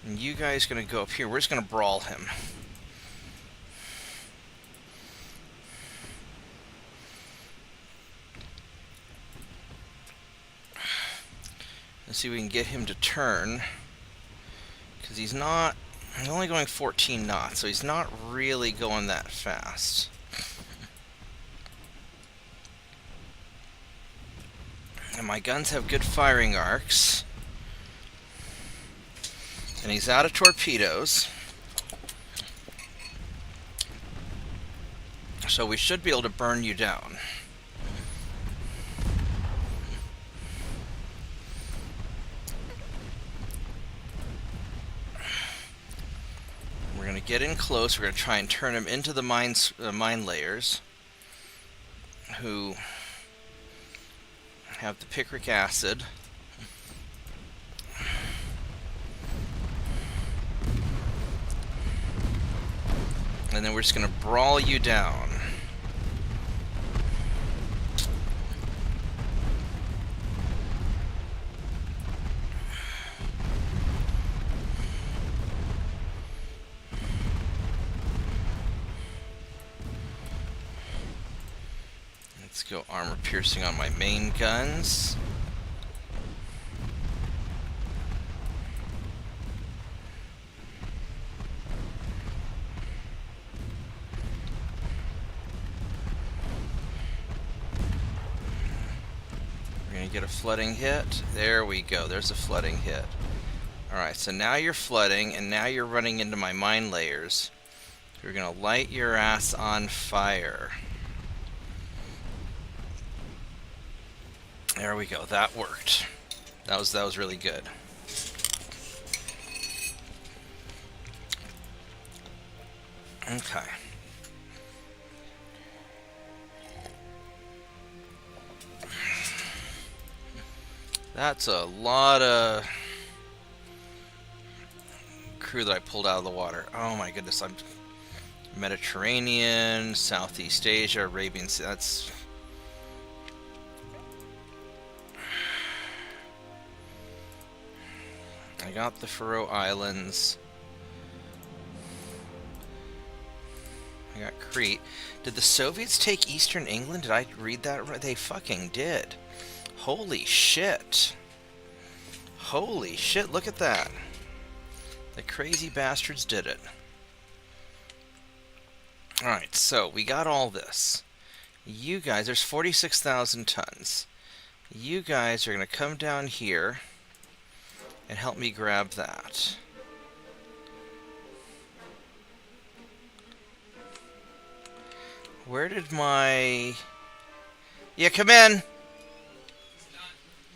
And you guys are going to go up here. We're just going to brawl him. Let's see if we can get him to turn. Because he's only going 14 knots, so he's not really going that fast. And my guns have good firing arcs. And he's out of torpedoes. So we should be able to burn you down. We're going to get in close. We're going to try and turn him into the mine layers, who have the picric acid. And then we're just going to brawl you down. Let's go armor piercing on my main guns. gonna get a flooding hit. There we go. There's a flooding hit. Alright, so now you're flooding, and now you're running into my mine layers. You're gonna light your ass on fire. There we go. That worked. That was really good. Okay. That's a lot of crew that I pulled out of the water. Oh my goodness, I'm Mediterranean, Southeast Asia, Arabian Sea. That's I got the Faroe Islands. I got Crete. Did the Soviets take Eastern England? Did I read that right? They fucking did. Holy shit. Holy shit, look at that. The crazy bastards did it. Alright, so we got all this. You guys, there's 46,000 tons. You guys are going to come down here and help me grab that. Where did my... Yeah, come in!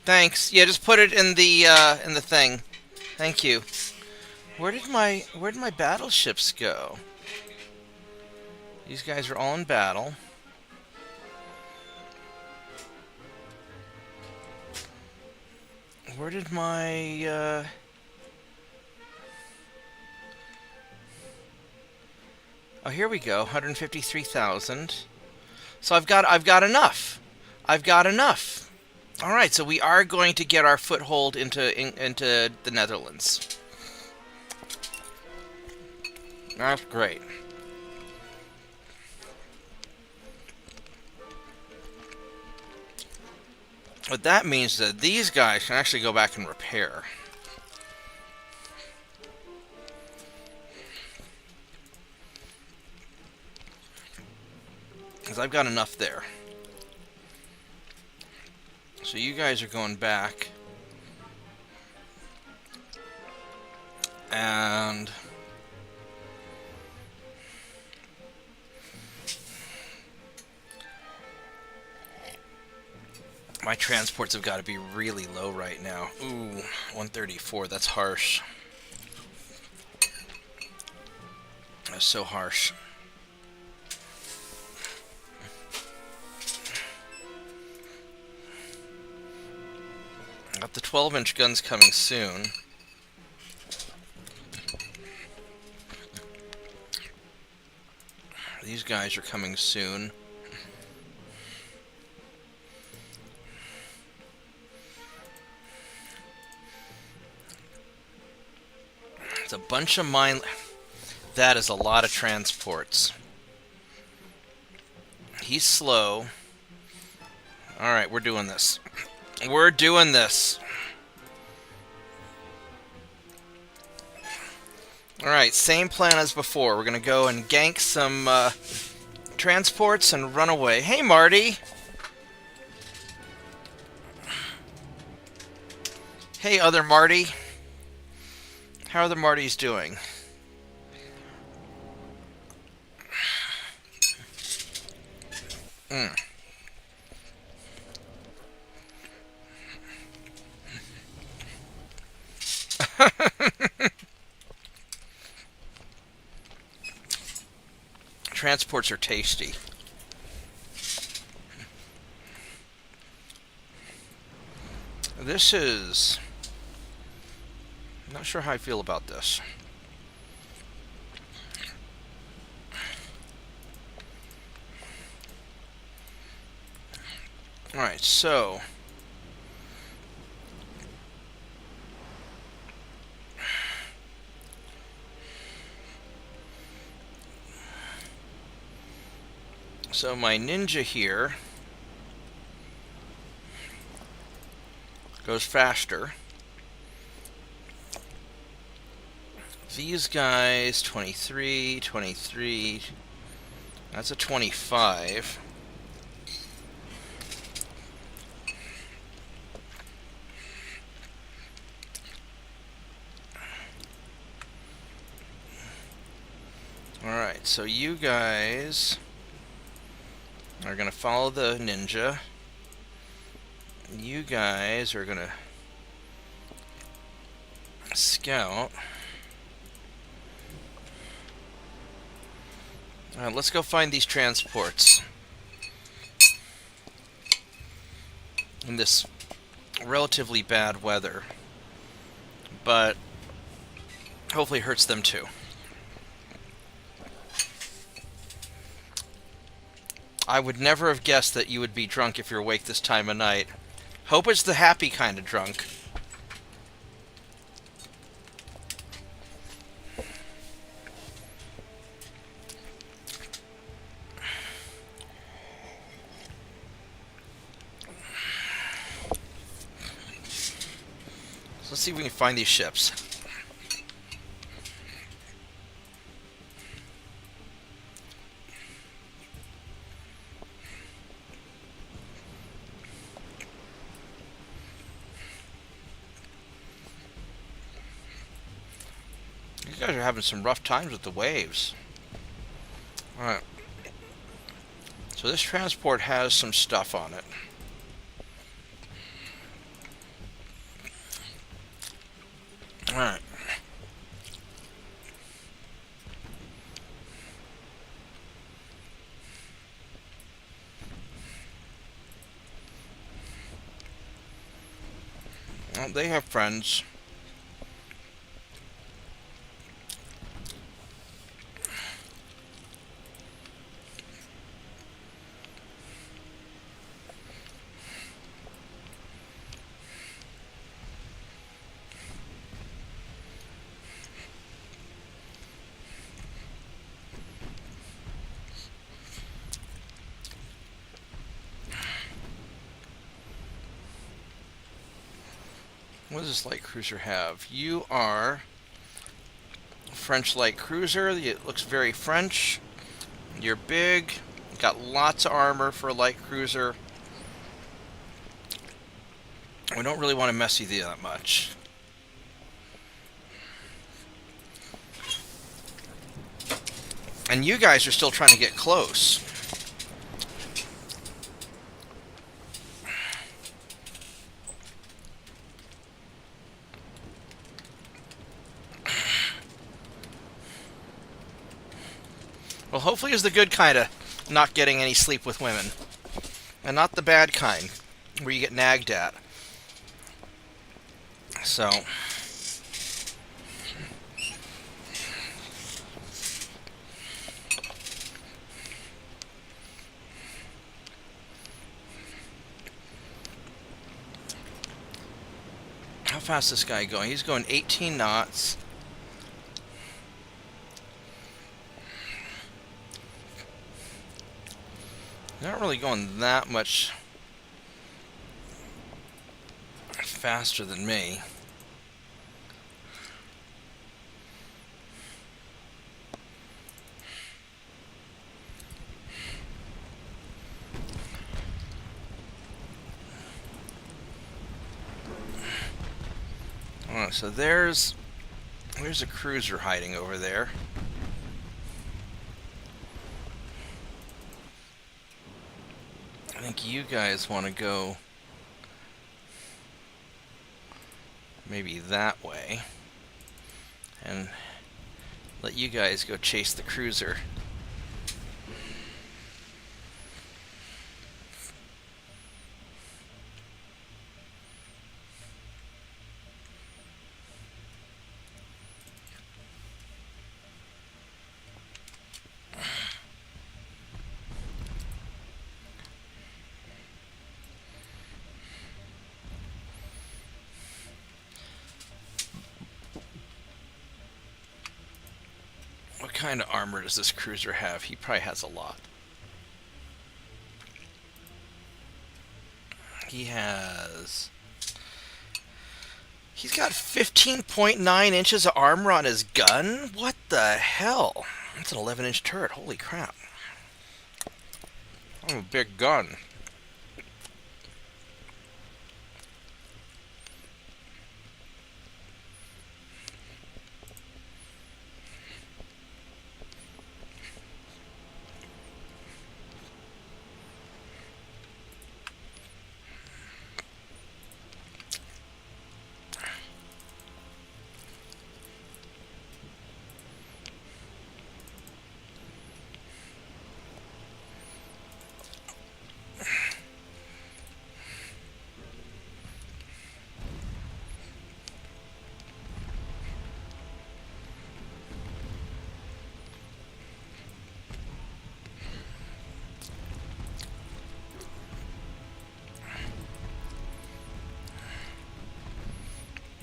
Thanks. Yeah, just put it in the thing. Thank you. Where did my battleships go? These guys are all in battle. Where did my Oh, here we go. 153,000. So I've got enough. I've got enough. All right, so we are going to get our foothold into the Netherlands. That's great. What that means is that these guys can actually go back and repair. Because I've got enough there. So you guys are going back. And... my transports have got to be really low right now. Ooh, 134, that's harsh. That's so harsh. Got the 12-inch guns coming soon. These guys are coming soon. It's a bunch of mine. That is a lot of transports. He's slow. Alright, we're doing this. We're doing this. Alright, same plan as before. We're going to go and gank some transports and run away. Hey, Marty! Hey, other Marty. How are the Martys doing? Transports are tasty. This is... I'm not sure how I feel about this. Alright, so... so my ninja here goes faster. These guys, 23, 23, that's a 25. so you guys are gonna follow the ninja. You guys are gonna scout. Alright, let's go find these transports. In this relatively bad weather. But hopefully it hurts them too. I would never have guessed that you would be drunk if you're awake this time of night. Hope it's the happy kind of drunk. So let's see if we can find these ships. You guys are having some rough times with the waves. Alright. So this transport has some stuff on it. Alright. Well, they have friends. What does this light cruiser have? You are a French light cruiser. It looks very French. You're big. Got lots of armor for a light cruiser. We don't really want to mess with you that much. And you guys are still trying to get close. Well, hopefully it's the good kind of not getting any sleep with women. And not the bad kind, where you get nagged at. So... how fast is this guy going? He's going 18 knots. Not really going that much faster than me. Alright, so there's a cruiser hiding over there. I think you guys want to go maybe that way and let you guys go chase the cruiser. What kind of armor does this cruiser have? He probably has a lot. He's got 15.9 inches of armor on his gun? What the hell? That's an 11-inch turret. Holy crap. I'm a big gun.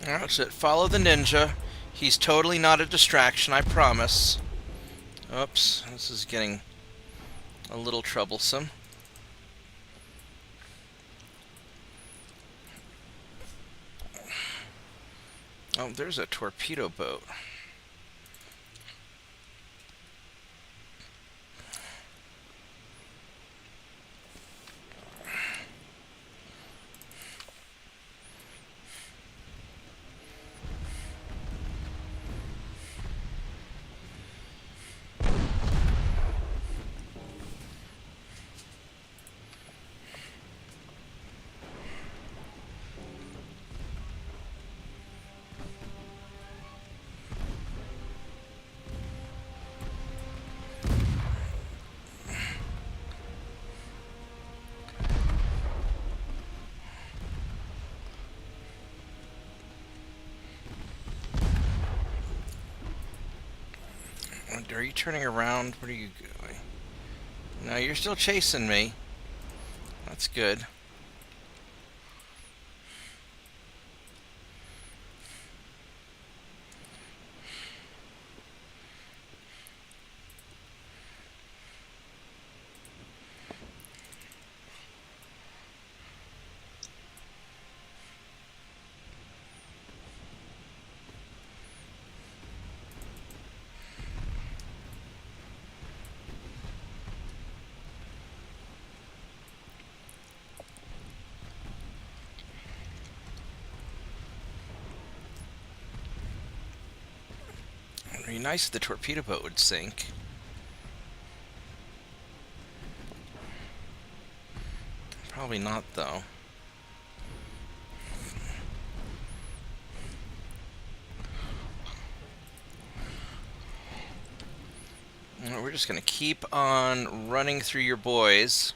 That's it. Follow the ninja. He's totally not a distraction, I promise. Oops, this is getting a little troublesome. Oh, there's a torpedo boat. Are you turning around? What are you doing? No, you're still chasing me. That's good. It'd be nice if the torpedo boat would sink. Probably not, though. We're just gonna keep on running through your boys.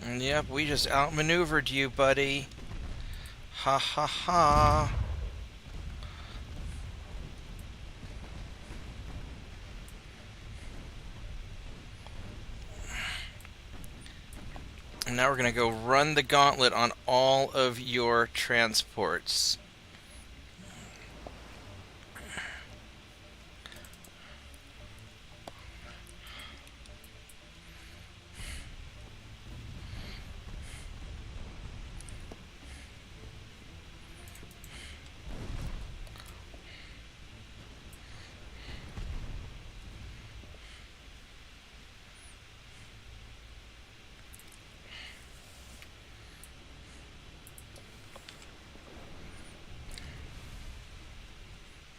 And yep, we just outmaneuvered you, buddy. Ha ha ha. And now we're gonna go run the gauntlet on all of your transports.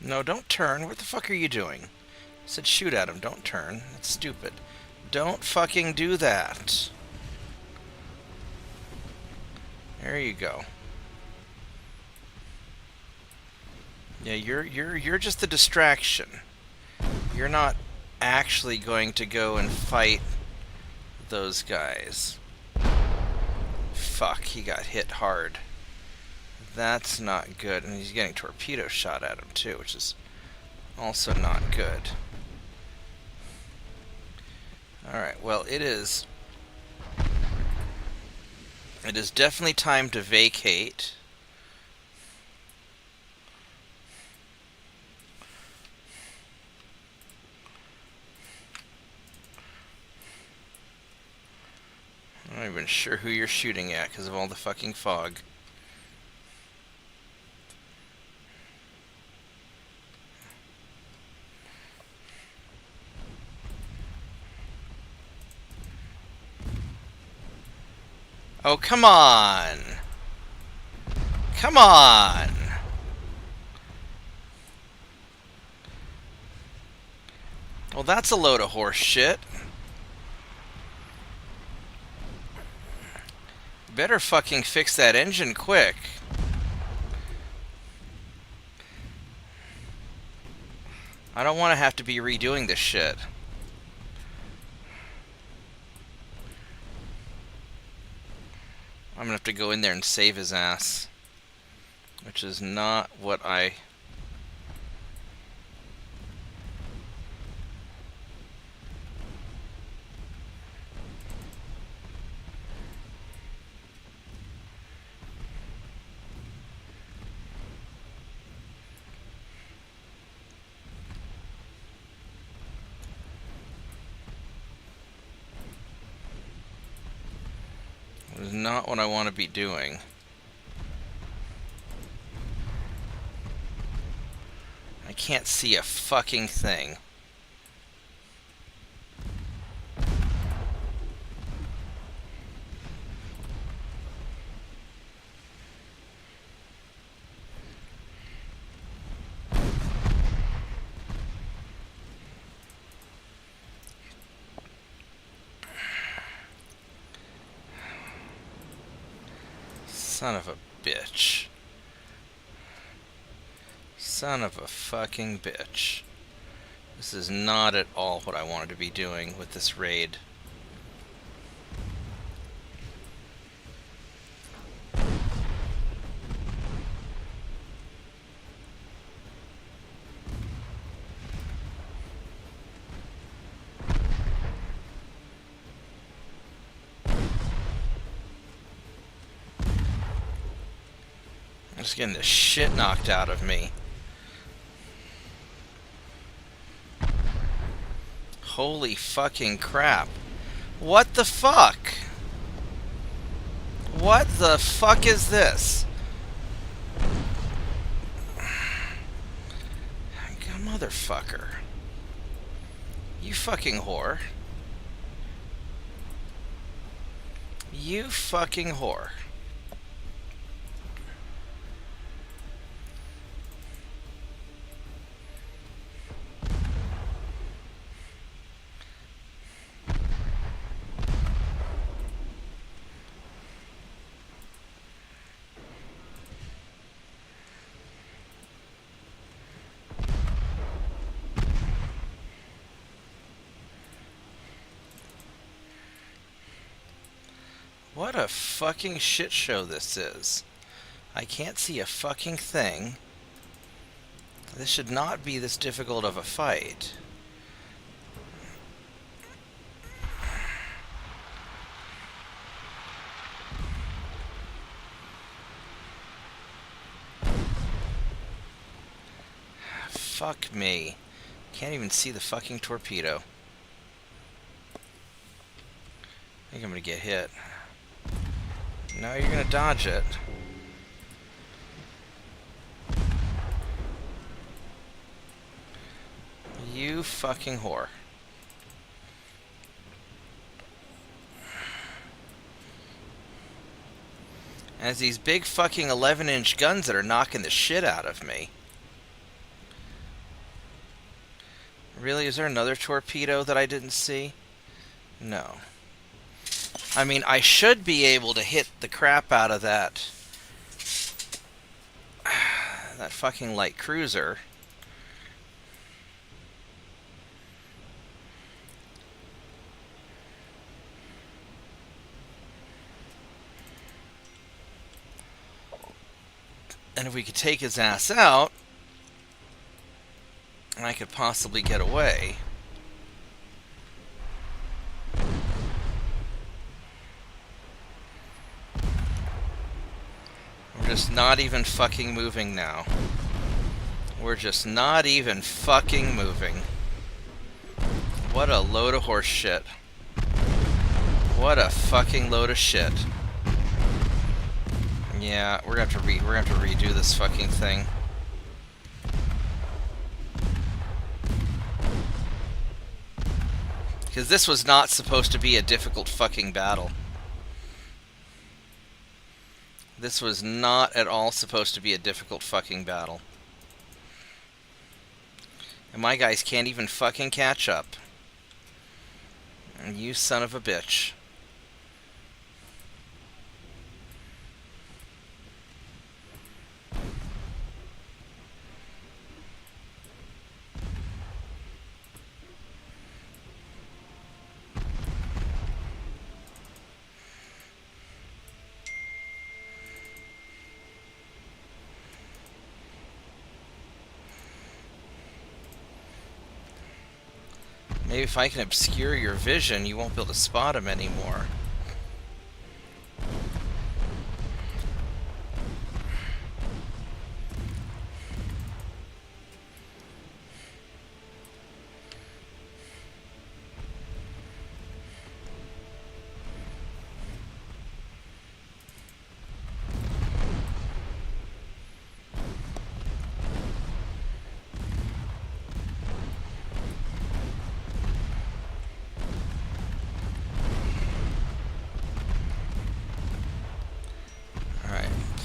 No, don't turn. What the fuck are you doing? I said shoot at him. Don't turn. That's stupid. Don't fucking do that. There you go. Yeah, you're just the distraction. You're not actually going to go and fight those guys. Fuck, he got hit hard. That's not good. And he's getting torpedo shot at him too, which is also not good. Alright, well it is definitely time to vacate. I'm not even sure who you're shooting at because of all the fucking fog. Oh, come on! Come on! Well, that's a load of horse shit. Better fucking fix that engine quick. I don't want to have to be redoing this shit. I'm gonna have to go in there and save his ass. Which is not what I... It is not what I want to be doing. I can't see a fucking thing. Son of a bitch. Son of a fucking bitch. This is not at all what I wanted to be doing with this raid. I'm just getting the shit knocked out of me. Holy fucking crap. What the fuck? What the fuck is this? Motherfucker. You fucking whore. You fucking whore. What a fucking shit show this is. I can't see a fucking thing. This should not be this difficult of a fight. Fuck me. Can't even see the fucking torpedo. I think I'm gonna get hit. No, you're gonna dodge it. You fucking whore. As these big fucking 11-inch guns that are knocking the shit out of me. Really? Is there another torpedo that I didn't see? No. I mean, I should be able to hit the crap out of that fucking light cruiser. And if we could take his ass out, I could possibly get away. We're just not even fucking moving now. We're just not even fucking moving. What a load of horse shit. What a fucking load of shit. Yeah, we're gonna have to redo this fucking thing. Because this was not supposed to be a difficult fucking battle. This was not at all supposed to be a difficult fucking battle. And my guys can't even fucking catch up. And you son of a bitch. Maybe if I can obscure your vision, you won't be able to spot him anymore.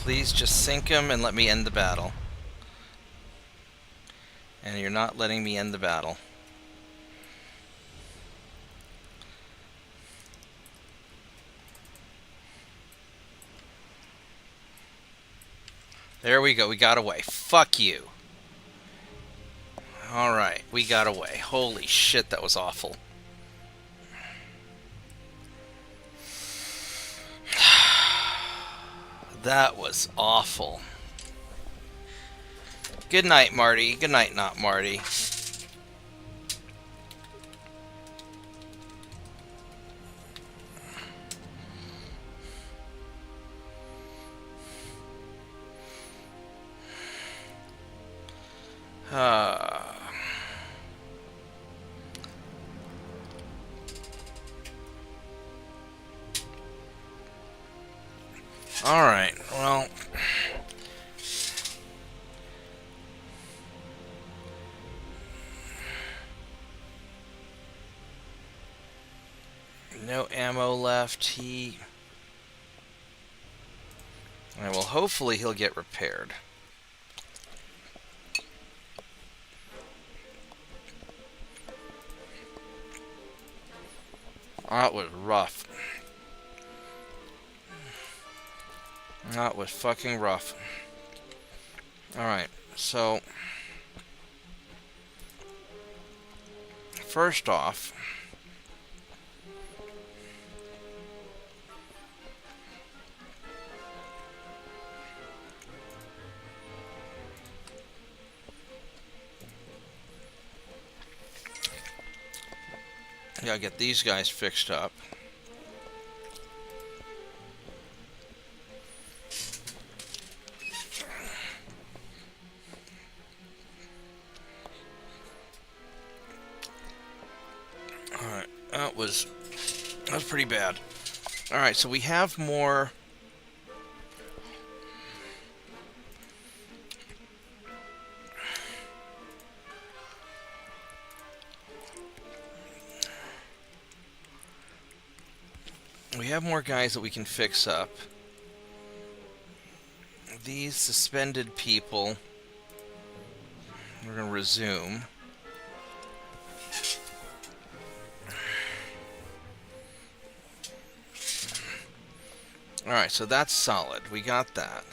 Please just sink him and let me end the battle. And you're not letting me end the battle. There we go, we got away. Fuck you. Alright, we got away. Holy shit, that was awful. That was awful. Good night, Marty. Good night, not Marty. Alright, well... No ammo left. Well, hopefully he'll get repaired. That was rough. That was fucking rough. Alright, so... First off... Gotta get these guys fixed up. Alright, that was pretty bad. Alright, so we have more... We have more guys that we can fix up. These suspended people, we're going to resume. Alright, so that's solid. We got that.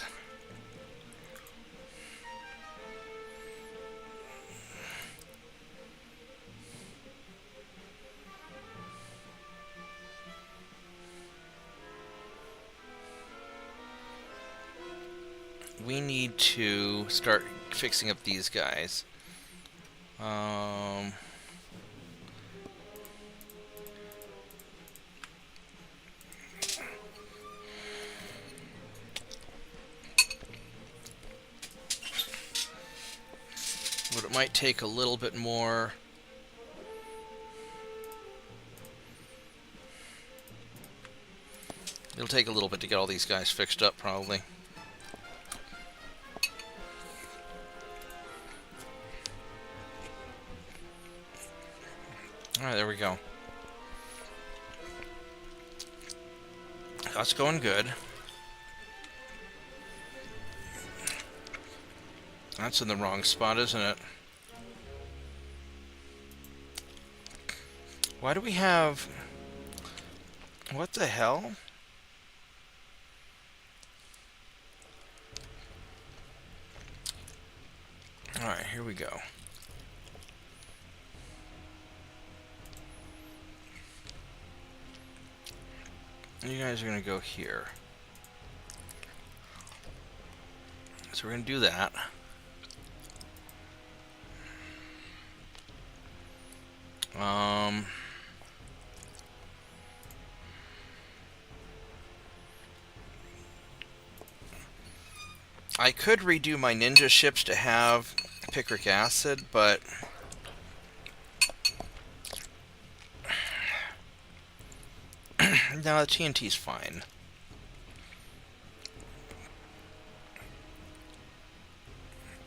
We need to start fixing up these guys. But it might take a little bit more. It'll take a little bit to get all these guys fixed up, probably. Alright, there we go. That's going good. That's in the wrong spot, isn't it? Why do we have... What the hell? Alright, here we go. You guys are going to go here. So we're going to do that. Um, I could redo my ninja ships to have picric acid, but no, the TNT's fine.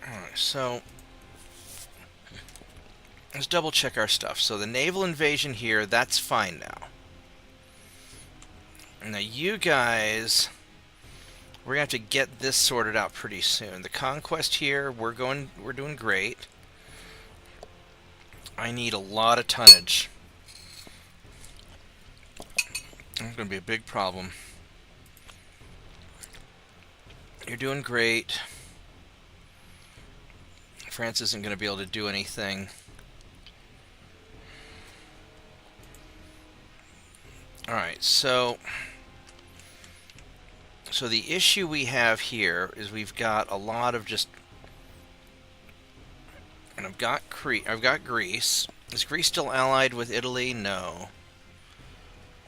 Alright, so let's double check our stuff. So the naval invasion here, that's fine now. Now you guys, we're gonna have to get this sorted out pretty soon. The conquest here, we're doing great. I need a lot of tonnage. It's gonna be a big problem. You're doing great. France isn't gonna be able to do anything. Alright, so the issue we have here is we've got a lot of just, and I've got Greece. Is Greece still allied with Italy? No.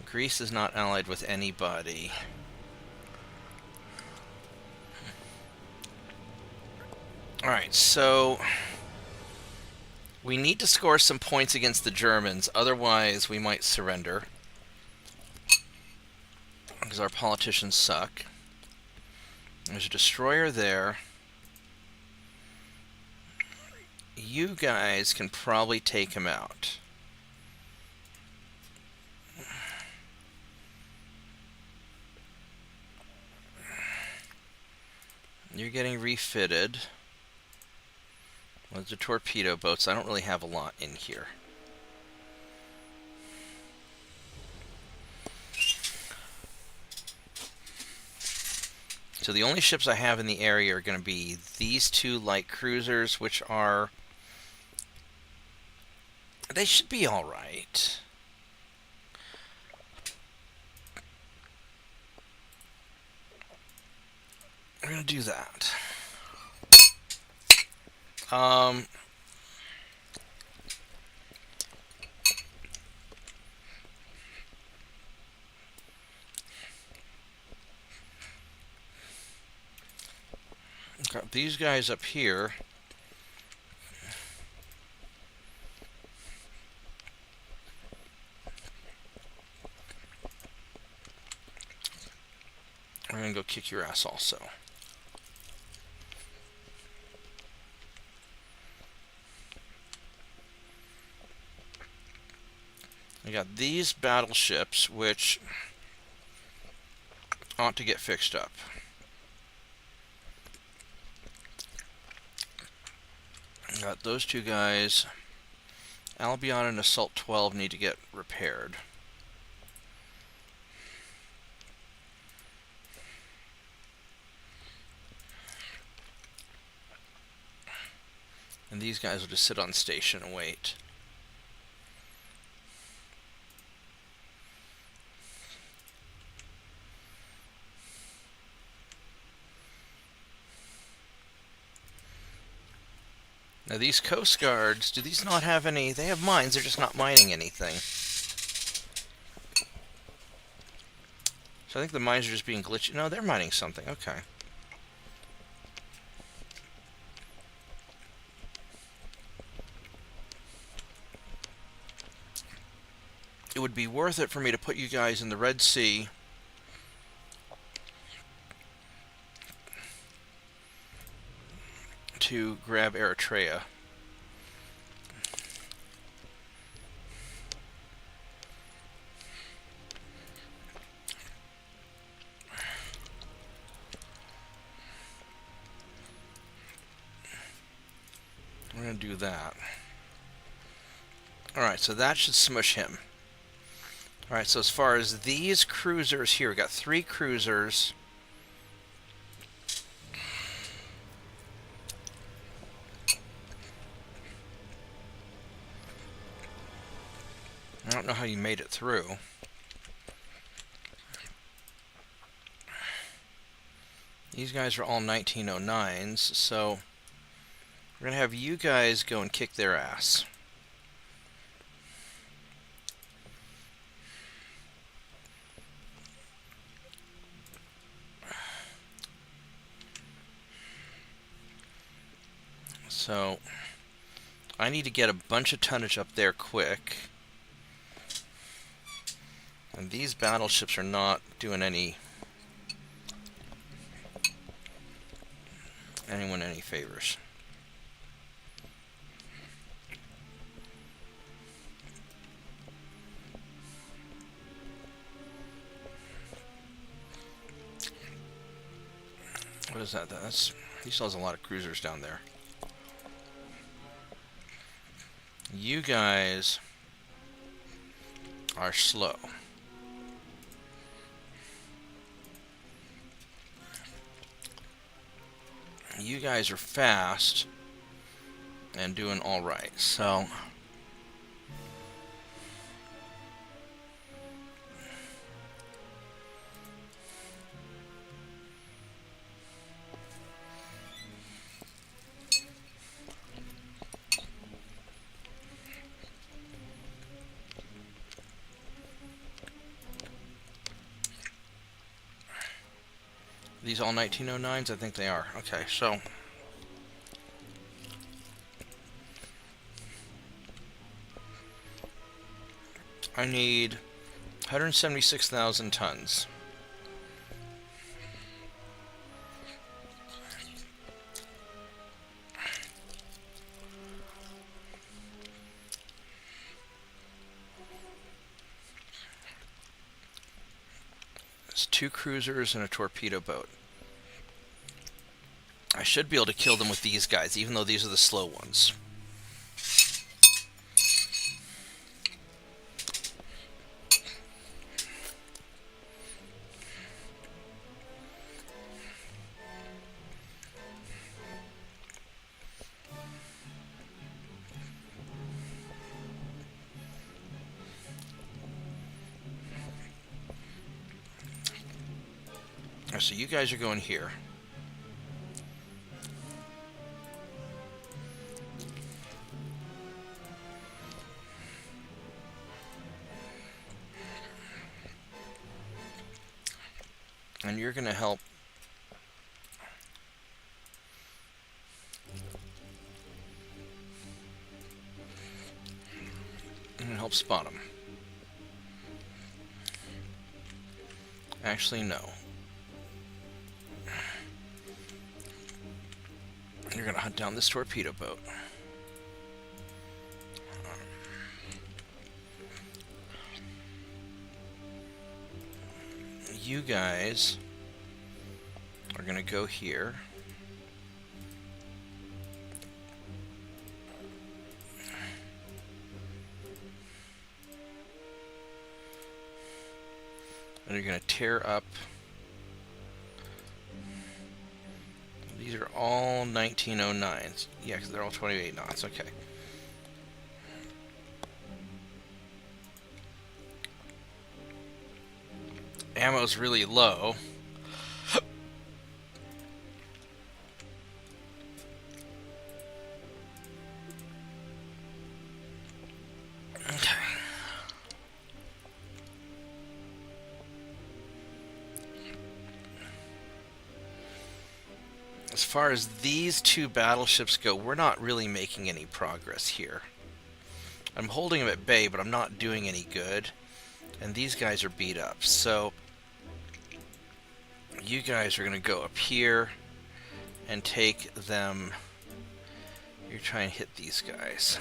Greece is not allied with anybody. Alright, so we need to score some points against the Germans, otherwise we might surrender. Because our politicians suck. There's a destroyer there. You guys can probably take him out. You're getting refitted. With the torpedo boats, I don't really have a lot in here. So the only ships I have in the area are going to be these two light cruisers, which are... they should be alright. We're going to do that. Got these guys up here. We're going to go kick your ass also. We got these battleships, which ought to get fixed up. Got those two guys. Albion and Assault 12 need to get repaired. And these guys will just sit on station and wait. Now these Coast Guards, do these not have any... they have mines, they're just not mining anything. So I think the mines are just being glitchy. No, they're mining something, okay. It would be worth it for me to put you guys in the Red Sea. To grab Eritrea. We're going to do that. Alright, so that should smush him. Alright, so as far as these cruisers here, we got 3 cruisers. I don't know how you made it through. These guys are all 1909s, so we're going to have you guys go and kick their ass. So I need to get a bunch of tonnage up there quick. And these battleships are not doing anyone any favors. What is that? He still has a lot of cruisers down there. You guys are slow. You guys are fast and doing all right. So these all 1909s? I think they are. Okay, so I need 176,000 tons. It's 2 cruisers and a torpedo boat. I should be able to kill them with these guys, even though these are the slow ones. So you guys are going here. And you're going to help spot them. Actually, no. You're going to hunt down this torpedo boat. You guys are going to go here. And you're going to tear up. These are all 1909s. Yeah, because they're all 28 knots. Okay. Ammo's really low. Okay. As far as these 2 battleships go, we're not really making any progress here. I'm holding them at bay, but I'm not doing any good. And these guys are beat up. So you guys are going to go up here and take them. You're trying to hit these guys.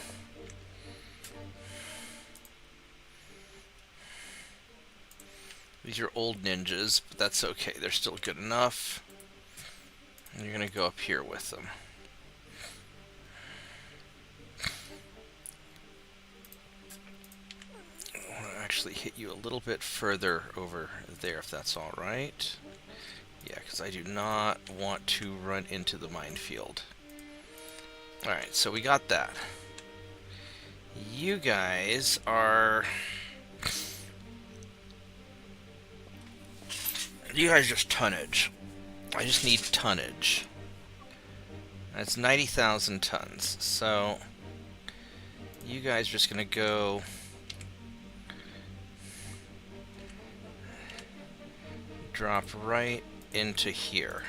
These are old ninjas, but that's okay. They're still good enough. And you're going to go up here with them. I want to actually hit you a little bit further over there, if that's all right. Yeah, because I do not want to run into the minefield. Alright, so we got that. You guys are... You guys just tonnage. I just need tonnage. That's 90,000 tons. So you guys are just going to go drop right into here.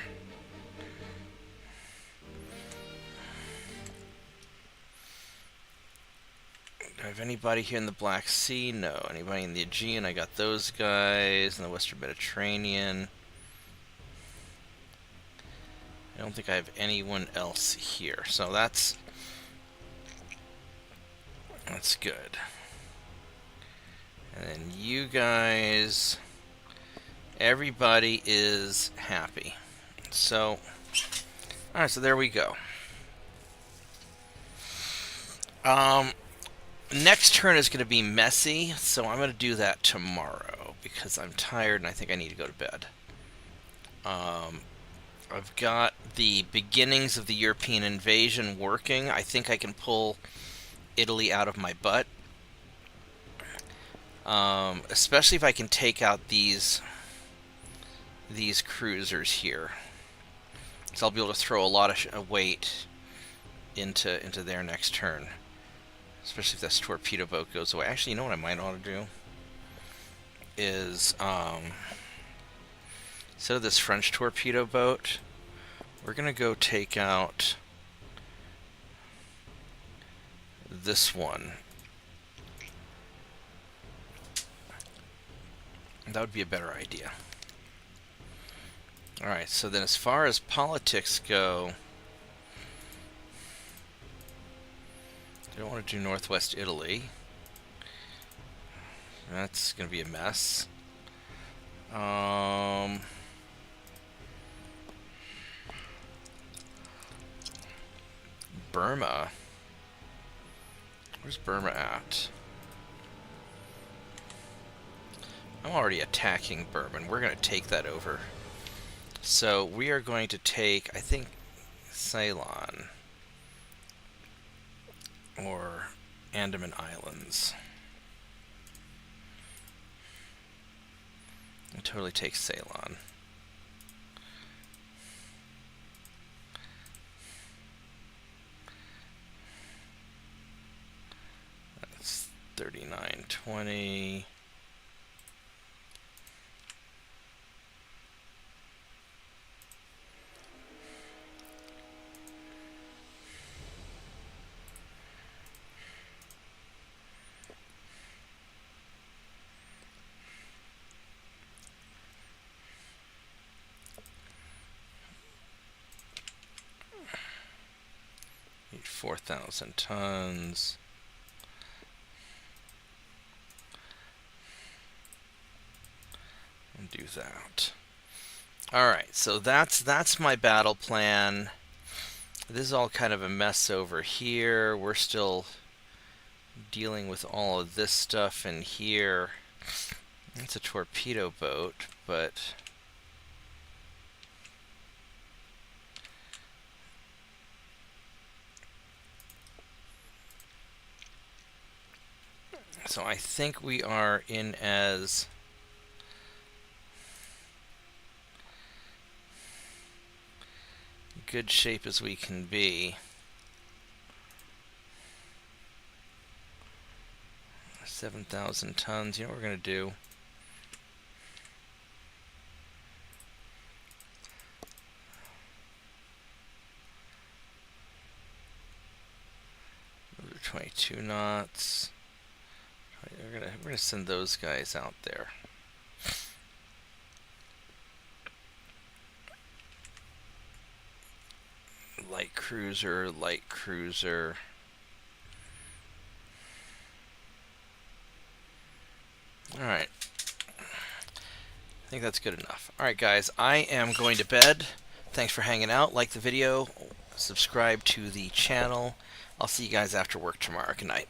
I have anybody here in the Black Sea? No. Anybody in the Aegean? I got those guys. In the Western Mediterranean. I don't think I have anyone else here. So that's good. And then you guys, everybody is happy. So, alright, so there we go. Next turn is going to be messy, so I'm going to do that tomorrow because I'm tired and I think I need to go to bed. I've got the beginnings of the European invasion working. I think I can pull Italy out of my butt. Especially if I can take out these cruisers here. So I'll be able to throw a lot of weight into their next turn. Especially if this torpedo boat goes away. Actually, you know what I might ought to do? Is, instead of this French torpedo boat, we're going to go take out this one. That would be a better idea. Alright, so then as far as politics go, I don't want to do Northwest Italy. That's going to be a mess. Burma. Where's Burma at? I'm already attacking Burma. We're going to take that over. So we are going to take, I think, Ceylon. Or Andaman Islands. I'll totally take Ceylon. That's 3920. Need 4,000 tons. And do that. Alright, so that's my battle plan. This is all kind of a mess over here. We're still dealing with all of this stuff in here. It's a torpedo boat, but so I think we are in as good shape as we can be. 7,000 tons. You know what we're going to do? Move to 22 knots. We're gonna send those guys out there. Light cruiser, light cruiser. Alright. I think that's good enough. Alright guys, I am going to bed. Thanks for hanging out. Like the video, subscribe to the channel. I'll see you guys after work tomorrow. Good night.